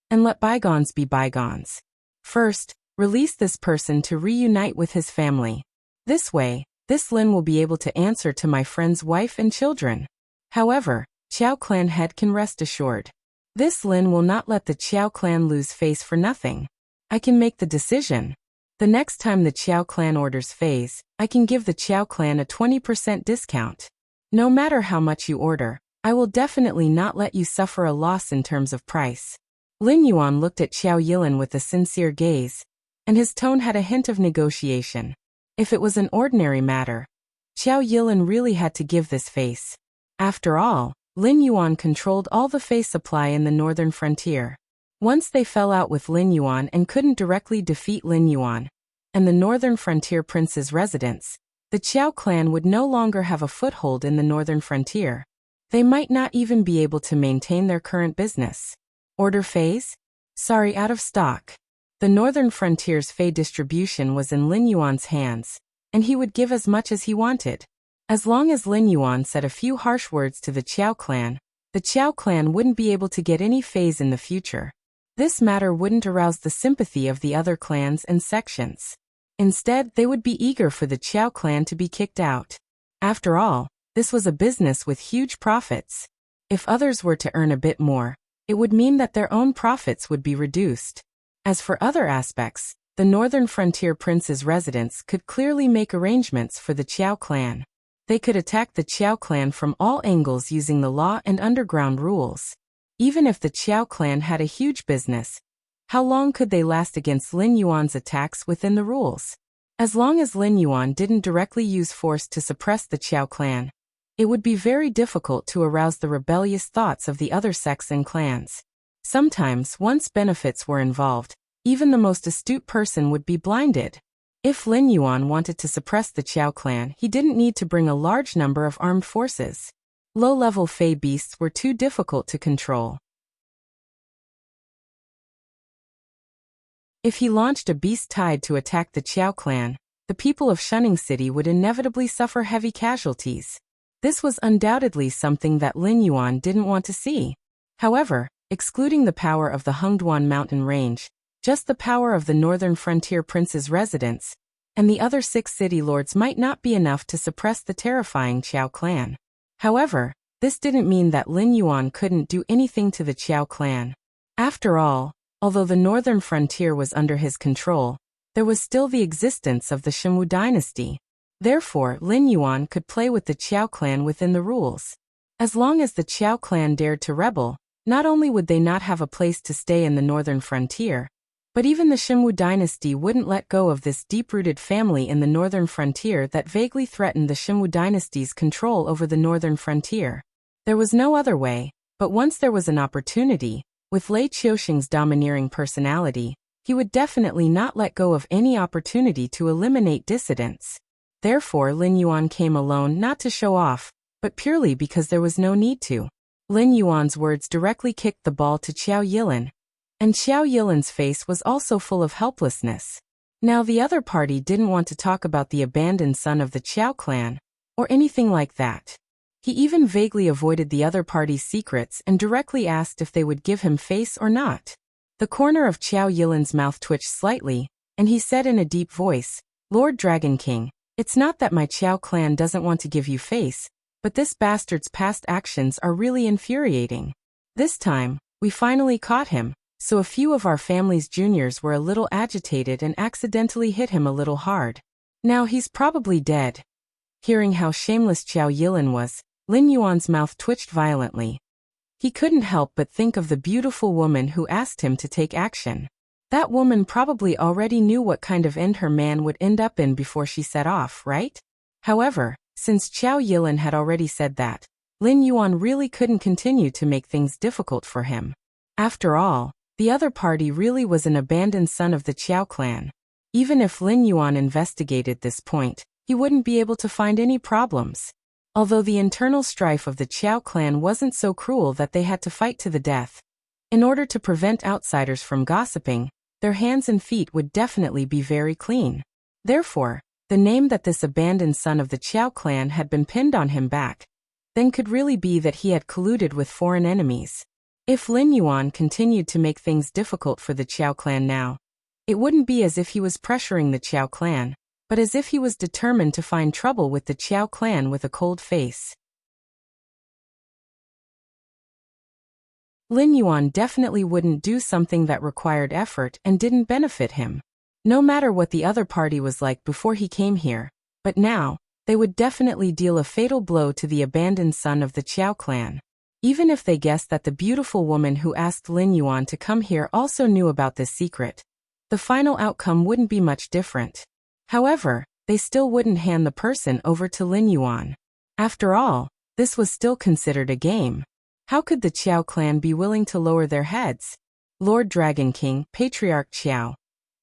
and let bygones be bygones. First, release this person to reunite with his family. This way, this Lin will be able to answer to my friend's wife and children. However, Qiao clan head can rest assured. This Lin will not let the Qiao clan lose face for nothing. I can make the decision. The next time the Qiao clan orders phase, I can give the Qiao clan a 20% discount. No matter how much you order, I will definitely not let you suffer a loss in terms of price. Lin Yuan looked at Xiao Yilin with a sincere gaze, and his tone had a hint of negotiation. If it was an ordinary matter, Xiao Yilin really had to give this face. After all, Lin Yuan controlled all the face supply in the northern frontier. Once they fell out with Lin Yuan and couldn't directly defeat Lin Yuan and the northern frontier prince's residence, the Qiao clan would no longer have a foothold in the northern frontier. They might not even be able to maintain their current business. Order phase? Sorry, out of stock. The northern frontier's Fei distribution was in Lin Yuan's hands, and he would give as much as he wanted. As long as Lin Yuan said a few harsh words to the Qiao clan, the Qiao clan wouldn't be able to get any phase in the future. This matter wouldn't arouse the sympathy of the other clans and sections. Instead, they would be eager for the Qiao clan to be kicked out. After all, this was a business with huge profits. If others were to earn a bit more, it would mean that their own profits would be reduced. As for other aspects, the northern frontier prince's residence could clearly make arrangements for the Qiao clan. They could attack the Qiao clan from all angles using the law and underground rules. Even if the Qiao clan had a huge business, how long could they last against Lin Yuan's attacks within the rules? As long as Lin Yuan didn't directly use force to suppress the Qiao clan, it would be very difficult to arouse the rebellious thoughts of the other sects and clans. Sometimes, once benefits were involved, even the most astute person would be blinded. If Lin Yuan wanted to suppress the Qiao clan, he didn't need to bring a large number of armed forces. Low-level Fey beasts were too difficult to control. If he launched a beast tide to attack the Qiao clan, the people of Shunning City would inevitably suffer heavy casualties. This was undoubtedly something that Lin Yuan didn't want to see. However, excluding the power of the Hengduan mountain range, just the power of the northern frontier prince's residence, and the other 6 city lords might not be enough to suppress the terrifying Qiao clan. However, this didn't mean that Lin Yuan couldn't do anything to the Qiao clan. After all, although the northern frontier was under his control, there was still the existence of the Shunwu dynasty. Therefore, Lin Yuan could play with the Qiao clan within the rules. As long as the Qiao clan dared to rebel, not only would they not have a place to stay in the northern frontier, but even the Shunwu dynasty wouldn't let go of this deep-rooted family in the northern frontier that vaguely threatened the Shunwu dynasty's control over the northern frontier. There was no other way, but once there was an opportunity, with Lei Qiuxing's domineering personality, he would definitely not let go of any opportunity to eliminate dissidents. Therefore, Lin Yuan came alone not to show off, but purely because there was no need to. Lin Yuan's words directly kicked the ball to Xiao Yilin, and Xiao Yilin's face was also full of helplessness. Now the other party didn't want to talk about the abandoned son of the Qiao clan, or anything like that. He even vaguely avoided the other party's secrets and directly asked if they would give him face or not. The corner of Xiao Yilin's mouth twitched slightly, and he said in a deep voice, "Lord Dragon King, it's not that my Qiao clan doesn't want to give you face, but this bastard's past actions are really infuriating. This time, we finally caught him, so a few of our family's juniors were a little agitated and accidentally hit him a little hard. Now he's probably dead." Hearing how shameless Xiao Yilin was, Lin Yuan's mouth twitched violently. He couldn't help but think of the beautiful woman who asked him to take action. That woman probably already knew what kind of end her man would end up in before she set off, right? However, since Xiao Yilin had already said that, Lin Yuan really couldn't continue to make things difficult for him. After all, the other party really was an abandoned son of the Qiao clan. Even if Lin Yuan investigated this point, he wouldn't be able to find any problems. Although the internal strife of the Qiao clan wasn't so cruel that they had to fight to the death. In order to prevent outsiders from gossiping, their hands and feet would definitely be very clean. Therefore, the name that this abandoned son of the Qiao clan had been pinned on him back, then could really be that he had colluded with foreign enemies. If Lin Yuan continued to make things difficult for the Qiao clan now, it wouldn't be as if he was pressuring the Qiao clan, but as if he was determined to find trouble with the Qiao clan with a cold face. Lin Yuan definitely wouldn't do something that required effort and didn't benefit him. No matter what the other party was like before he came here, but now, they would definitely deal a fatal blow to the abandoned son of the Qiao clan. Even if they guessed that the beautiful woman who asked Lin Yuan to come here also knew about this secret, the final outcome wouldn't be much different. However, they still wouldn't hand the person over to Lin Yuan. After all, this was still considered a game. How could the Qiao clan be willing to lower their heads? Lord Dragon King, Patriarch Qiao.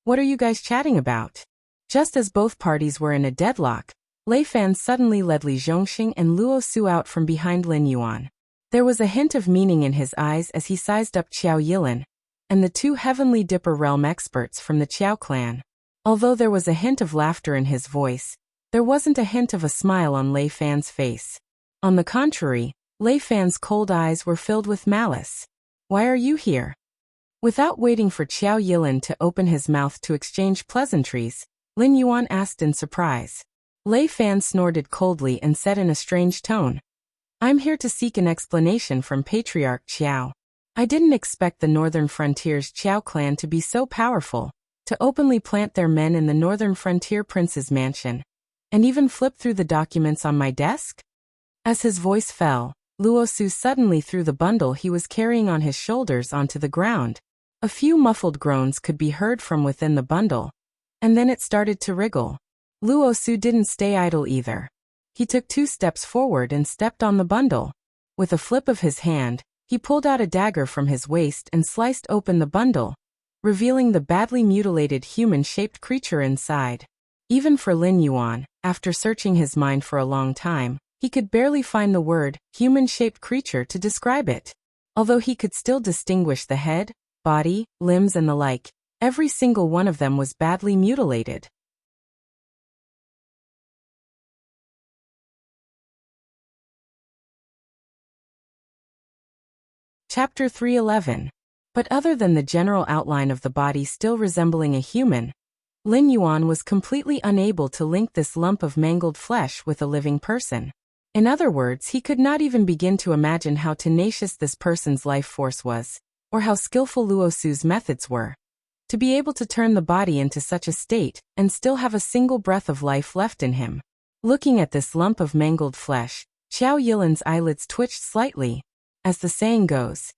What are you guys chatting about? Just as both parties were in a deadlock, Lei Fan suddenly led Li Zhongxing and Luo Su out from behind Lin Yuan. There was a hint of meaning in his eyes as he sized up Qiao Yilin and the two Heavenly Dipper realm experts from the Qiao clan. Although there was a hint of laughter in his voice, there wasn't a hint of a smile on Lei Fan's face. On the contrary, Lei Fan's cold eyes were filled with malice. Why are you here? Without waiting for Qiao Yilin to open his mouth to exchange pleasantries, Lin Yuan asked in surprise. Lei Fan snorted coldly and said in a strange tone, I'm here to seek an explanation from Patriarch Qiao. I didn't expect the Northern Frontier's Qiao clan to be so powerful, to openly plant their men in the Northern Frontier Prince's mansion, and even flip through the documents on my desk? As his voice fell, Luo Su suddenly threw the bundle he was carrying on his shoulders onto the ground. A few muffled groans could be heard from within the bundle, and then it started to wriggle. Luo Su didn't stay idle either. He took 2 steps forward and stepped on the bundle. With a flip of his hand, he pulled out a dagger from his waist and sliced open the bundle, revealing the badly mutilated human-shaped creature inside. Even for Lin Yuan, after searching his mind for a long time, he could barely find the word human-shaped creature to describe it. Although he could still distinguish the head, body, limbs and the like, every single one of them was badly mutilated. Chapter 311. But other than the general outline of the body still resembling a human, Lin Yuan was completely unable to link this lump of mangled flesh with a living person. In other words, he could not even begin to imagine how tenacious this person's life force was, or how skillful Luo Su's methods were. To be able to turn the body into such a state, and still have a single breath of life left in him. Looking at this lump of mangled flesh, Qiao Yilin's eyelids twitched slightly. As the saying goes,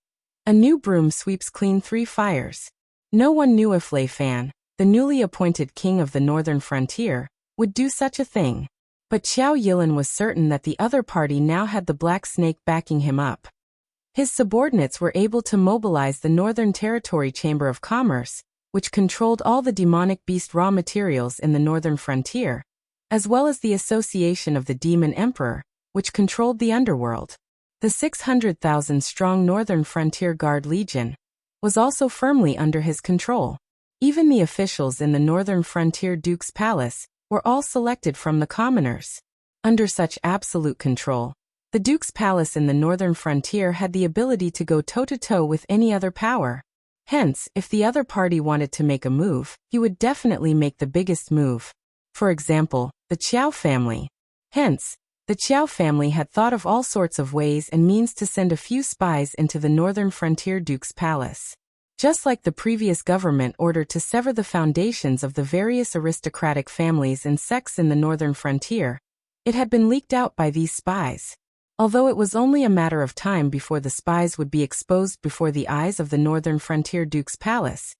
a new broom sweeps clean 3 fires. No one knew if Lei Fan, the newly appointed king of the northern frontier, would do such a thing. But Qiao Yilin was certain that the other party now had the Black Snake backing him up. His subordinates were able to mobilize the Northern Territory Chamber of Commerce, which controlled all the demonic beast raw materials in the northern frontier, as well as the Association of the Demon Emperor, which controlled the underworld. The 600,000-strong Northern Frontier Guard Legion was also firmly under his control. Even the officials in the Northern Frontier Duke's Palace were all selected from the commoners. Under such absolute control, the Duke's Palace in the Northern Frontier had the ability to go toe-to-toe with any other power. Hence, if the other party wanted to make a move, he would definitely make the biggest move. For example, the Qiao family. Hence, the Qiao family had thought of all sorts of ways and means to send a few spies into the Northern Frontier Duke's Palace. Just like the previous government ordered to sever the foundations of the various aristocratic families and sects in the Northern Frontier, it had been leaked out by these spies. Although it was only a matter of time before the spies would be exposed before the eyes of the Northern Frontier Duke's Palace,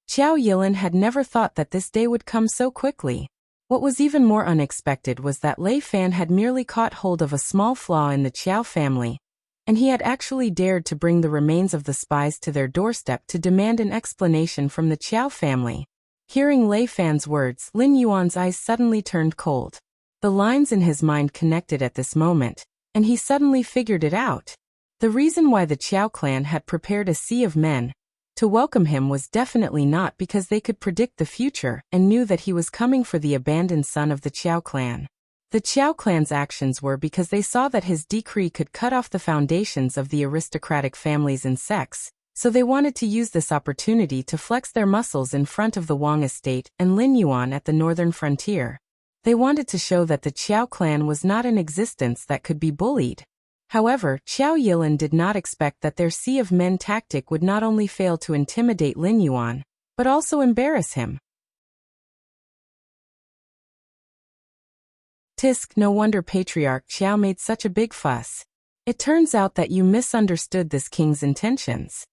Qiao Yilin had never thought that this day would come so quickly. What was even more unexpected was that Lei Fan had merely caught hold of a small flaw in the Qiao family, and he had actually dared to bring the remains of the spies to their doorstep to demand an explanation from the Qiao family. Hearing Lei Fan's words, Lin Yuan's eyes suddenly turned cold. The lines in his mind connected at this moment, and he suddenly figured it out. The reason why the Qiao clan had prepared a sea of men to welcome him was definitely not because they could predict the future and knew that he was coming for the abandoned son of the Qiao clan. The Qiao clan's actions were because they saw that his decree could cut off the foundations of the aristocratic families and sects, so they wanted to use this opportunity to flex their muscles in front of the Wang estate and Lin Yuan at the northern frontier. They wanted to show that the Qiao clan was not an existence that could be bullied. However, Qiao Yilin did not expect that their sea of men tactic would not only fail to intimidate Lin Yuan, but also embarrass him. Tisk, no wonder Patriarch Qiao made such a big fuss. It turns out that you misunderstood this king's intentions.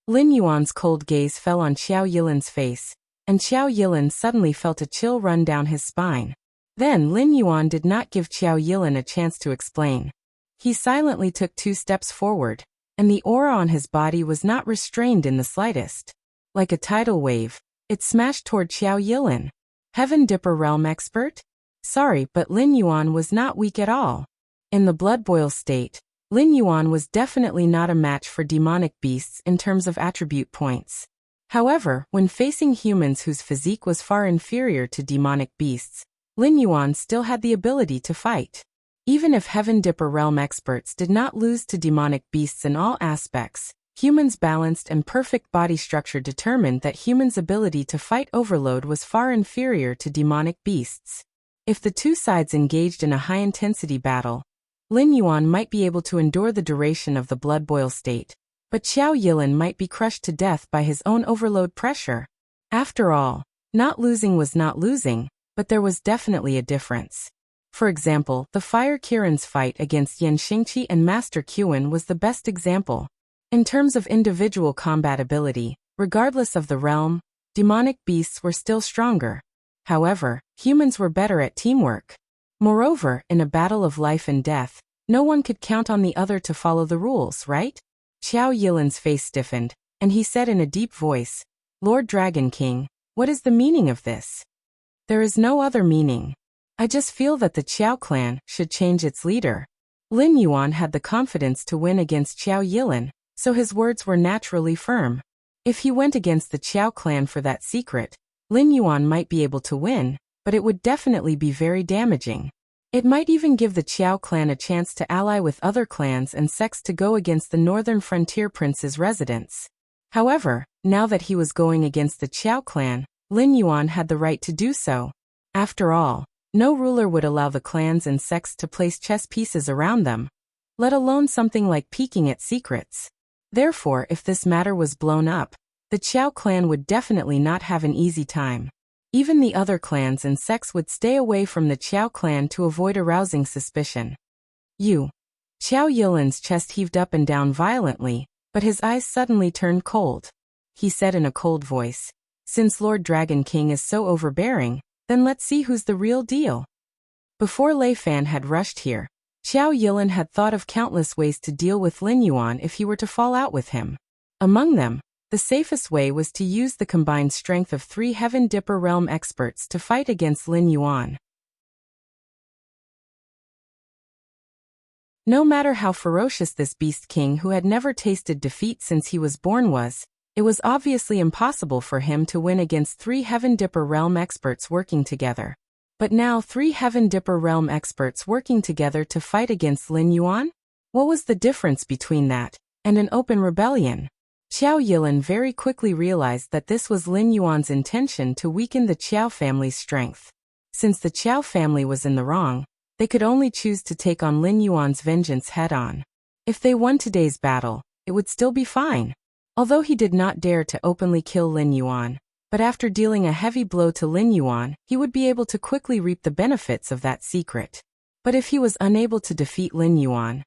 Lin Yuan's cold gaze fell on Qiao Yilin's face, and Qiao Yilin suddenly felt a chill run down his spine. Then Lin Yuan did not give Qiao Yilin a chance to explain. He silently took 2 steps forward, and the aura on his body was not restrained in the slightest. Like a tidal wave, it smashed toward Qiao Yilin. Heaven Dipper Realm Expert? Sorry, but Lin Yuan was not weak at all. In the blood boil state, Lin Yuan was definitely not a match for demonic beasts in terms of attribute points. However, when facing humans whose physique was far inferior to demonic beasts, Lin Yuan still had the ability to fight. Even if Heaven Dipper Realm experts did not lose to demonic beasts in all aspects, humans' balanced and perfect body structure determined that humans' ability to fight overload was far inferior to demonic beasts. If the two sides engaged in a high-intensity battle, Lin Yuan might be able to endure the duration of the blood boil state, but Qiao Yilin might be crushed to death by his own overload pressure. After all, not losing was not losing, but there was definitely a difference. For example, the Fire Kirin's fight against Yan Xingqi and Master Qin was the best example. In terms of individual combat ability, regardless of the realm, demonic beasts were still stronger. However, humans were better at teamwork. Moreover, in a battle of life and death, no one could count on the other to follow the rules, right? Qiao Yilin's face stiffened, and he said in a deep voice, Lord Dragon King, what is the meaning of this? There is no other meaning. I just feel that the Qiao clan should change its leader. Lin Yuan had the confidence to win against Qiao Yilin, so his words were naturally firm. If he went against the Qiao clan for that secret, Lin Yuan might be able to win, but it would definitely be very damaging. It might even give the Qiao clan a chance to ally with other clans and sects to go against the northern frontier prince's residence. However, now that he was going against the Qiao clan, Lin Yuan had the right to do so. After all, no ruler would allow the clans and sects to place chess pieces around them, let alone something like peeking at secrets. Therefore, if this matter was blown up, the Qiao clan would definitely not have an easy time. Even the other clans and sects would stay away from the Qiao clan to avoid arousing suspicion. Qiao Yilin's chest heaved up and down violently, but his eyes suddenly turned cold. He said in a cold voice, Since Lord Dragon King is so overbearing, then let's see who's the real deal. Before Lei Fan had rushed here, Qiao Yilin had thought of countless ways to deal with Lin Yuan if he were to fall out with him. Among them, the safest way was to use the combined strength of 3 Heaven Dipper Realm experts to fight against Lin Yuan. No matter how ferocious this beast king who had never tasted defeat since he was born was, it was obviously impossible for him to win against 3 Heaven Dipper Realm experts working together. But now 3 Heaven Dipper Realm experts working together to fight against Lin Yuan? What was the difference between that and an open rebellion? Qiao Yilin very quickly realized that this was Lin Yuan's intention to weaken the Qiao family's strength. Since the Qiao family was in the wrong, they could only choose to take on Lin Yuan's vengeance head-on. If they won today's battle, it would still be fine. Although he did not dare to openly kill Lin Yuan, but after dealing a heavy blow to Lin Yuan, he would be able to quickly reap the benefits of that secret. But if he was unable to defeat Lin Yuan,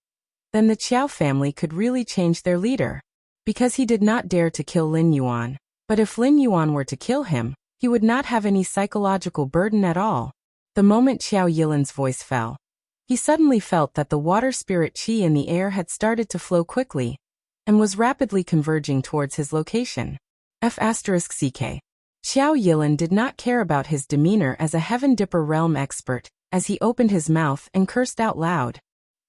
then the Qiao family could really change their leader. Because he did not dare to kill Lin Yuan, but if Lin Yuan were to kill him, he would not have any psychological burden at all. The moment Qiao Yilin's voice fell, He suddenly felt that the water spirit qi in the air had started to flow quickly and was rapidly converging towards his location. F***CK. Xiao Yilin did not care about his demeanor as a Heaven Dipper realm expert, as he opened his mouth and cursed out loud.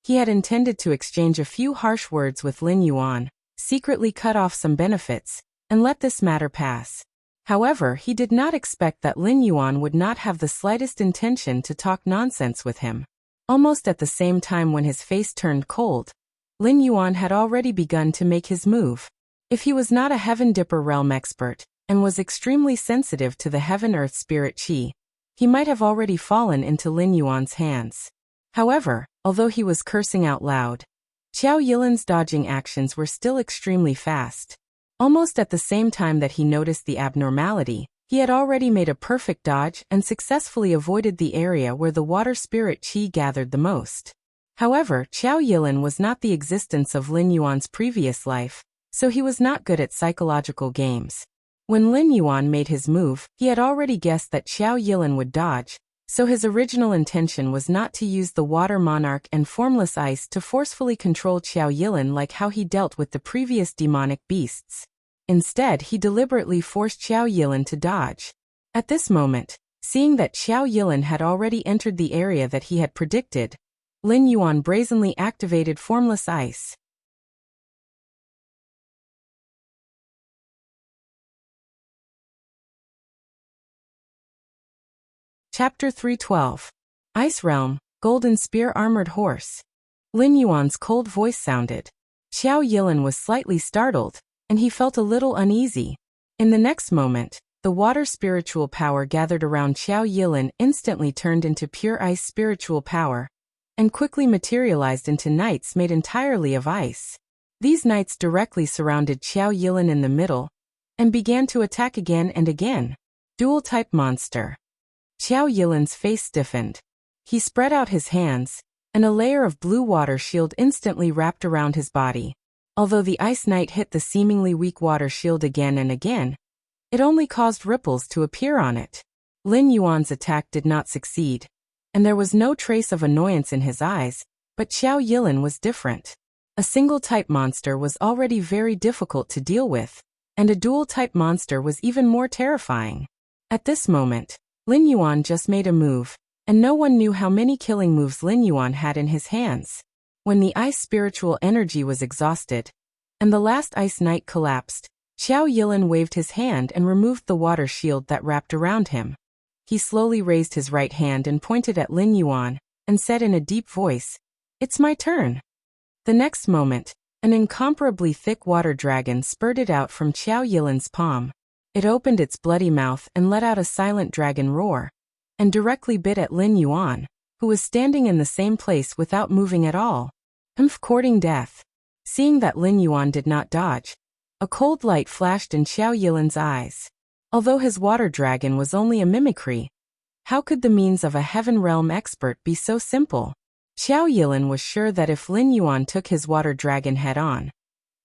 He had intended to exchange a few harsh words with Lin Yuan, secretly cut off some benefits, and let this matter pass. However, he did not expect that Lin Yuan would not have the slightest intention to talk nonsense with him. Almost at the same time when his face turned cold, Lin Yuan had already begun to make his move. If he was not a Heaven Dipper realm expert, and was extremely sensitive to the Heaven-Earth Spirit Qi, he might have already fallen into Lin Yuan's hands. However, although he was cursing out loud, Xiao Yilin's dodging actions were still extremely fast. Almost at the same time that he noticed the abnormality, he had already made a perfect dodge and successfully avoided the area where the water spirit qi gathered the most. However, Xiao Yilin was not the existence of Lin Yuan's previous life, so he was not good at psychological games. When Lin Yuan made his move, he had already guessed that Xiao Yilin would dodge, so his original intention was not to use the water monarch and formless ice to forcefully control Xiao Yilin like how he dealt with the previous demonic beasts. Instead, he deliberately forced Xiao Yilin to dodge. At this moment, seeing that Xiao Yilin had already entered the area that he had predicted, Lin Yuan brazenly activated formless ice. Chapter 312. Ice Realm, Golden Spear Armored Horse. Lin Yuan's cold voice sounded. Xiao Yilin was slightly startled, and he felt a little uneasy. In the next moment, the water spiritual power gathered around Xiao Yilin instantly turned into pure ice spiritual power, and quickly materialized into knights made entirely of ice. These knights directly surrounded Xiao Yilin in the middle, and began to attack again and again. Dual-type monster. Xiao Yilin's face stiffened. He spread out his hands, and a layer of blue water shield instantly wrapped around his body. Although the Ice Knight hit the seemingly weak water shield again and again, it only caused ripples to appear on it. Lin Yuan's attack did not succeed, and there was no trace of annoyance in his eyes, but Xiao Yilin was different. A single-type monster was already very difficult to deal with, and a dual-type monster was even more terrifying. At this moment, Lin Yuan just made a move, and no one knew how many killing moves Lin Yuan had in his hands. When the ice spiritual energy was exhausted, and the last Ice Knight collapsed, Xiao Yilin waved his hand and removed the water shield that wrapped around him. He slowly raised his right hand and pointed at Lin Yuan, and said in a deep voice, "It's my turn." The next moment, an incomparably thick water dragon spurted out from Xiao Yilin's palm. It opened its bloody mouth and let out a silent dragon roar, and directly bit at Lin Yuan, who was standing in the same place without moving at all. Courting death. Seeing that Lin Yuan did not dodge, a cold light flashed in Xiao Yilin's eyes. Although his water dragon was only a mimicry, how could the means of a Heaven Realm expert be so simple? Xiao Yilin was sure that if Lin Yuan took his water dragon head-on,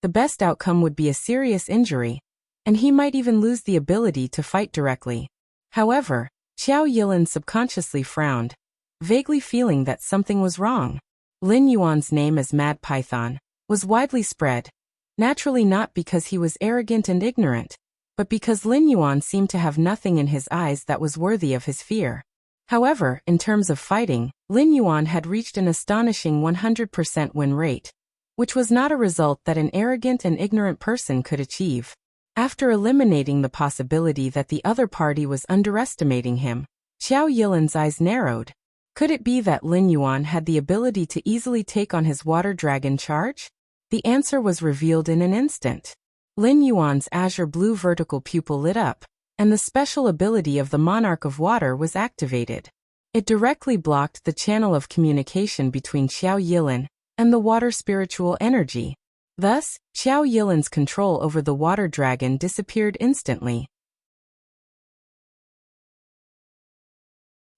the best outcome would be a serious injury, and he might even lose the ability to fight directly. However, Xiao Yilin subconsciously frowned, vaguely feeling that something was wrong. Lin Yuan's name as Mad Python was widely spread, naturally not because he was arrogant and ignorant, but because Lin Yuan seemed to have nothing in his eyes that was worthy of his fear. However, in terms of fighting, Lin Yuan had reached an astonishing 100% win rate, which was not a result that an arrogant and ignorant person could achieve. After eliminating the possibility that the other party was underestimating him, Xiao Yilin's eyes narrowed. Could it be that Lin Yuan had the ability to easily take on his water dragon charge? The answer was revealed in an instant. Lin Yuan's azure blue vertical pupil lit up, and the special ability of the Monarch of Water was activated. It directly blocked the channel of communication between Xiao Yilin and the water spiritual energy. Thus, Xiao Yilin's control over the water dragon disappeared instantly.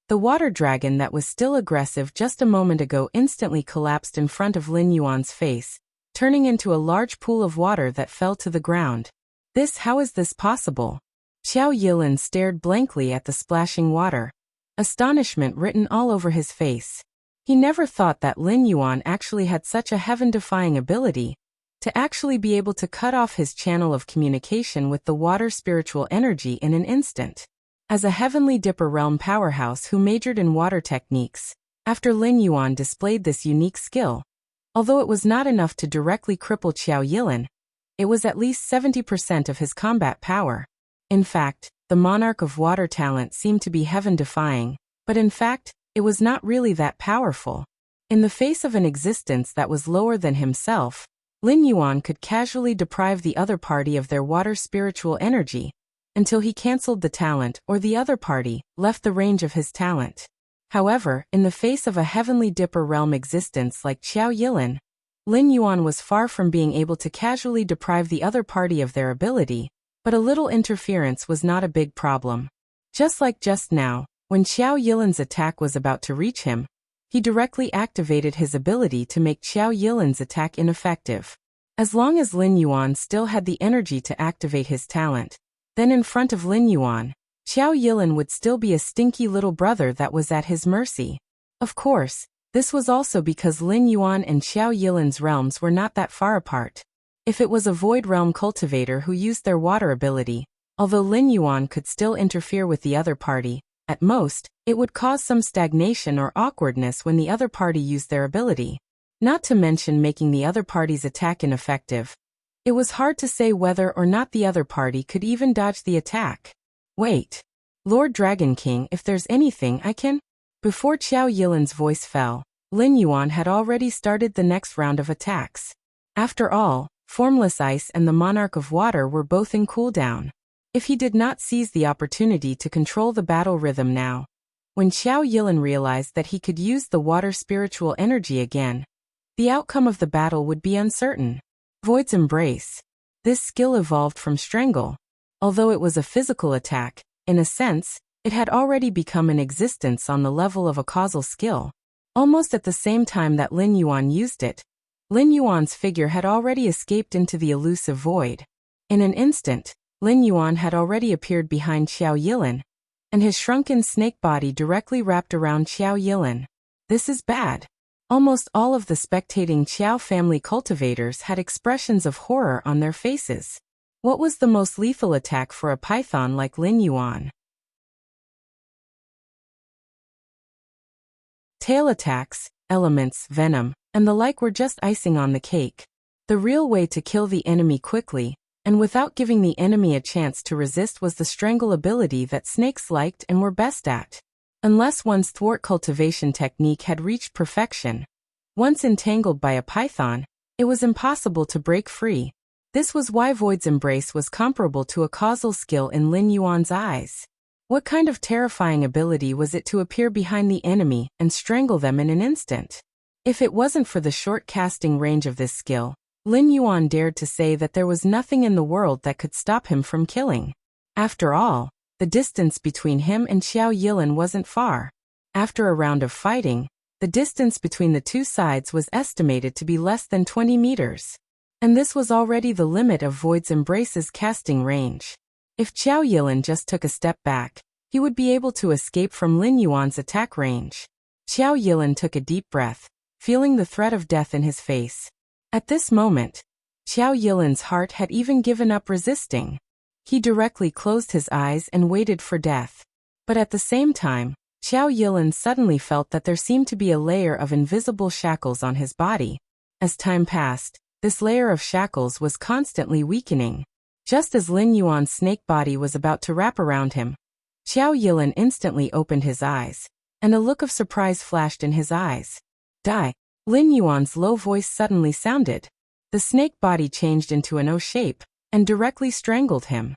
The water dragon that was still aggressive just a moment ago instantly collapsed in front of Lin Yuan's face, turning into a large pool of water that fell to the ground. How is this possible? Xiao Yilin stared blankly at the splashing water, astonishment written all over his face. He never thought that Lin Yuan actually had such a heaven-defying ability to actually be able to cut off his channel of communication with the water spiritual energy in an instant. As a heavenly Dipper realm powerhouse who majored in water techniques, after Lin Yuan displayed this unique skill, although it was not enough to directly cripple Qiao Yilin, it was at least 70% of his combat power. In fact, the monarch of water talent seemed to be heaven-defying, but in fact, it was not really that powerful. In the face of an existence that was lower than himself, Lin Yuan could casually deprive the other party of their water spiritual energy until he cancelled the talent or the other party left the range of his talent. However, in the face of a heavenly Dipper realm existence like Qiao Yilin, Lin Yuan was far from being able to casually deprive the other party of their ability, but a little interference was not a big problem. Just like just now, when Qiao Yilin's attack was about to reach him, he directly activated his ability to make Qiao Yilin's attack ineffective. As long as Lin Yuan still had the energy to activate his talent, then in front of Lin Yuan, Qiao Yilin would still be a stinky little brother that was at his mercy. Of course, this was also because Lin Yuan and Qiao Yilin's realms were not that far apart. If it was a Void Realm cultivator who used their water ability, although Lin Yuan could still interfere with the other party, at most, it would cause some stagnation or awkwardness when the other party used their ability, not to mention making the other party's attack ineffective. It was hard to say whether or not the other party could even dodge the attack. Wait. Lord Dragon King, if there's anything I can... Before Qiao Yilin's voice fell, Lin Yuan had already started the next round of attacks. After all, Formless Ice and the Monarch of Water were both in cooldown. If he did not seize the opportunity to control the battle rhythm now, when Qiao Yilin realized that he could use the water spiritual energy again, the outcome of the battle would be uncertain. Void's Embrace. This skill evolved from Strangle. Although it was a physical attack, in a sense, it had already become an existence on the level of a causal skill. Almost at the same time that Lin Yuan used it, Lin Yuan's figure had already escaped into the elusive void. In an instant, Lin Yuan had already appeared behind Qiao Yilin, and his shrunken snake body directly wrapped around Qiao Yilin. This is bad. Almost all of the spectating Qiao family cultivators had expressions of horror on their faces. What was the most lethal attack for a python like Lin Yuan? Tail attacks, elements, venom, and the like were just icing on the cake. The real way to kill the enemy quickly, and without giving the enemy a chance to resist, was the strangle ability that snakes liked and were best at. Unless one's thwart cultivation technique had reached perfection, once entangled by a python, it was impossible to break free. This was why Void's Embrace was comparable to a causal skill in Lin Yuan's eyes. What kind of terrifying ability was it to appear behind the enemy and strangle them in an instant? If it wasn't for the short casting range of this skill, Lin Yuan dared to say that there was nothing in the world that could stop him from killing. After all, the distance between him and Qiao Yilin wasn't far. After a round of fighting, the distance between the two sides was estimated to be less than 20 meters. And this was already the limit of Void's Embrace's casting range. If Qiao Yilin just took a step back, he would be able to escape from Lin Yuan's attack range. Qiao Yilin took a deep breath, feeling the threat of death in his face. At this moment, Qiao Yilin's heart had even given up resisting. He directly closed his eyes and waited for death. But at the same time, Qiao Yilin suddenly felt that there seemed to be a layer of invisible shackles on his body. As time passed, this layer of shackles was constantly weakening. Just as Lin Yuan's snake body was about to wrap around him, Qiao Yilin instantly opened his eyes, and a look of surprise flashed in his eyes. Die! Lin Yuan's low voice suddenly sounded. The snake body changed into an O shape, and directly strangled him.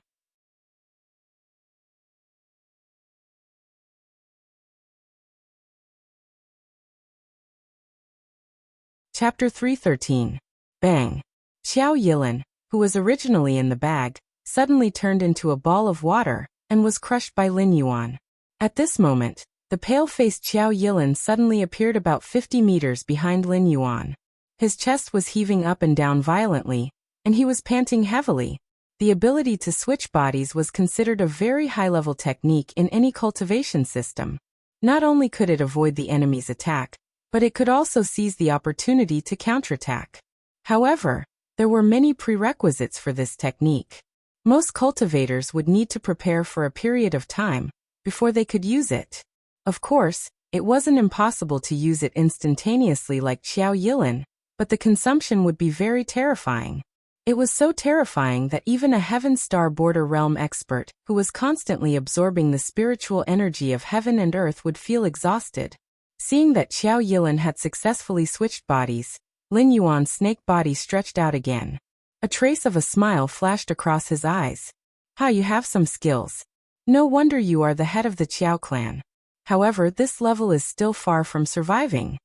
Chapter 313. Bang! Qiao Yilin, who was originally in the bag, suddenly turned into a ball of water, and was crushed by Lin Yuan. At this moment, the pale-faced Qiao Yilin suddenly appeared about 50 meters behind Lin Yuan. His chest was heaving up and down violently, and he was panting heavily. The ability to switch bodies was considered a very high-level technique in any cultivation system. Not only could it avoid the enemy's attack, but it could also seize the opportunity to counterattack. However, there were many prerequisites for this technique. Most cultivators would need to prepare for a period of time before they could use it. Of course, it wasn't impossible to use it instantaneously like Qiao Yilin, but the consumption would be very terrifying. It was so terrifying that even a Heaven Star Border Realm expert, who was constantly absorbing the spiritual energy of heaven and earth, would feel exhausted. Seeing that Qiao Yilin had successfully switched bodies, Lin Yuan's snake body stretched out again. A trace of a smile flashed across his eyes. "Ha, you have some skills. No wonder you are the head of the Qiao clan. However, this level is still far from surviving."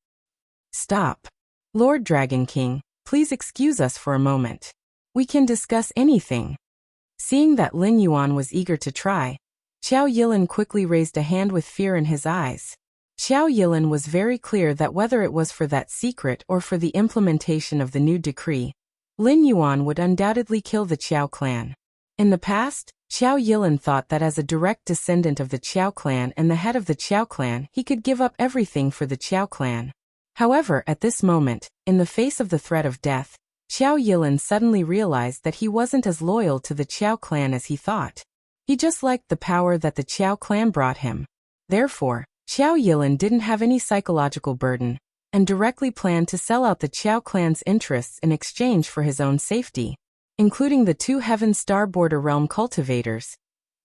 "Stop. Lord Dragon King, please excuse us for a moment. We can discuss anything." Seeing that Lin Yuan was eager to try, Qiao Yilin quickly raised a hand with fear in his eyes. Qiao Yilin was very clear that whether it was for that secret or for the implementation of the new decree, Lin Yuan would undoubtedly kill the Qiao clan. In the past, Qiao Yilin thought that as a direct descendant of the Qiao clan and the head of the Qiao clan, he could give up everything for the Qiao clan. However, at this moment, in the face of the threat of death, Qiao Yilin suddenly realized that he wasn't as loyal to the Qiao clan as he thought. He just liked the power that the Qiao clan brought him. Therefore, Qiao Yilin didn't have any psychological burden, and directly planned to sell out the Qiao clan's interests in exchange for his own safety, including the 2 Heaven Star Border Realm cultivators.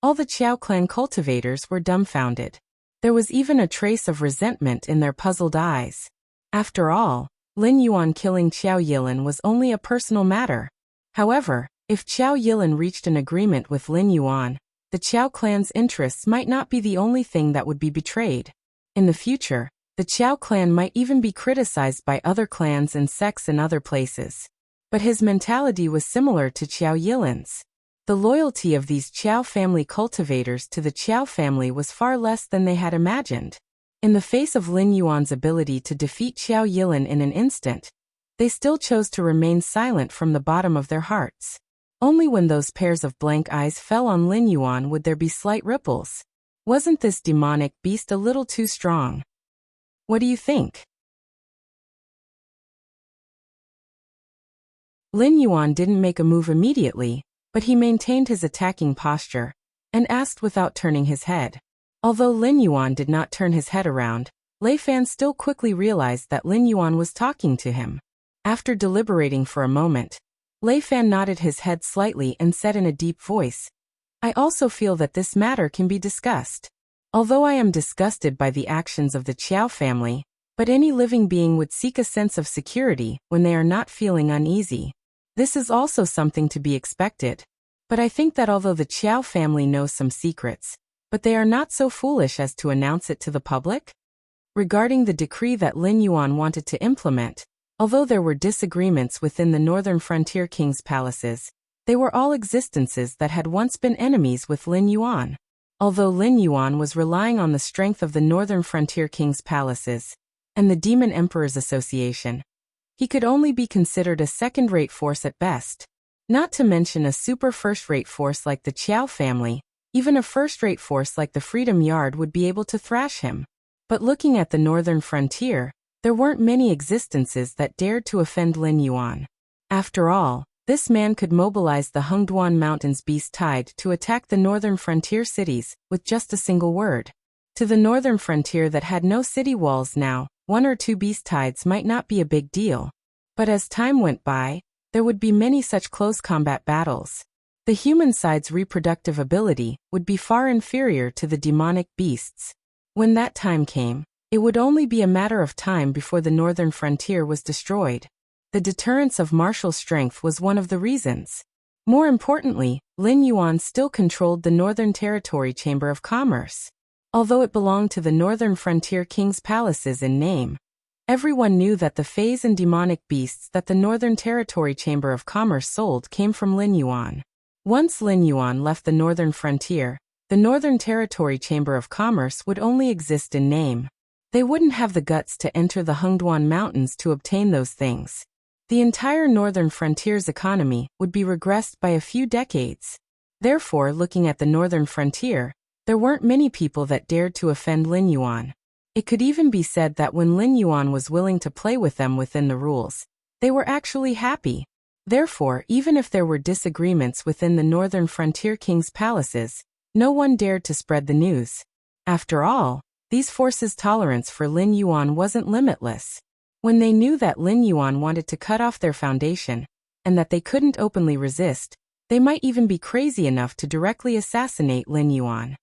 All the Qiao clan cultivators were dumbfounded. There was even a trace of resentment in their puzzled eyes. After all, Lin Yuan killing Qiao Yilin was only a personal matter. However, if Qiao Yilin reached an agreement with Lin Yuan, the Qiao clan's interests might not be the only thing that would be betrayed. In the future, the Qiao clan might even be criticized by other clans and sects in other places. But his mentality was similar to Qiao Yilin's. The loyalty of these Qiao family cultivators to the Qiao family was far less than they had imagined. In the face of Lin Yuan's ability to defeat Qiao Yilin in an instant, they still chose to remain silent from the bottom of their hearts. Only when those pairs of blank eyes fell on Lin Yuan would there be slight ripples. Wasn't this demonic beast a little too strong? What do you think? Lin Yuan didn't make a move immediately, but he maintained his attacking posture, and asked without turning his head. Although Lin Yuan did not turn his head around, Lei Fan still quickly realized that Lin Yuan was talking to him. After deliberating for a moment, Lei Fan nodded his head slightly and said in a deep voice, "I also feel that this matter can be discussed. Although I am disgusted by the actions of the Qiao family, but any living being would seek a sense of security when they are not feeling uneasy. This is also something to be expected. But I think that although the Qiao family knows some secrets, but they are not so foolish as to announce it to the public." Regarding the decree that Lin Yuan wanted to implement, although there were disagreements within the northern frontier kings' palaces, they were all existences that had once been enemies with Lin Yuan. Although Lin Yuan was relying on the strength of the northern frontier kings' palaces and the Demon Emperor's Association, he could only be considered a second-rate force at best. Not to mention a super first-rate force like the Qiao family. Even a first-rate force like the Freedom Yard would be able to thrash him. But looking at the northern frontier, there weren't many existences that dared to offend Lin Yuan. After all, this man could mobilize the Hengduan Mountains beast tide to attack the northern frontier cities with just a single word. To the northern frontier that had no city walls now, 1 or 2 beast tides might not be a big deal. But as time went by, there would be many such close combat battles. The human side's reproductive ability would be far inferior to the demonic beasts. When that time came, it would only be a matter of time before the northern frontier was destroyed. The deterrence of martial strength was one of the reasons. More importantly, Lin Yuan still controlled the Northern Territory Chamber of Commerce. Although it belonged to the northern frontier kings' palaces in name, everyone knew that the phase and demonic beasts that the Northern Territory Chamber of Commerce sold came from Lin Yuan. Once Lin Yuan left the northern frontier, the Northern Territory Chamber of Commerce would only exist in name. They wouldn't have the guts to enter the Hengduan Mountains to obtain those things. The entire northern frontier's economy would be regressed by a few decades. Therefore, looking at the northern frontier, there weren't many people that dared to offend Lin Yuan. It could even be said that when Lin Yuan was willing to play with them within the rules, they were actually happy. Therefore, even if there were disagreements within the northern frontier king's palaces, no one dared to spread the news. After all, these forces' tolerance for Lin Yuan wasn't limitless. When they knew that Lin Yuan wanted to cut off their foundation, and that they couldn't openly resist, they might even be crazy enough to directly assassinate Lin Yuan.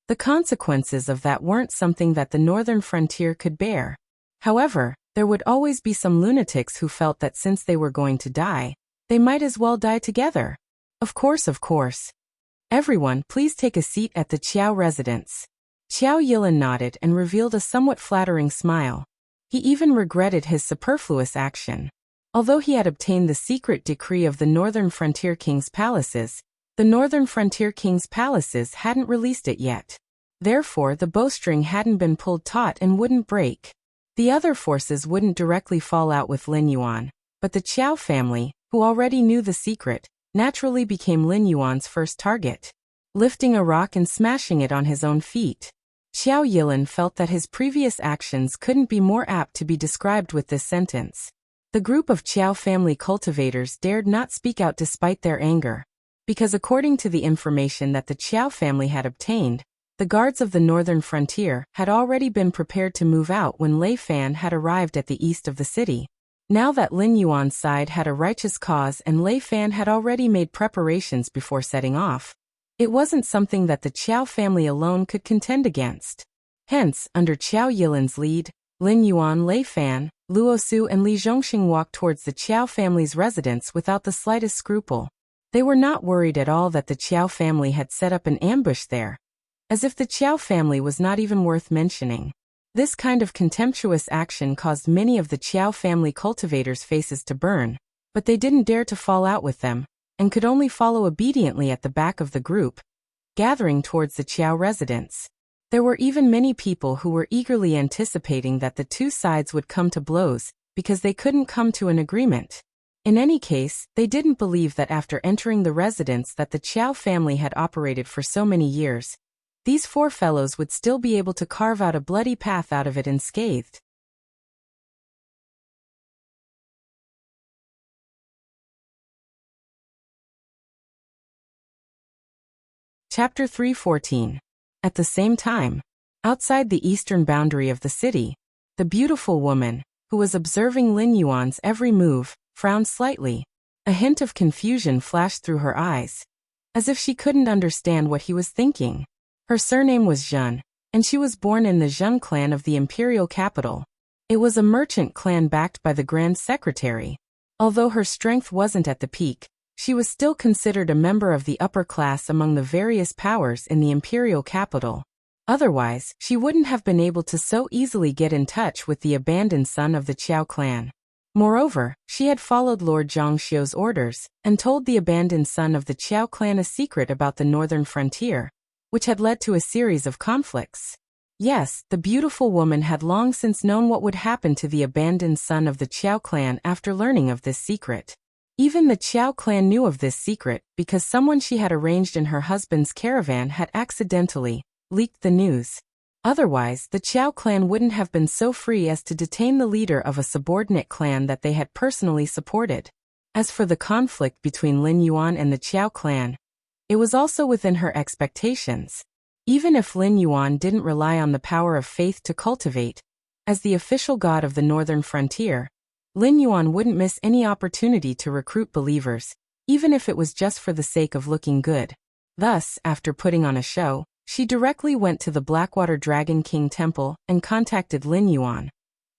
The consequences of that weren't something that the northern frontier could bear. However, there would always be some lunatics who felt that since they were going to die, they might as well die together. Of course. Everyone, please take a seat at the Qiao residence. Qiao Yilin nodded and revealed a somewhat flattering smile. He even regretted his superfluous action. Although he had obtained the secret decree of the northern frontier king's palaces, the northern frontier king's palaces hadn't released it yet. Therefore, the bowstring hadn't been pulled taut and wouldn't break. The other forces wouldn't directly fall out with Lin Yuan, but the Qiao family, who already knew the secret, naturally became Lin Yuan's first target. Lifting a rock and smashing it on his own feet, Qiao Yilin felt that his previous actions couldn't be more apt to be described with this sentence. The group of Qiao family cultivators dared not speak out despite their anger, because according to the information that the Qiao family had obtained, the guards of the northern frontier had already been prepared to move out when Lei Fan had arrived at the east of the city. Now that Lin Yuan's side had a righteous cause and Lei Fan had already made preparations before setting off, it wasn't something that the Qiao family alone could contend against. Hence, under Qiao Yilin's lead, Lin Yuan, Lei Fan, Luo Su and Li Zhongxing walked towards the Qiao family's residence without the slightest scruple. They were not worried at all that the Qiao family had set up an ambush there, as if the Qiao family was not even worth mentioning. This kind of contemptuous action caused many of the Qiao family cultivators' faces to burn, but they didn't dare to fall out with them, and could only follow obediently at the back of the group, gathering towards the Qiao residence. There were even many people who were eagerly anticipating that the two sides would come to blows, because they couldn't come to an agreement. In any case, they didn't believe that after entering the residence that the Qiao family had operated for so many years, these four fellows would still be able to carve out a bloody path out of it unscathed. Chapter 3:14. At the same time, outside the eastern boundary of the city, the beautiful woman, who was observing Lin Yuan's every move, frowned slightly. A hint of confusion flashed through her eyes, as if she couldn't understand what he was thinking. Her surname was Zhen, and she was born in the Zhen clan of the imperial capital. It was a merchant clan backed by the Grand Secretary. Although her strength wasn't at the peak, she was still considered a member of the upper class among the various powers in the imperial capital. Otherwise, she wouldn't have been able to so easily get in touch with the abandoned son of the Qiao clan. Moreover, she had followed Lord Zhangxiu's orders and told the abandoned son of the Qiao clan a secret about the northern frontier, which had led to a series of conflicts. Yes, the beautiful woman had long since known what would happen to the abandoned son of the Qiao clan after learning of this secret. Even the Qiao clan knew of this secret because someone she had arranged in her husband's caravan had accidentally leaked the news. Otherwise, the Qiao clan wouldn't have been so free as to detain the leader of a subordinate clan that they had personally supported. As for the conflict between Lin Yuan and the Qiao clan, it was also within her expectations. Even if Lin Yuan didn't rely on the power of faith to cultivate, as the official god of the northern frontier, Lin Yuan wouldn't miss any opportunity to recruit believers, even if it was just for the sake of looking good. Thus, after putting on a show, she directly went to the Blackwater Dragon King Temple and contacted Lin Yuan,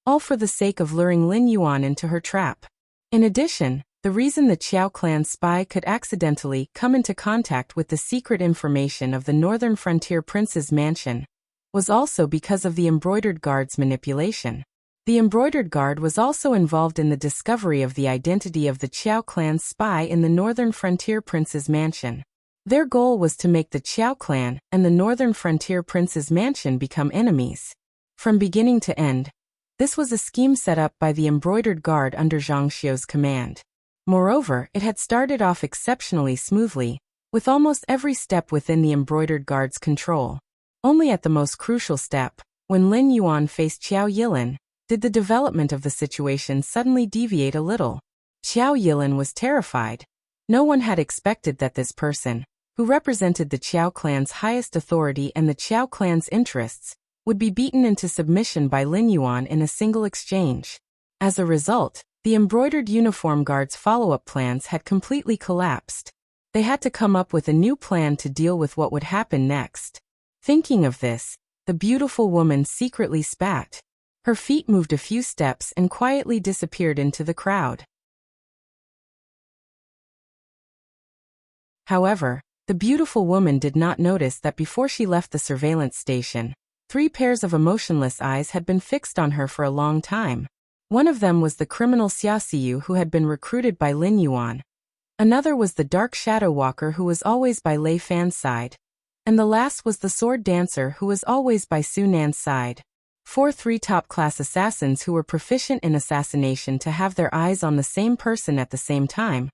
all for the sake of luring Lin Yuan into her trap. In addition, the reason the Qiao clan spy could accidentally come into contact with the secret information of the northern frontier prince's mansion was also because of the embroidered guard's manipulation. The embroidered guard was also involved in the discovery of the identity of the Qiao clan's spy in the northern frontier prince's mansion. Their goal was to make the Qiao clan and the northern frontier prince's mansion become enemies. From beginning to end, this was a scheme set up by the embroidered guard under Zhangxiu's command. Moreover, it had started off exceptionally smoothly, with almost every step within the embroidered guard's control. Only at the most crucial step, when Lin Yuan faced Qiao Yilin, did the development of the situation suddenly deviate a little. Qiao Yilin was terrified. No one had expected that this person, who represented the Qiao clan's highest authority and the Qiao clan's interests, would be beaten into submission by Lin Yuan in a single exchange. As a result, the embroidered uniform guard's follow-up plans had completely collapsed. They had to come up with a new plan to deal with what would happen next. Thinking of this, the beautiful woman secretly spat. Her feet moved a few steps and quietly disappeared into the crowd. However, the beautiful woman did not notice that before she left the surveillance station, 3 pairs of emotionless eyes had been fixed on her for a long time. One of them was the criminal Xia Xiyu who had been recruited by Lin Yuan. Another was the dark shadow walker who was always by Lei Fan's side. And the last was the sword dancer who was always by Su Nan's side. 3 top-class assassins who were proficient in assassination to have their eyes on the same person at the same time.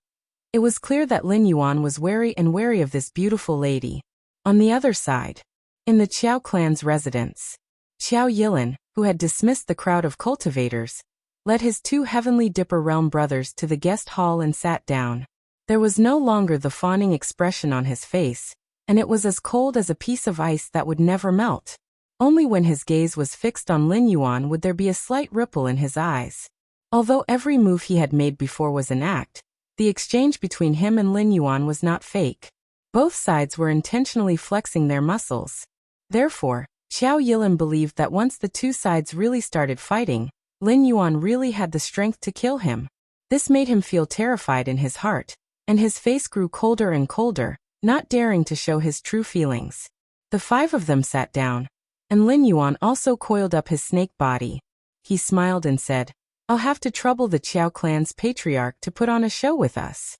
It was clear that Lin Yuan was wary of this beautiful lady. On the other side, in the Qiao clan's residence, Qiao Yilin, who had dismissed the crowd of cultivators, led his 2 Heavenly Dipper Realm brothers to the guest hall and sat down. There was no longer the fawning expression on his face, and it was as cold as a piece of ice that would never melt. Only when his gaze was fixed on Lin Yuan would there be a slight ripple in his eyes. Although every move he had made before was an act, the exchange between him and Lin Yuan was not fake. Both sides were intentionally flexing their muscles. Therefore, Qiao Yilin believed that once the 2 sides really started fighting, Lin Yuan really had the strength to kill him. This made him feel terrified in his heart, and his face grew colder and colder, not daring to show his true feelings. The 5 of them sat down, and Lin Yuan also coiled up his snake body. He smiled and said, "I'll have to trouble the Qiao clan's patriarch to put on a show with us."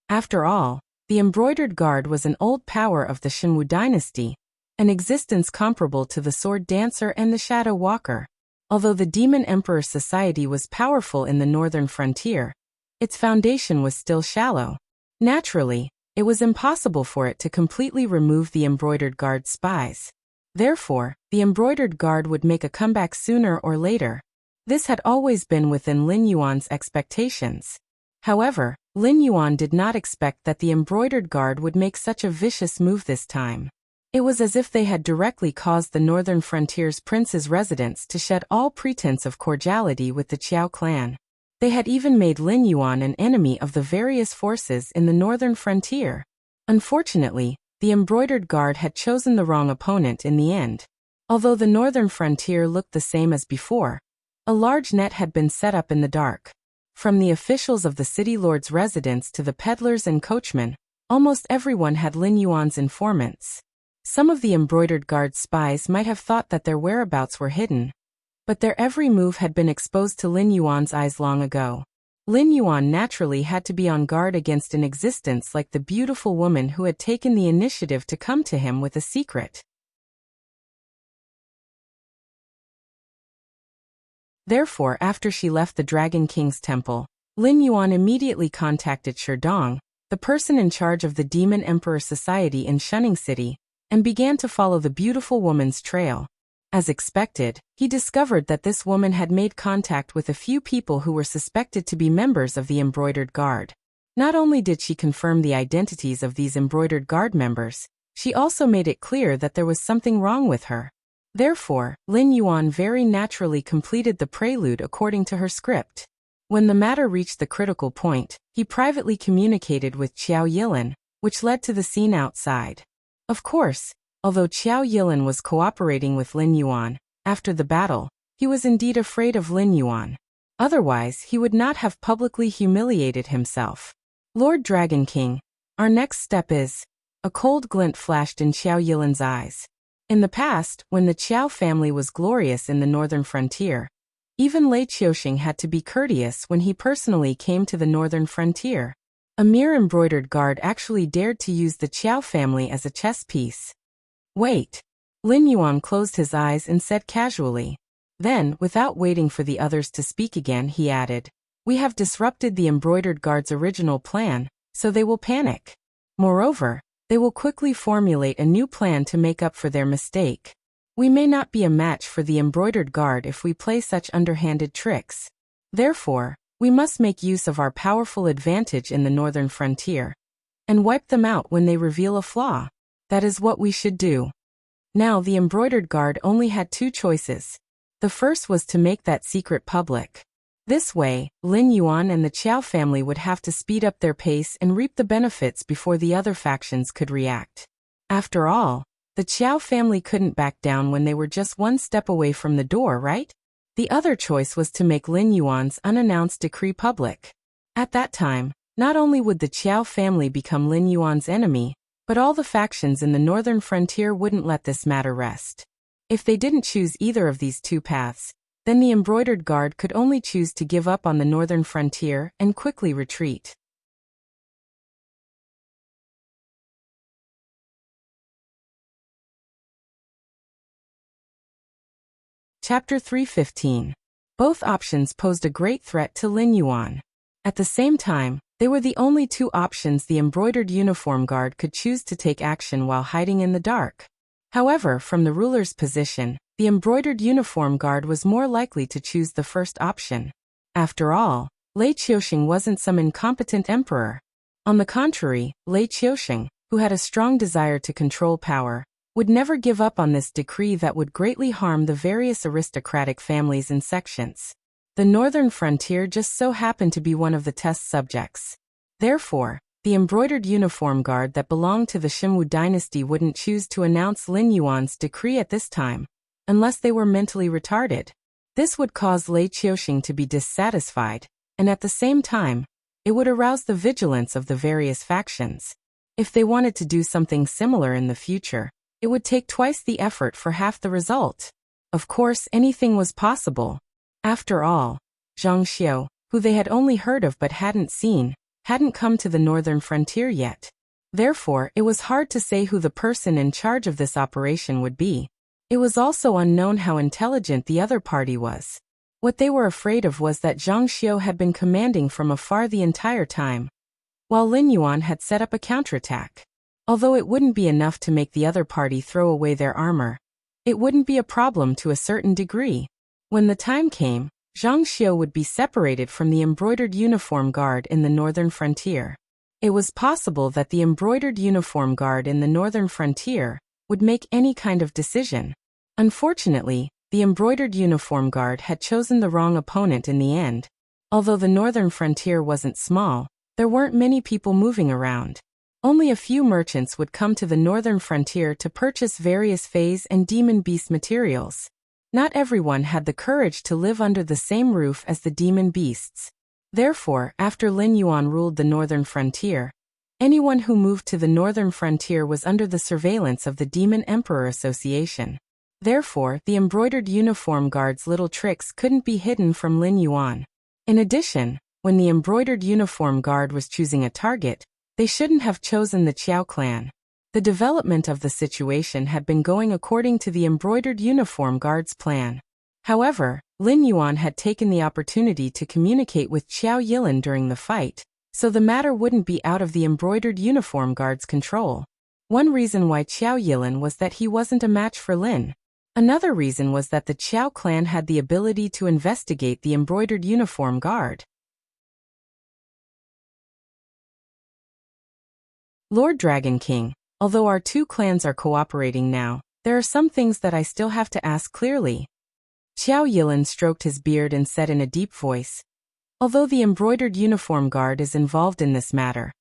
After all, the embroidered guard was an old power of the Shenwu dynasty, an existence comparable to the sword dancer and the shadow walker. Although the Demon Emperor society was powerful in the northern frontier, its foundation was still shallow. Naturally, it was impossible for it to completely remove the embroidered guard's spies. Therefore, the embroidered guard would make a comeback sooner or later. This had always been within Lin Yuan's expectations. However, Lin Yuan did not expect that the embroidered guard would make such a vicious move this time. It was as if they had directly caused the northern frontier's prince's residents to shed all pretense of cordiality with the Qiao clan. They had even made Lin Yuan an enemy of the various forces in the northern frontier. Unfortunately, the embroidered guard had chosen the wrong opponent in the end. Although the northern frontier looked the same as before, a large net had been set up in the dark. From the officials of the city lord's residence to the peddlers and coachmen, almost everyone had Lin Yuan's informants. Some of the embroidered guard's spies might have thought that their whereabouts were hidden, but their every move had been exposed to Lin Yuan's eyes long ago. Lin Yuan naturally had to be on guard against an existence like the beautiful woman who had taken the initiative to come to him with a secret. Therefore, after she left the Dragon King's temple, Lin Yuan immediately contacted Sherdong, the person in charge of the Demon Emperor Society in Shunning City, and began to follow the beautiful woman's trail. As expected, he discovered that this woman had made contact with a few people who were suspected to be members of the Embroidered Guard. Not only did she confirm the identities of these Embroidered Guard members, she also made it clear that there was something wrong with her. Therefore, Lin Yuan very naturally completed the prelude according to her script. When the matter reached the critical point, he privately communicated with Qiao Yilin, which led to the scene outside. Of course, although Qiao Yilin was cooperating with Lin Yuan, after the battle, he was indeed afraid of Lin Yuan. Otherwise, he would not have publicly humiliated himself. Lord Dragon King, our next step is... A cold glint flashed in Qiao Yilin's eyes. In the past, when the Qiao family was glorious in the northern frontier, even Lei Qiuxing had to be courteous when he personally came to the northern frontier. A mere embroidered guard actually dared to use the Qiao family as a chess piece. Wait. Lin Yuan closed his eyes and said casually. Then, without waiting for the others to speak again, he added, "We have disrupted the embroidered guard's original plan, so they will panic. Moreover, They will quickly formulate a new plan to make up for their mistake. We may not be a match for the embroidered guard if we play such underhanded tricks. Therefore, we must make use of our powerful advantage in the northern frontier and wipe them out when they reveal a flaw. That is what we should do. Now the embroidered guard only had two choices. The first was to make that secret public. This way, Lin Yuan and the Qiao family would have to speed up their pace and reap the benefits before the other factions could react. After all, the Qiao family couldn't back down when they were just one step away from the door, right? The other choice was to make Lin Yuan's unannounced decree public. At that time, not only would the Qiao family become Lin Yuan's enemy, but all the factions in the northern frontier wouldn't let this matter rest. If they didn't choose either of these two paths, then the embroidered guard could only choose to give up on the northern frontier and quickly retreat. Chapter 315. Both options posed a great threat to Lin Yuan. At the same time, they were the only two options the embroidered uniform guard could choose to take action while hiding in the dark. However, from the ruler's position, the embroidered uniform guard was more likely to choose the first option. After all, Lei Qiusheng wasn't some incompetent emperor. On the contrary, Lei Qiusheng, who had a strong desire to control power, would never give up on this decree that would greatly harm the various aristocratic families and sections. The northern frontier just so happened to be one of the test subjects. Therefore, the embroidered uniform guard that belonged to the Xinwu dynasty wouldn't choose to announce Lin Yuan's decree at this time, unless they were mentally retarded. This would cause Lei Qiusheng to be dissatisfied, and at the same time, it would arouse the vigilance of the various factions. If they wanted to do something similar in the future, it would take twice the effort for half the result. Of course, anything was possible. After all, Zhang Xiu, who they had only heard of but hadn't seen, hadn't come to the northern frontier yet. Therefore, it was hard to say who the person in charge of this operation would be. It was also unknown how intelligent the other party was. What they were afraid of was that Zhang Xiu had been commanding from afar the entire time, while Lin Yuan had set up a counterattack. Although it wouldn't be enough to make the other party throw away their armor, it wouldn't be a problem to a certain degree. When the time came, Zhang Xiu would be separated from the embroidered uniform guard in the northern frontier. It was possible that the embroidered uniform guard in the northern frontier would make any kind of decision. Unfortunately, the embroidered uniform guard had chosen the wrong opponent in the end. Although the northern frontier wasn't small, there weren't many people moving around. Only a few merchants would come to the northern frontier to purchase various phase and demon beast materials. Not everyone had the courage to live under the same roof as the demon beasts. Therefore, after Lin Yuan ruled the northern frontier, anyone who moved to the northern frontier was under the surveillance of the Demon Emperor Association. Therefore, the embroidered uniform guard's little tricks couldn't be hidden from Lin Yuan. In addition, when the embroidered uniform guard was choosing a target, they shouldn't have chosen the Qiao clan. The development of the situation had been going according to the embroidered uniform guard's plan. However, Lin Yuan had taken the opportunity to communicate with Qiao Yilin during the fight, so the matter wouldn't be out of the embroidered uniform guard's control. One reason why Qiao Yilin was that he wasn't a match for Lin. Another reason was that the Qiao clan had the ability to investigate the embroidered uniform guard. Lord Dragon King, although our two clans are cooperating now, there are some things that I still have to ask clearly. Qiao Yilin stroked his beard and said in a deep voice, "Although the embroidered uniform guard is involved in this matter,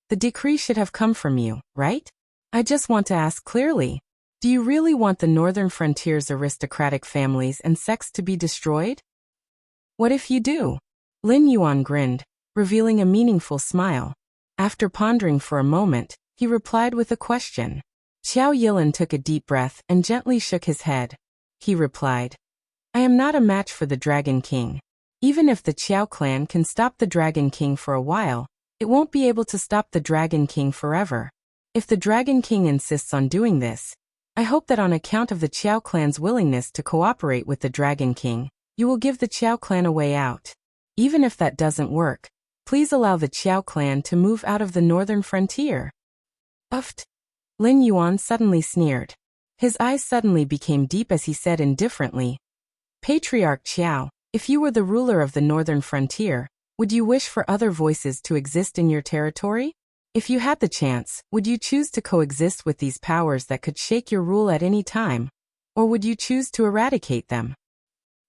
the decree should have come from you, right? I just want to ask clearly. Do you really want the northern frontier's aristocratic families and sects to be destroyed? What if you do?" Lin Yuan grinned, revealing a meaningful smile. After pondering for a moment, he replied with a question. Qiao Yilin took a deep breath and gently shook his head. He replied, "I am not a match for the Dragon King. Even if the Qiao clan can stop the Dragon King for a while, it won't be able to stop the Dragon King forever. If the Dragon King insists on doing this, I hope that on account of the Qiao clan's willingness to cooperate with the Dragon King, you will give the Qiao clan a way out. Even if that doesn't work, please allow the Qiao clan to move out of the northern frontier." Uft. Lin Yuan suddenly sneered. His eyes suddenly became deep as he said indifferently, Patriarch Qiao, if you were the ruler of the northern frontier, would you wish for other voices to exist in your territory? If you had the chance, would you choose to coexist with these powers that could shake your rule at any time? Or would you choose to eradicate them?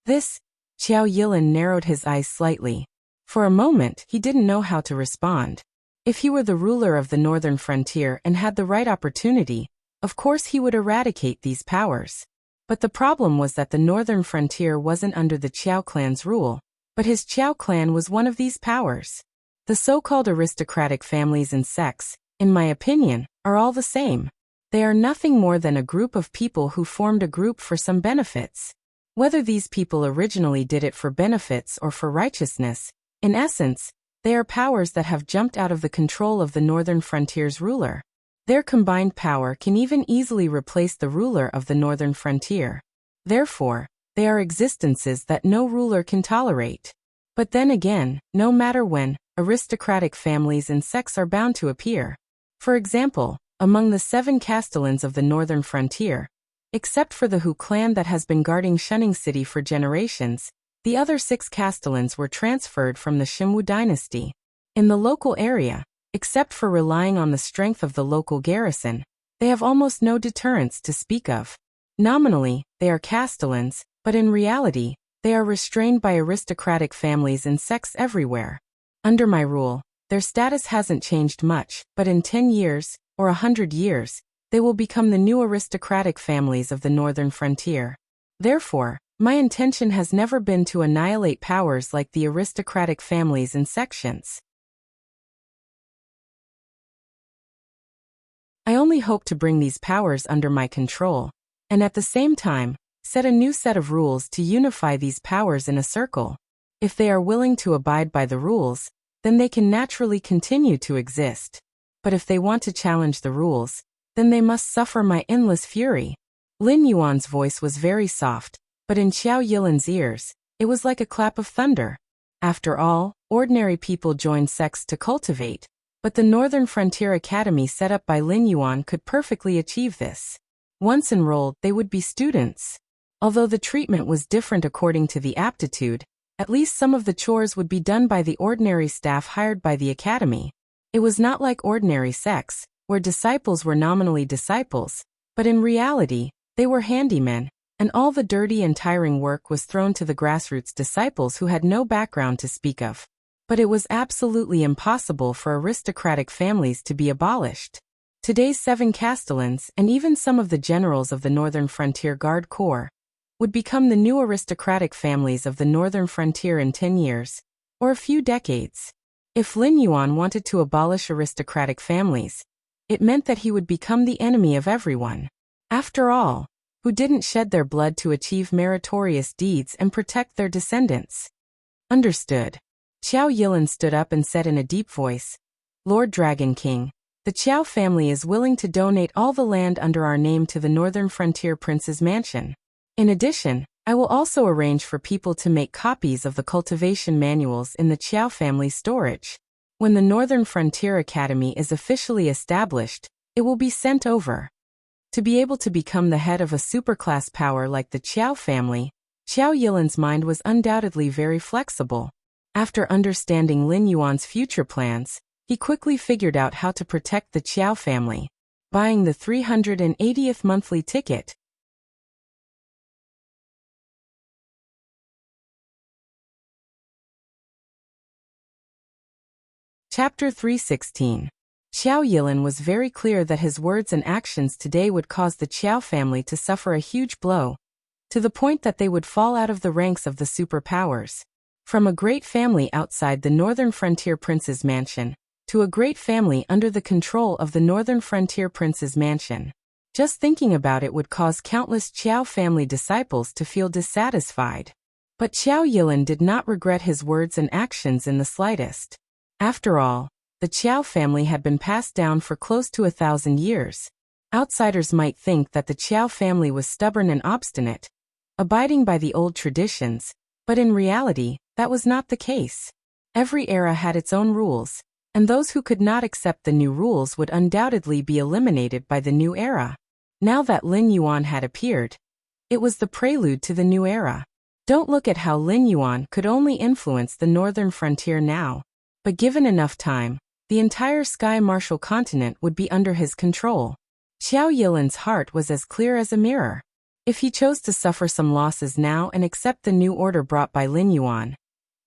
Qiao Yilin narrowed his eyes slightly. For a moment, he didn't know how to respond. If he were the ruler of the northern frontier and had the right opportunity, of course he would eradicate these powers. But the problem was that the northern frontier wasn't under the Qiao clan's rule, but his Qiao clan was one of these powers. The so-called aristocratic families and sects, in my opinion, are all the same. They are nothing more than a group of people who formed a group for some benefits. Whether these people originally did it for benefits or for righteousness, in essence, they are powers that have jumped out of the control of the northern frontier's ruler. Their combined power can even easily replace the ruler of the northern frontier. Therefore, they are existences that no ruler can tolerate. But then again, no matter when, aristocratic families and sects are bound to appear. For example, among the 7 castellans of the northern frontier, except for the Hu clan that has been guarding Shunning City for generations, the other 6 castellans were transferred from the Shimwu dynasty. In the local area, except for relying on the strength of the local garrison, they have almost no deterrence to speak of. Nominally, they are castellans, but in reality, they are restrained by aristocratic families and sects everywhere. Under my rule, their status hasn't changed much, but in 10 years, or 100 years, they will become the new aristocratic families of the northern frontier. Therefore, my intention has never been to annihilate powers like the aristocratic families and sections. I only hope to bring these powers under my control, and at the same time, set a new set of rules to unify these powers in a circle. If they are willing to abide by the rules, then they can naturally continue to exist. But if they want to challenge the rules, then they must suffer my endless fury. Lin Yuan's voice was very soft, but in Qiao Yilin's ears, it was like a clap of thunder. After all, ordinary people joined sects to cultivate, but the Northern Frontier Academy set up by Lin Yuan could perfectly achieve this. Once enrolled, they would be students. Although the treatment was different according to the aptitude, at least some of the chores would be done by the ordinary staff hired by the academy. It was not like ordinary sects, where disciples were nominally disciples, but in reality, they were handymen, and all the dirty and tiring work was thrown to the grassroots disciples who had no background to speak of. But it was absolutely impossible for aristocratic families to be abolished. Today's 7 castellans, and even some of the generals of the Northern Frontier Guard Corps, would become the new aristocratic families of the Northern Frontier in 10 years, or a few decades. If Lin Yuan wanted to abolish aristocratic families, it meant that he would become the enemy of everyone. After all, who didn't shed their blood to achieve meritorious deeds and protect their descendants? Understood. Qiao Yilin stood up and said in a deep voice, Lord Dragon King, the Qiao family is willing to donate all the land under our name to the Northern Frontier Prince's mansion. In addition, I will also arrange for people to make copies of the cultivation manuals in the Qiao family storage. When the Northern Frontier Academy is officially established, it will be sent over. To be able to become the head of a superclass power like the Qiao family, Qiao Yilin's mind was undoubtedly very flexible. After understanding Lin Yuan's future plans, he quickly figured out how to protect the Qiao family, buying the 380th monthly ticket. Chapter 316. Qiao Yilin was very clear that his words and actions today would cause the Qiao family to suffer a huge blow, to the point that they would fall out of the ranks of the superpowers. From a great family outside the Northern Frontier Prince's mansion, to a great family under the control of the Northern Frontier Prince's mansion. Just thinking about it would cause countless Qiao family disciples to feel dissatisfied. But Qiao Yilin did not regret his words and actions in the slightest. After all, the Qiao family had been passed down for close to 1,000 years. Outsiders might think that the Qiao family was stubborn and obstinate, abiding by the old traditions, but in reality, that was not the case. Every era had its own rules, and those who could not accept the new rules would undoubtedly be eliminated by the new era. Now that Lin Yuan had appeared, it was the prelude to the new era. Don't look at how Lin Yuan could only influence the northern frontier now, but given enough time, the entire Sky Martial continent would be under his control. Qiao Yilin's heart was as clear as a mirror. If he chose to suffer some losses now and accept the new order brought by Lin Yuan,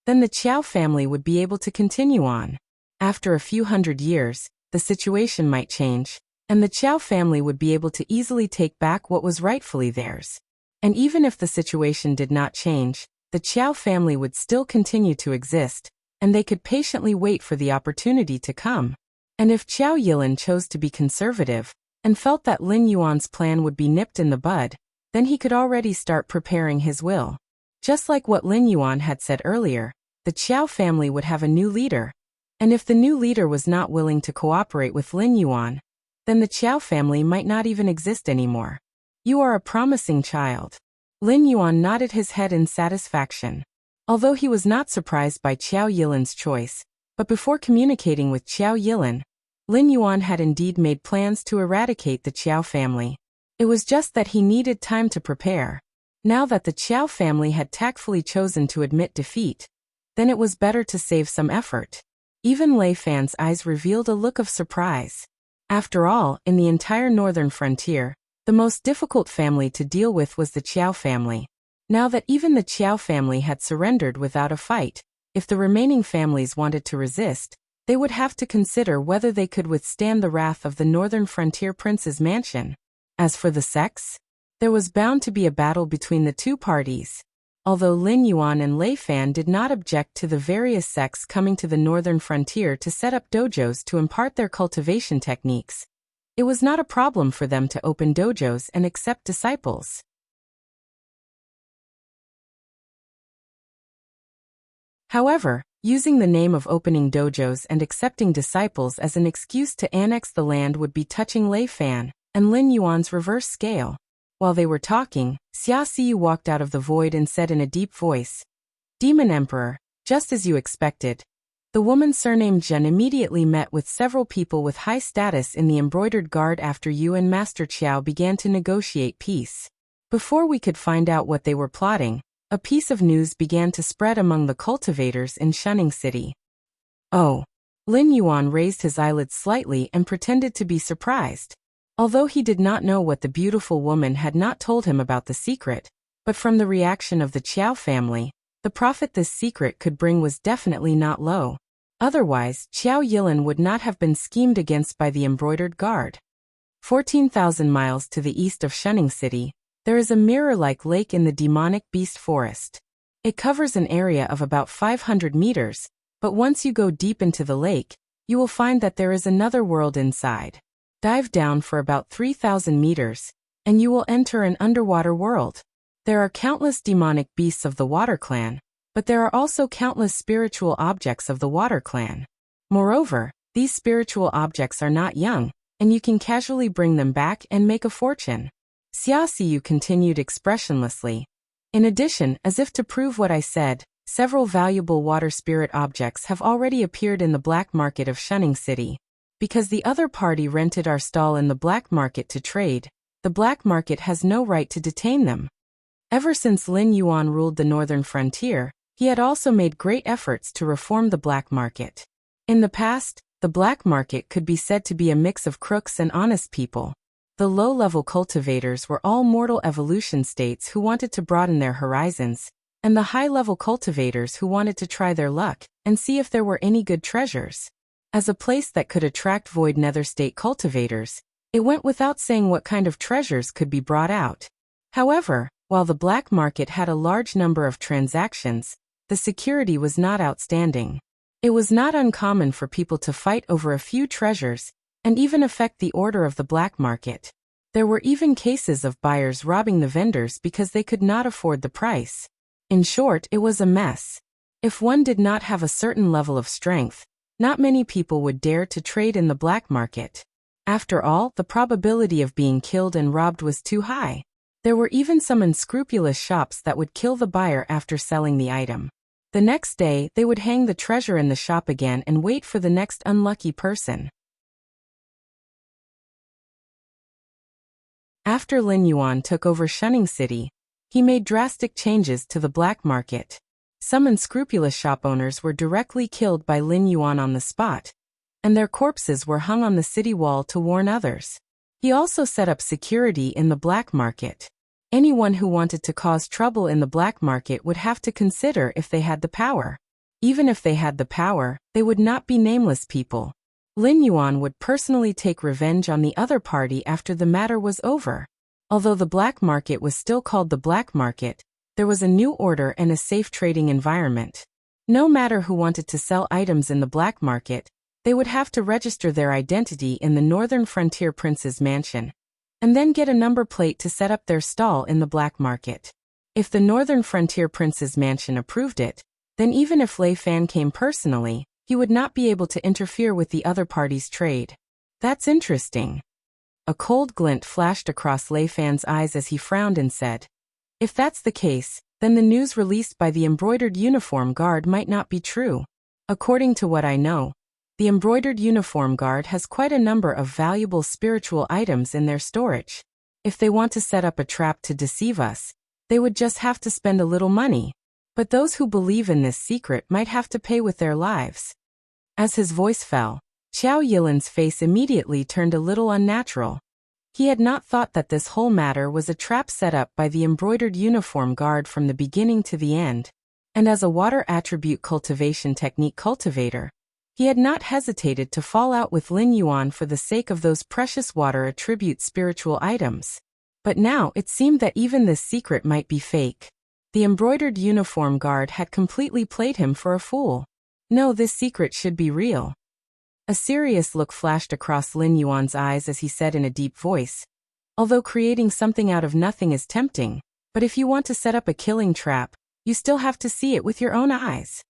then the Qiao family would be able to continue on. After a few hundred years, the situation might change, and the Qiao family would be able to easily take back what was rightfully theirs. And even if the situation did not change, the Qiao family would still continue to exist, and they could patiently wait for the opportunity to come. And if Qiao Yilin chose to be conservative, and felt that Lin Yuan's plan would be nipped in the bud, then he could already start preparing his will. Just like what Lin Yuan had said earlier, the Qiao family would have a new leader. And if the new leader was not willing to cooperate with Lin Yuan, then the Qiao family might not even exist anymore. You are a promising child. Lin Yuan nodded his head in satisfaction. Although he was not surprised by Qiao Yilin's choice, but before communicating with Qiao Yilin, Lin Yuan had indeed made plans to eradicate the Qiao family. It was just that he needed time to prepare. Now that the Qiao family had tactfully chosen to admit defeat, then it was better to save some effort. Even Lei Fan's eyes revealed a look of surprise. After all, in the entire northern frontier, the most difficult family to deal with was the Qiao family. Now that even the Qiao family had surrendered without a fight, if the remaining families wanted to resist, they would have to consider whether they could withstand the wrath of the northern frontier prince's mansion. As for the sects, there was bound to be a battle between the two parties. Although Lin Yuan and Lei Fan did not object to the various sects coming to the northern frontier to set up dojos to impart their cultivation techniques, it was not a problem for them to open dojos and accept disciples. However, using the name of opening dojos and accepting disciples as an excuse to annex the land would be touching Lei Fan and Lin Yuan's reverse scale. While they were talking, Xia Xiyu walked out of the void and said in a deep voice, "Demon Emperor, just as you expected." The woman surnamed Zhen immediately met with several people with high status in the embroidered guard after you and Master Qiao began to negotiate peace. Before we could find out what they were plotting, a piece of news began to spread among the cultivators in Shunning City. Oh. Lin Yuan raised his eyelids slightly and pretended to be surprised. Although he did not know what the beautiful woman had not told him about the secret, but from the reaction of the Qiao family, the profit this secret could bring was definitely not low. Otherwise, Qiao Yilin would not have been schemed against by the embroidered guard. 14,000 miles to the east of Shunning City, there is a mirror-like lake in the demonic beast forest. It covers an area of about 500 meters, but once you go deep into the lake, you will find that there is another world inside. Dive down for about 3,000 meters, and you will enter an underwater world. There are countless demonic beasts of the Water Clan, but there are also countless spiritual objects of the Water Clan. Moreover, these spiritual objects are not young, and you can casually bring them back and make a fortune. Xia Xiyu continued expressionlessly. In addition, as if to prove what I said, several valuable water spirit objects have already appeared in the black market of Shunning City. Because the other party rented our stall in the black market to trade, the black market has no right to detain them. Ever since Lin Yuan ruled the northern frontier, he had also made great efforts to reform the black market. In the past, the black market could be said to be a mix of crooks and honest people. The low-level cultivators were all mortal evolution states who wanted to broaden their horizons, and the high-level cultivators who wanted to try their luck and see if there were any good treasures. As a place that could attract void nether state cultivators, it went without saying what kind of treasures could be brought out. However, while the black market had a large number of transactions, the security was not outstanding. It was not uncommon for people to fight over a few treasures, and even affect the order of the black market. There were even cases of buyers robbing the vendors because they could not afford the price. In short, it was a mess. If one did not have a certain level of strength, not many people would dare to trade in the black market. After all, the probability of being killed and robbed was too high. There were even some unscrupulous shops that would kill the buyer after selling the item. The next day, they would hang the treasure in the shop again and wait for the next unlucky person. After Lin Yuan took over Shunning City, he made drastic changes to the black market. Some unscrupulous shop owners were directly killed by Lin Yuan on the spot, and their corpses were hung on the city wall to warn others. He also set up security in the black market. Anyone who wanted to cause trouble in the black market would have to consider if they had the power. Even if they had the power, they would not be nameless people. Lin Yuan would personally take revenge on the other party after the matter was over. Although the black market was still called the black market, there was a new order and a safe trading environment. No matter who wanted to sell items in the black market, they would have to register their identity in the Northern Frontier Prince's mansion, and then get a number plate to set up their stall in the black market. If the Northern Frontier Prince's mansion approved it, then even if Lei Fan came personally, he would not be able to interfere with the other party's trade. That's interesting. A cold glint flashed across Lei Fan's eyes as he frowned and said, "If that's the case, then the news released by the embroidered uniform guard might not be true. According to what I know, the embroidered uniform guard has quite a number of valuable spiritual items in their storage. If they want to set up a trap to deceive us, they would just have to spend a little money. But those who believe in this secret might have to pay with their lives." As his voice fell, Xiao Yilin's face immediately turned a little unnatural. He had not thought that this whole matter was a trap set up by the embroidered uniform guard from the beginning to the end, and as a water attribute cultivation technique cultivator, he had not hesitated to fall out with Lin Yuan for the sake of those precious water attribute spiritual items. But now it seemed that even this secret might be fake. The embroidered uniform guard had completely played him for a fool. No, this secret should be real. A serious look flashed across Lin Yuan's eyes as he said in a deep voice, "Although creating something out of nothing is tempting, but if you want to set up a killing trap, you still have to see it with your own eyes."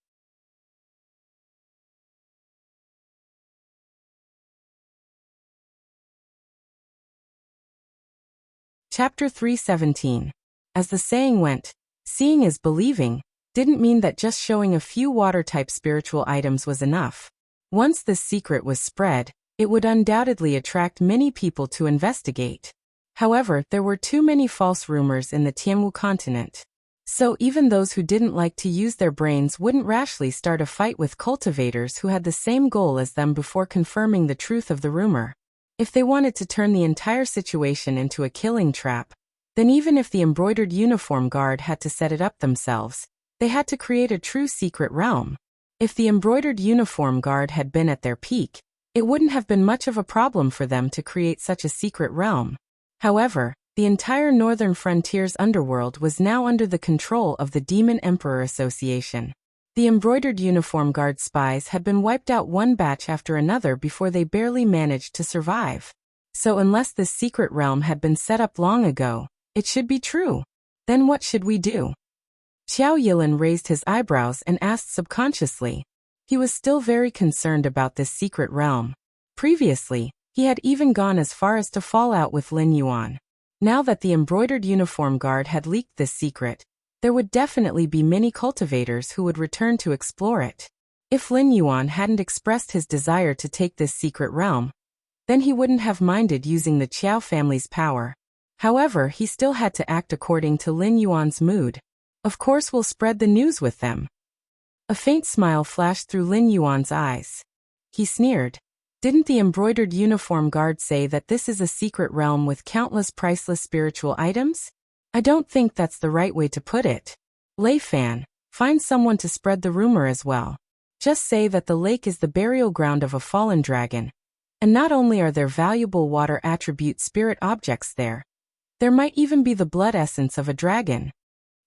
Chapter 317. As the saying went, seeing is believing, didn't mean that just showing a few water-type spiritual items was enough. Once this secret was spread, it would undoubtedly attract many people to investigate. However, there were too many false rumors in the Tianwu continent. So even those who didn't like to use their brains wouldn't rashly start a fight with cultivators who had the same goal as them before confirming the truth of the rumor. If they wanted to turn the entire situation into a killing trap, then even if the embroidered uniform guard had to set it up themselves, they had to create a true secret realm. If the embroidered uniform guard had been at their peak, it wouldn't have been much of a problem for them to create such a secret realm. However, the entire Northern Frontier's underworld was now under the control of the Demon Emperor Association. The embroidered uniform guard spies had been wiped out one batch after another before they barely managed to survive. So unless this secret realm had been set up long ago, it should be true. Then what should we do? Xiao Yilin raised his eyebrows and asked subconsciously. He was still very concerned about this secret realm. Previously, he had even gone as far as to fall out with Lin Yuan. Now that the embroidered uniform guard had leaked this secret, there would definitely be many cultivators who would return to explore it. If Lin Yuan hadn't expressed his desire to take this secret realm, then he wouldn't have minded using the Qiao family's power. However, he still had to act according to Lin Yuan's mood. Of course we'll spread the news with them. A faint smile flashed through Lin Yuan's eyes. He sneered. Didn't the embroidered uniform guard say that this is a secret realm with countless priceless spiritual items? I don't think that's the right way to put it. Lei Fan, find someone to spread the rumor as well. Just say that the lake is the burial ground of a fallen dragon. And not only are there valuable water attribute spirit objects there might even be the blood essence of a dragon.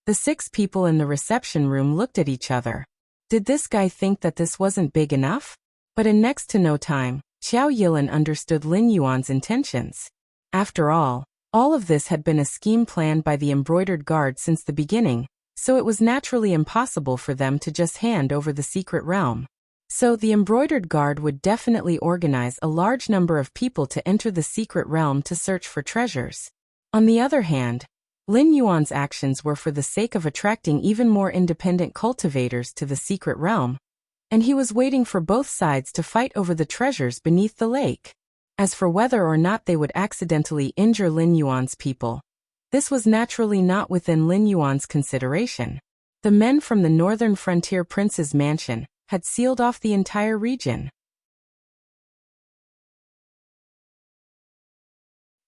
The 6 people in the reception room looked at each other. Did this guy think that this wasn't big enough? But in next to no time, Xiao Yilin understood Lin Yuan's intentions. After all of this had been a scheme planned by the embroidered guard since the beginning, so it was naturally impossible for them to just hand over the secret realm. So the embroidered guard would definitely organize a large number of people to enter the secret realm to search for treasures. On the other hand, Lin Yuan's actions were for the sake of attracting even more independent cultivators to the secret realm, and he was waiting for both sides to fight over the treasures beneath the lake. As for whether or not they would accidentally injure Lin Yuan's people, this was naturally not within Lin Yuan's consideration. The men from the northern frontier prince's mansion had sealed off the entire region.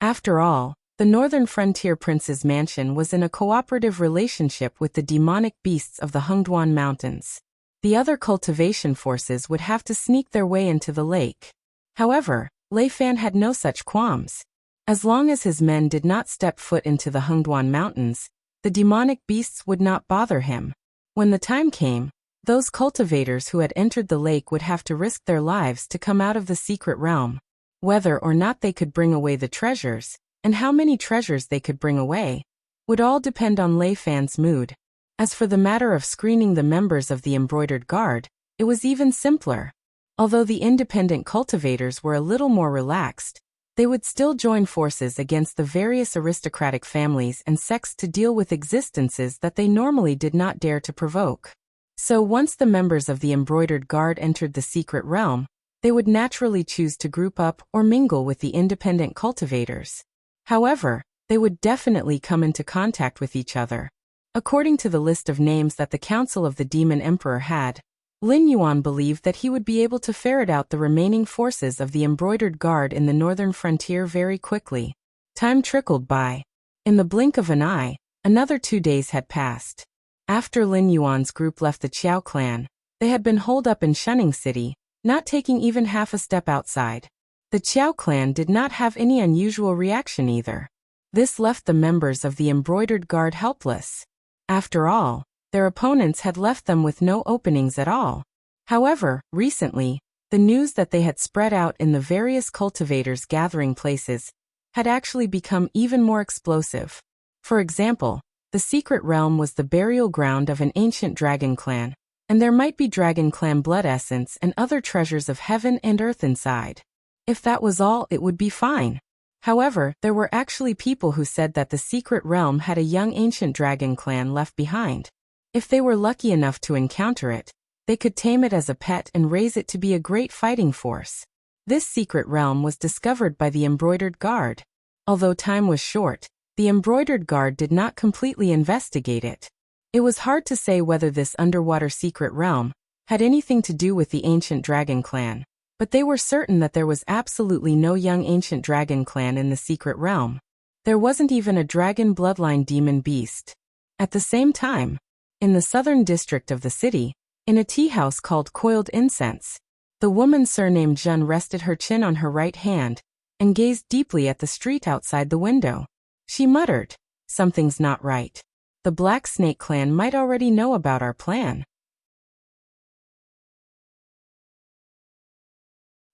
After all, the northern frontier prince's mansion was in a cooperative relationship with the demonic beasts of the Hengduan Mountains. The other cultivation forces would have to sneak their way into the lake. However, Lei Fan had no such qualms. As long as his men did not step foot into the Hengduan Mountains, the demonic beasts would not bother him. When the time came, those cultivators who had entered the lake would have to risk their lives to come out of the secret realm. Whether or not they could bring away the treasures, and how many treasures they could bring away, would all depend on Lei Fan's mood. As for the matter of screening the members of the embroidered guard, it was even simpler. Although the independent cultivators were a little more relaxed, they would still join forces against the various aristocratic families and sects to deal with existences that they normally did not dare to provoke. So once the members of the embroidered guard entered the secret realm, they would naturally choose to group up or mingle with the independent cultivators. However, they would definitely come into contact with each other. According to the list of names that the Council of the Demon Emperor had, Lin Yuan believed that he would be able to ferret out the remaining forces of the embroidered guard in the northern frontier very quickly. Time trickled by. In the blink of an eye, another 2 days had passed. After Lin Yuan's group left the Qiao clan, they had been holed up in Shunning City, not taking even half a step outside. The Qiao clan did not have any unusual reaction either. This left the members of the embroidered guard helpless. After all, their opponents had left them with no openings at all. However, recently, the news that they had spread out in the various cultivators' gathering places had actually become even more explosive. For example, the secret realm was the burial ground of an ancient dragon clan, and there might be dragon clan blood essence and other treasures of heaven and earth inside. If that was all, it would be fine. However, there were actually people who said that the secret realm had a young ancient dragon clan left behind. If they were lucky enough to encounter it, they could tame it as a pet and raise it to be a great fighting force. This secret realm was discovered by the embroidered guard. Although time was short, the embroidered guard did not completely investigate it. It was hard to say whether this underwater secret realm had anything to do with the ancient dragon clan, but they were certain that there was absolutely no young ancient dragon clan in the secret realm. There wasn't even a dragon bloodline demon beast. At the same time, in the southern district of the city, in a tea house called Coiled Incense, the woman surnamed Zhen rested her chin on her right hand and gazed deeply at the street outside the window. She muttered, "Something's not right. The Black Snake clan might already know about our plan."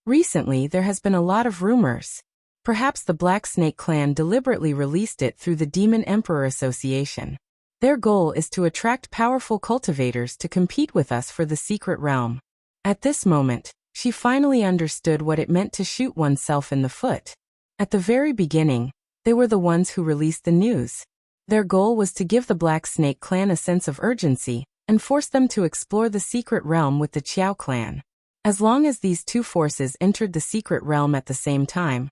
Recently, there has been a lot of rumors. Perhaps the Black Snake clan deliberately released it through the Demon Emperor Association. Their goal is to attract powerful cultivators to compete with us for the secret realm. At this moment, she finally understood what it meant to shoot oneself in the foot. At the very beginning, they were the ones who released the news. Their goal was to give the Black Snake clan a sense of urgency and force them to explore the secret realm with the Qiao clan. As long as these two forces entered the secret realm at the same time,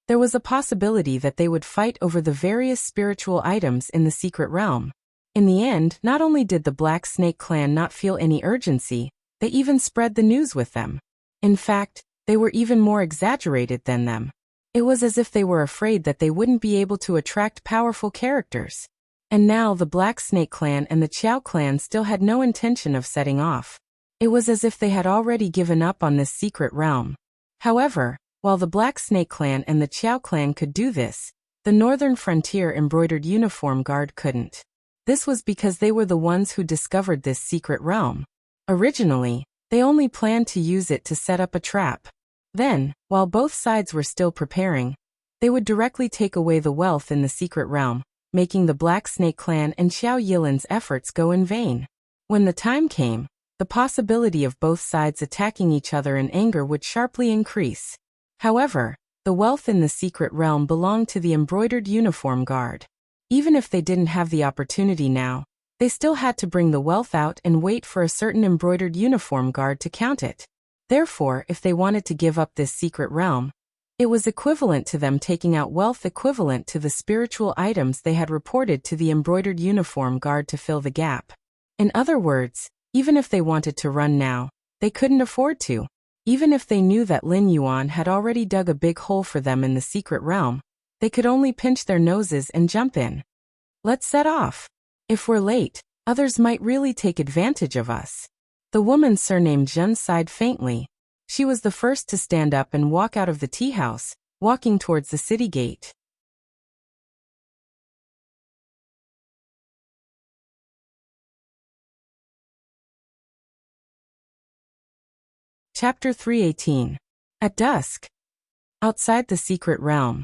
there was a possibility that they would fight over the various spiritual items in the secret realm. In the end, not only did the Black Snake clan not feel any urgency, they even spread the news with them. In fact, they were even more exaggerated than them. It was as if they were afraid that they wouldn't be able to attract powerful characters. And now the Black Snake clan and the Qiao clan still had no intention of setting off. It was as if they had already given up on this secret realm. However, while the Black Snake clan and the Qiao clan could do this, the Northern Frontier Embroidered Uniform Guard couldn't. This was because they were the ones who discovered this secret realm. Originally, they only planned to use it to set up a trap. Then, while both sides were still preparing, they would directly take away the wealth in the secret realm, making the Black Snake clan and Xiao Yilin's efforts go in vain. When the time came, the possibility of both sides attacking each other in anger would sharply increase. However, the wealth in the secret realm belonged to the Embroidered Uniform Guard. Even if they didn't have the opportunity now, they still had to bring the wealth out and wait for a certain embroidered uniform guard to count it. Therefore, if they wanted to give up this secret realm, it was equivalent to them taking out wealth equivalent to the spiritual items they had reported to the embroidered uniform guard to fill the gap. In other words, even if they wanted to run now, they couldn't afford to. Even if they knew that Lin Yuan had already dug a big hole for them in the secret realm, they could only pinch their noses and jump in. Let's set off. If we're late, others might really take advantage of us. The woman surnamed Zhen sighed faintly. She was the first to stand up and walk out of the tea house, walking towards the city gate. Chapter 318. At dusk. Outside the secret realm.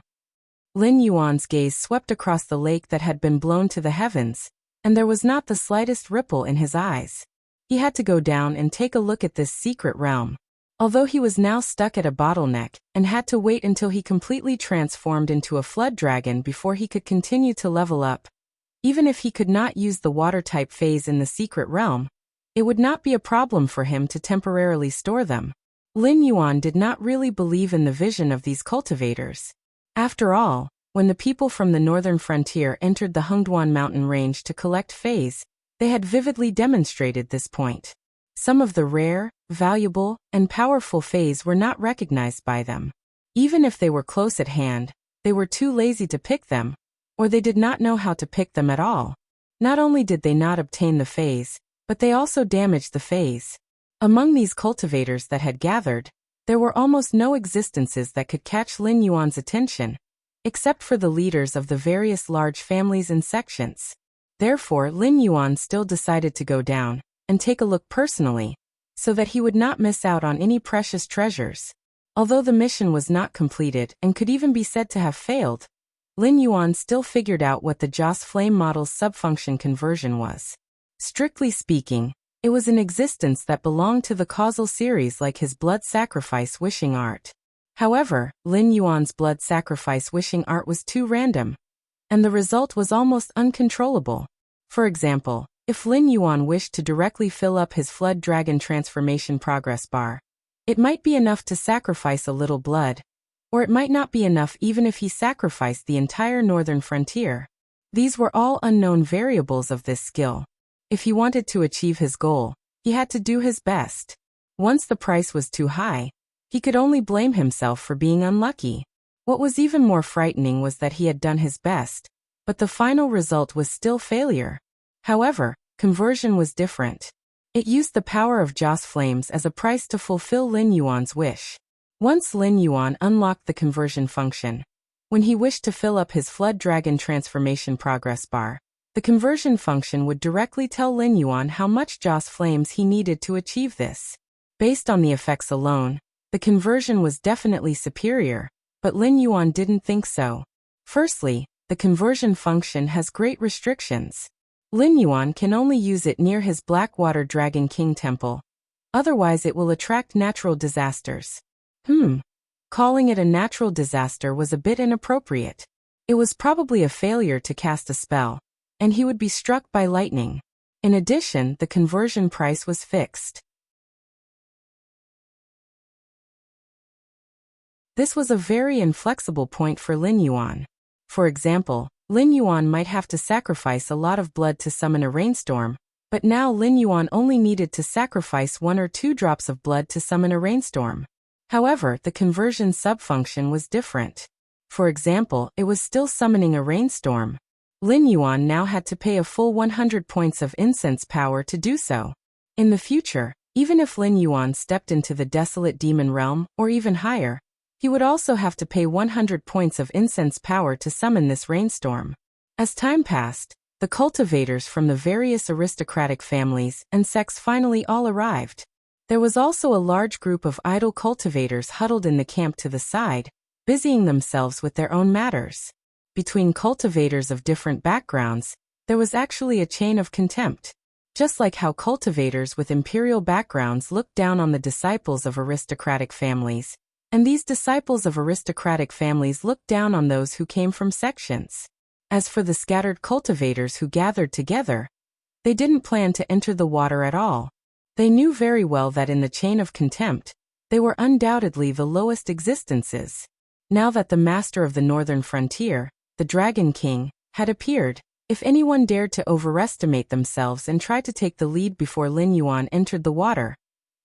Lin Yuan's gaze swept across the lake that had been blown to the heavens, and there was not the slightest ripple in his eyes. He had to go down and take a look at this secret realm. Although he was now stuck at a bottleneck and had to wait until he completely transformed into a flood dragon before he could continue to level up. Even if he could not use the water-type phase in the secret realm, it would not be a problem for him to temporarily store them. Lin Yuan did not really believe in the vision of these cultivators. After all, when the people from the northern frontier entered the Hengduan mountain range to collect phase, they had vividly demonstrated this point. Some of the rare, valuable, and powerful phase were not recognized by them. Even if they were close at hand, they were too lazy to pick them, or they did not know how to pick them at all. Not only did they not obtain the phase, but they also damaged the phase. Among these cultivators that had gathered, there were almost no existences that could catch Lin Yuan's attention, except for the leaders of the various large families and sections. Therefore, Lin Yuan still decided to go down and take a look personally, so that he would not miss out on any precious treasures. Although the mission was not completed and could even be said to have failed, Lin Yuan still figured out what the Joss Flame model's subfunction conversion was. Strictly speaking, it was an existence that belonged to the causal series like his blood sacrifice wishing art. However, Lin Yuan's blood sacrifice wishing art was too random, and the result was almost uncontrollable. For example, if Lin Yuan wished to directly fill up his Flood Dragon transformation progress bar, it might be enough to sacrifice a little blood, or it might not be enough even if he sacrificed the entire northern frontier. These were all unknown variables of this skill. If he wanted to achieve his goal, he had to do his best. Once the price was too high, he could only blame himself for being unlucky. What was even more frightening was that he had done his best, but the final result was still failure. However, conversion was different. It used the power of Joss Flames as a price to fulfill Lin Yuan's wish. Once Lin Yuan unlocked the conversion function, when he wished to fill up his Flood Dragon transformation progress bar, the conversion function would directly tell Lin Yuan how much Joss Flames he needed to achieve this. Based on the effects alone, the conversion was definitely superior, but Lin Yuan didn't think so. Firstly, the conversion function has great restrictions. Lin Yuan can only use it near his Blackwater Dragon King temple. Otherwise it will attract natural disasters. Calling it a natural disaster was a bit inappropriate. It was probably a failure to cast a spell, and he would be struck by lightning. In addition, the conversion price was fixed. This was a very inflexible point for Lin Yuan. For example, Lin Yuan might have to sacrifice a lot of blood to summon a rainstorm, but now Lin Yuan only needed to sacrifice 1 or 2 drops of blood to summon a rainstorm. However, the conversion subfunction was different. For example, it was still summoning a rainstorm. Lin Yuan now had to pay a full 100 points of incense power to do so. In the future, even if Lin Yuan stepped into the desolate demon realm, or even higher, he would also have to pay 100 points of incense power to summon this rainstorm. As time passed, the cultivators from the various aristocratic families and sects finally all arrived. There was also a large group of idle cultivators huddled in the camp to the side, busying themselves with their own matters. Between cultivators of different backgrounds, there was actually a chain of contempt. Just like how cultivators with imperial backgrounds looked down on the disciples of aristocratic families, and these disciples of aristocratic families looked down on those who came from sections. As for the scattered cultivators who gathered together, they didn't plan to enter the water at all. They knew very well that in the chain of contempt, they were undoubtedly the lowest existences. Now that the master of the northern frontier, the Dragon King, had appeared, if anyone dared to overestimate themselves and try to take the lead before Lin Yuan entered the water,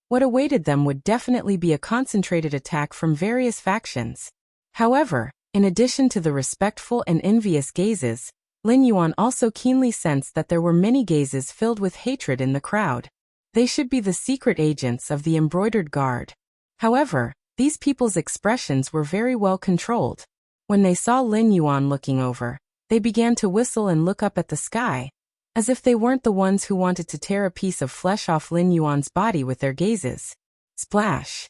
what awaited them would definitely be a concentrated attack from various factions. However, in addition to the respectful and envious gazes, Lin Yuan also keenly sensed that there were many gazes filled with hatred in the crowd. They should be the secret agents of the embroidered guard. However, these people's expressions were very well controlled. When they saw Lin Yuan looking over, they began to whistle and look up at the sky, as if they weren't the ones who wanted to tear a piece of flesh off Lin Yuan's body with their gazes. Splash!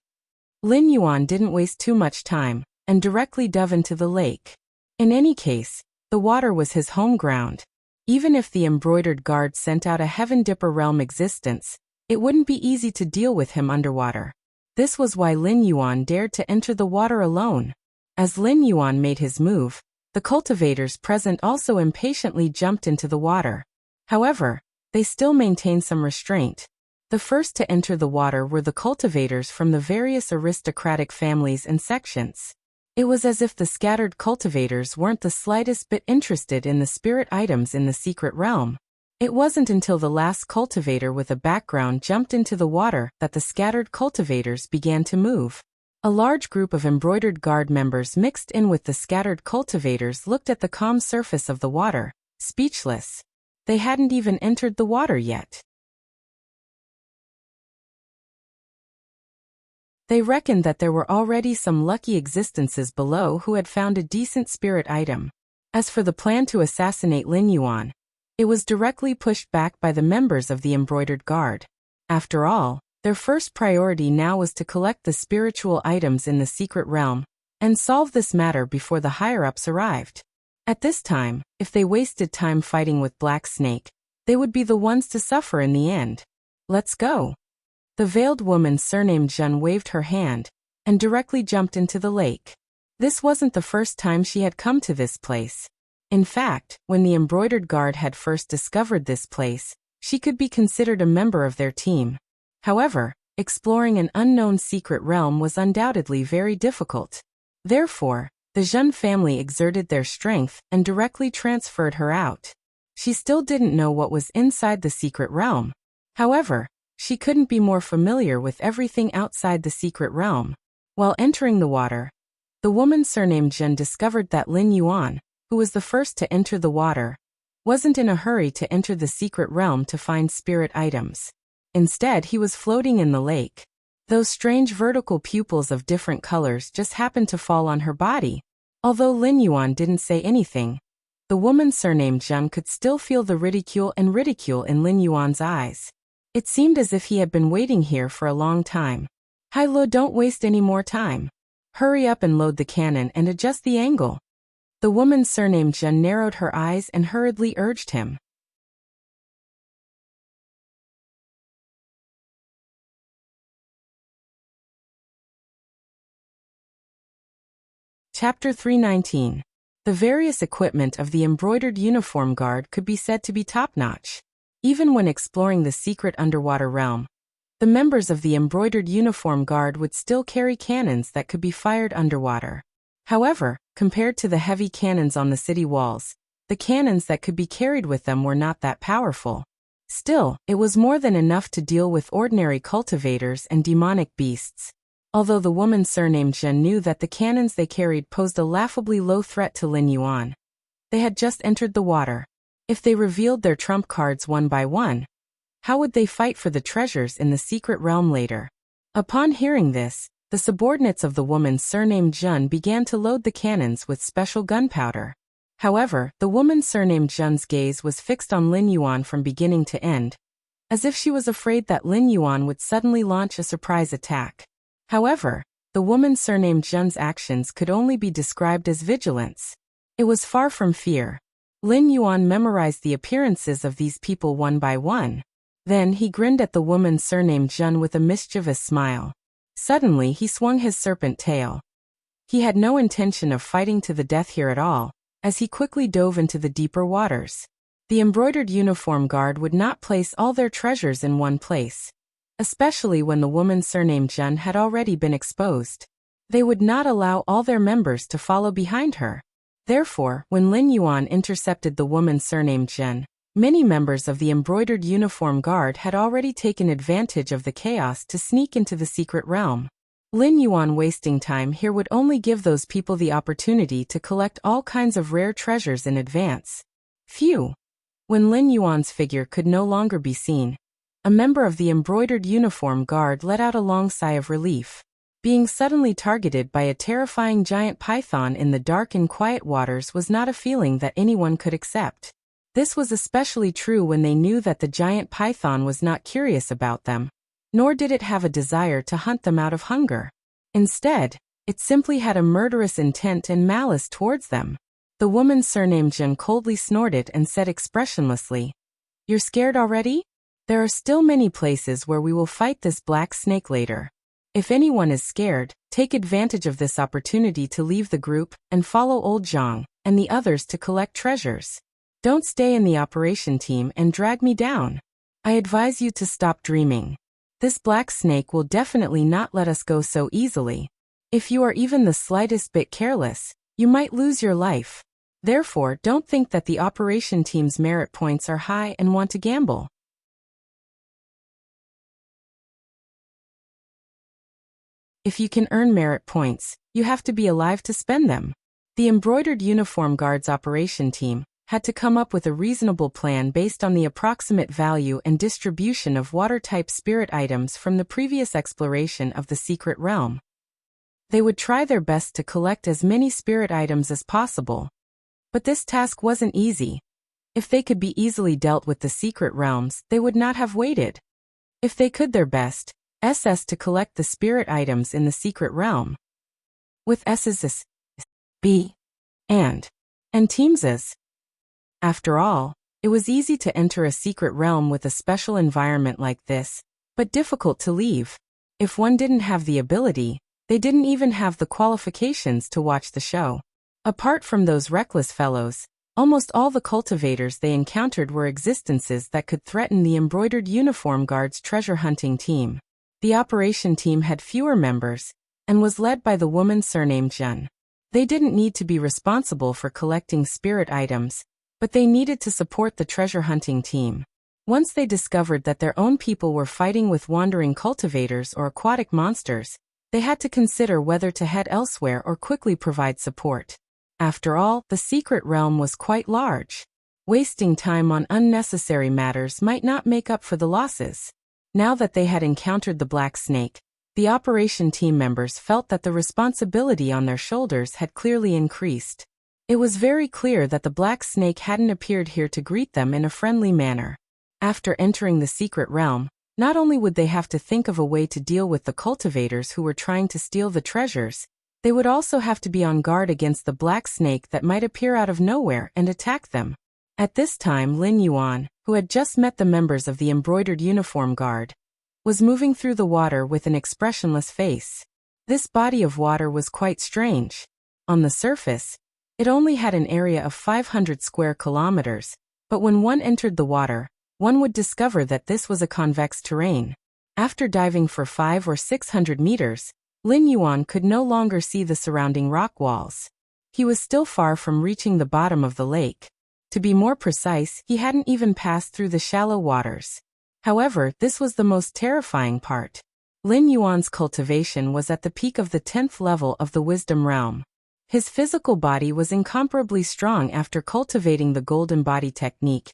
Lin Yuan didn't waste too much time, and directly dove into the lake. In any case, the water was his home ground. Even if the embroidered guard sent out a Heaven Dipper realm existence, it wouldn't be easy to deal with him underwater. This was why Lin Yuan dared to enter the water alone. As Lin Yuan made his move, the cultivators present also impatiently jumped into the water. However, they still maintained some restraint. The first to enter the water were the cultivators from the various aristocratic families and sections. It was as if the scattered cultivators weren't the slightest bit interested in the spirit items in the secret realm. It wasn't until the last cultivator with a background jumped into the water that the scattered cultivators began to move. A large group of embroidered guard members mixed in with the scattered cultivators looked at the calm surface of the water, speechless. They hadn't even entered the water yet. They reckoned that there were already some lucky existences below who had found a decent spirit item. As for the plan to assassinate Lin Yuan, it was directly pushed back by the members of the embroidered guard. After all, their first priority now was to collect the spiritual items in the secret realm and solve this matter before the higher-ups arrived. At this time, if they wasted time fighting with Black Snake, they would be the ones to suffer in the end. Let's go. The veiled woman surnamed Zhen waved her hand and directly jumped into the lake. This wasn't the first time she had come to this place. In fact, when the embroidered guard had first discovered this place, she could be considered a member of their team. However, exploring an unknown secret realm was undoubtedly very difficult. Therefore, the Zhen family exerted their strength and directly transferred her out. She still didn't know what was inside the secret realm. However, she couldn't be more familiar with everything outside the secret realm. While entering the water, the woman surnamed Zhen discovered that Lin Yuan, who was the first to enter the water, wasn't in a hurry to enter the secret realm to find spirit items. Instead, he was floating in the lake. Those strange vertical pupils of different colors just happened to fall on her body. Although Lin Yuan didn't say anything, the woman surnamed Zhen could still feel the ridicule in Lin Yuan's eyes. It seemed as if he had been waiting here for a long time. Hai Lo, don't waste any more time. Hurry up and load the cannon and adjust the angle. The woman surnamed Zhen narrowed her eyes and hurriedly urged him. Chapter 319. The various equipment of the embroidered uniform guard could be said to be top-notch. Even when exploring the secret underwater realm, the members of the embroidered uniform guard would still carry cannons that could be fired underwater. However, compared to the heavy cannons on the city walls, the cannons that could be carried with them were not that powerful. Still, it was more than enough to deal with ordinary cultivators and demonic beasts. Although the woman surnamed Zhen knew that the cannons they carried posed a laughably low threat to Lin Yuan. They had just entered the water. If they revealed their trump cards one by one, how would they fight for the treasures in the secret realm later? Upon hearing this, the subordinates of the woman surnamed Zhen began to load the cannons with special gunpowder. However, the woman surnamed Zhen's gaze was fixed on Lin Yuan from beginning to end, as if she was afraid that Lin Yuan would suddenly launch a surprise attack. However, the woman surnamed Zhen's actions could only be described as vigilance. It was far from fear. Lin Yuan memorized the appearances of these people one by one. Then he grinned at the woman surnamed Zhen with a mischievous smile. Suddenly he swung his serpent tail. He had no intention of fighting to the death here at all, as he quickly dove into the deeper waters. The embroidered uniform guard would not place all their treasures in one place, especially when the woman surnamed Jun had already been exposed. They would not allow all their members to follow behind her. Therefore, when Lin Yuan intercepted the woman surnamed Jun, many members of the embroidered uniform guard had already taken advantage of the chaos to sneak into the secret realm. Lin Yuan wasting time here would only give those people the opportunity to collect all kinds of rare treasures in advance. Phew! When Lin Yuan's figure could no longer be seen, a member of the embroidered uniform guard let out a long sigh of relief. Being suddenly targeted by a terrifying giant python in the dark and quiet waters was not a feeling that anyone could accept. This was especially true when they knew that the giant python was not curious about them, nor did it have a desire to hunt them out of hunger. Instead, it simply had a murderous intent and malice towards them. The woman surnamed Jun coldly snorted and said expressionlessly, "You're scared already? There are still many places where we will fight this black snake later. If anyone is scared, take advantage of this opportunity to leave the group and follow old Zhang and the others to collect treasures. Don't stay in the operation team and drag me down. I advise you to stop dreaming. This black snake will definitely not let us go so easily. If you are even the slightest bit careless, you might lose your life. Therefore, don't think that the operation team's merit points are high and want to gamble. If you can earn merit points, you have to be alive to spend them." The embroidered uniform guard's operation team had to come up with a reasonable plan based on the approximate value and distribution of water-type spirit items from the previous exploration of the secret realm. They would try their best to collect as many spirit items as possible. But this task wasn't easy. If they could be easily dealt with the secret realms, they would not have waited. If they could their best, SS to collect the spirit items in the secret realm. With S's, B, and teams as. After all, it was easy to enter a secret realm with a special environment like this, but difficult to leave. If one didn't have the ability, they didn't even have the qualifications to watch the show. Apart from those reckless fellows, almost all the cultivators they encountered were existences that could threaten the embroidered uniform guard's treasure hunting team. The operation team had fewer members, and was led by the woman surnamed Jun. They didn't need to be responsible for collecting spirit items, but they needed to support the treasure hunting team. Once they discovered that their own people were fighting with wandering cultivators or aquatic monsters, they had to consider whether to head elsewhere or quickly provide support. After all, the secret realm was quite large. Wasting time on unnecessary matters might not make up for the losses. Now that they had encountered the black snake, the operation team members felt that the responsibility on their shoulders had clearly increased. It was very clear that the black snake hadn't appeared here to greet them in a friendly manner. After entering the secret realm, not only would they have to think of a way to deal with the cultivators who were trying to steal the treasures, they would also have to be on guard against the black snake that might appear out of nowhere and attack them. At this time, Lin Yuan, who had just met the members of the embroidered uniform guard, was moving through the water with an expressionless face. This body of water was quite strange. On the surface, it only had an area of 500 square kilometers, but when one entered the water, one would discover that this was a convex terrain. After diving for 500 or 600 meters, Lin Yuan could no longer see the surrounding rock walls. He was still far from reaching the bottom of the lake. To be more precise, he hadn't even passed through the shallow waters. However, this was the most terrifying part. Lin Yuan's cultivation was at the peak of the 10th level of the wisdom realm. His physical body was incomparably strong after cultivating the golden body technique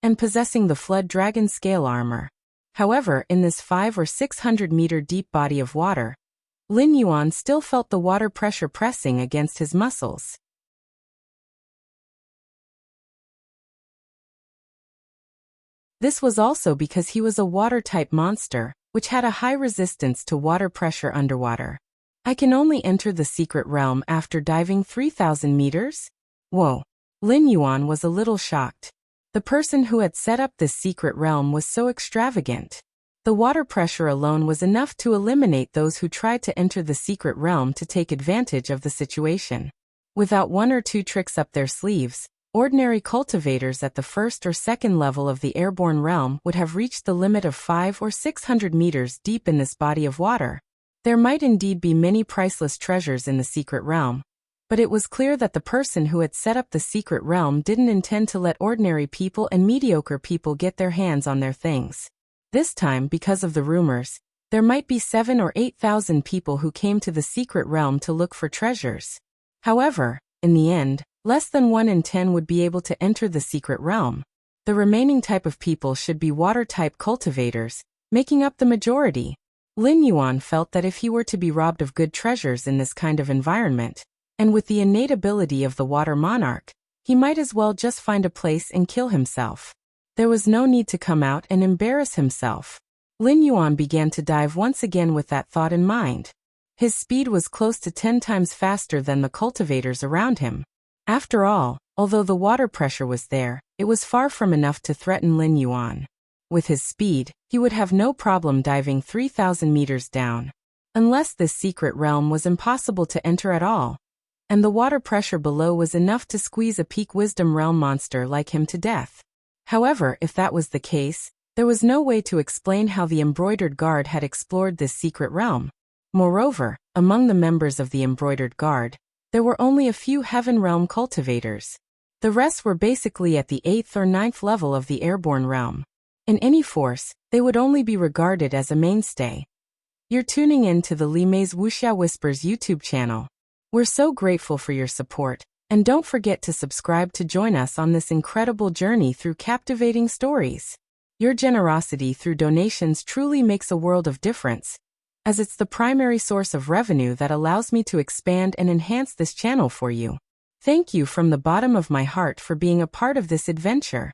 and possessing the flood dragon scale armor. However, in this 500 or 600 meter deep body of water, Lin Yuan still felt the water pressure pressing against his muscles. This was also because he was a water-type monster, which had a high resistance to water pressure underwater. I can only enter the secret realm after diving 3,000 meters? Whoa! Lin Yuan was a little shocked. The person who had set up this secret realm was so extravagant. The water pressure alone was enough to eliminate those who tried to enter the secret realm to take advantage of the situation. Without one or two tricks up their sleeves, ordinary cultivators at the first or second level of the airborne realm would have reached the limit of 500 or 600 meters deep in this body of water. There might indeed be many priceless treasures in the secret realm, but it was clear that the person who had set up the secret realm didn't intend to let ordinary people and mediocre people get their hands on their things. This time, because of the rumors, there might be 7,000 or 8,000 people who came to the secret realm to look for treasures. However, in the end, less than 1 in 10 would be able to enter the secret realm. The remaining type of people should be water-type cultivators, making up the majority. Lin Yuan felt that if he were to be robbed of good treasures in this kind of environment, and with the innate ability of the water monarch, he might as well just find a place and kill himself. There was no need to come out and embarrass himself. Lin Yuan began to dive once again with that thought in mind. His speed was close to 10 times faster than the cultivators around him. After all, although the water pressure was there, it was far from enough to threaten Lin Yuan. With his speed, he would have no problem diving 3,000 meters down. Unless this secret realm was impossible to enter at all, and the water pressure below was enough to squeeze a peak wisdom realm monster like him to death. However, if that was the case, there was no way to explain how the embroidered guard had explored this secret realm. Moreover, among the members of the embroidered guard, there were only a few heaven realm cultivators. The rest were basically at the 8th or 9th level of the airborne realm. In any force, they would only be regarded as a mainstay. You're tuning in to the Li Mei's Wuxia Whispers YouTube channel. We're so grateful for your support, and don't forget to subscribe to join us on this incredible journey through captivating stories. Your generosity through donations truly makes a world of difference, as it's the primary source of revenue that allows me to expand and enhance this channel for you. Thank you from the bottom of my heart for being a part of this adventure.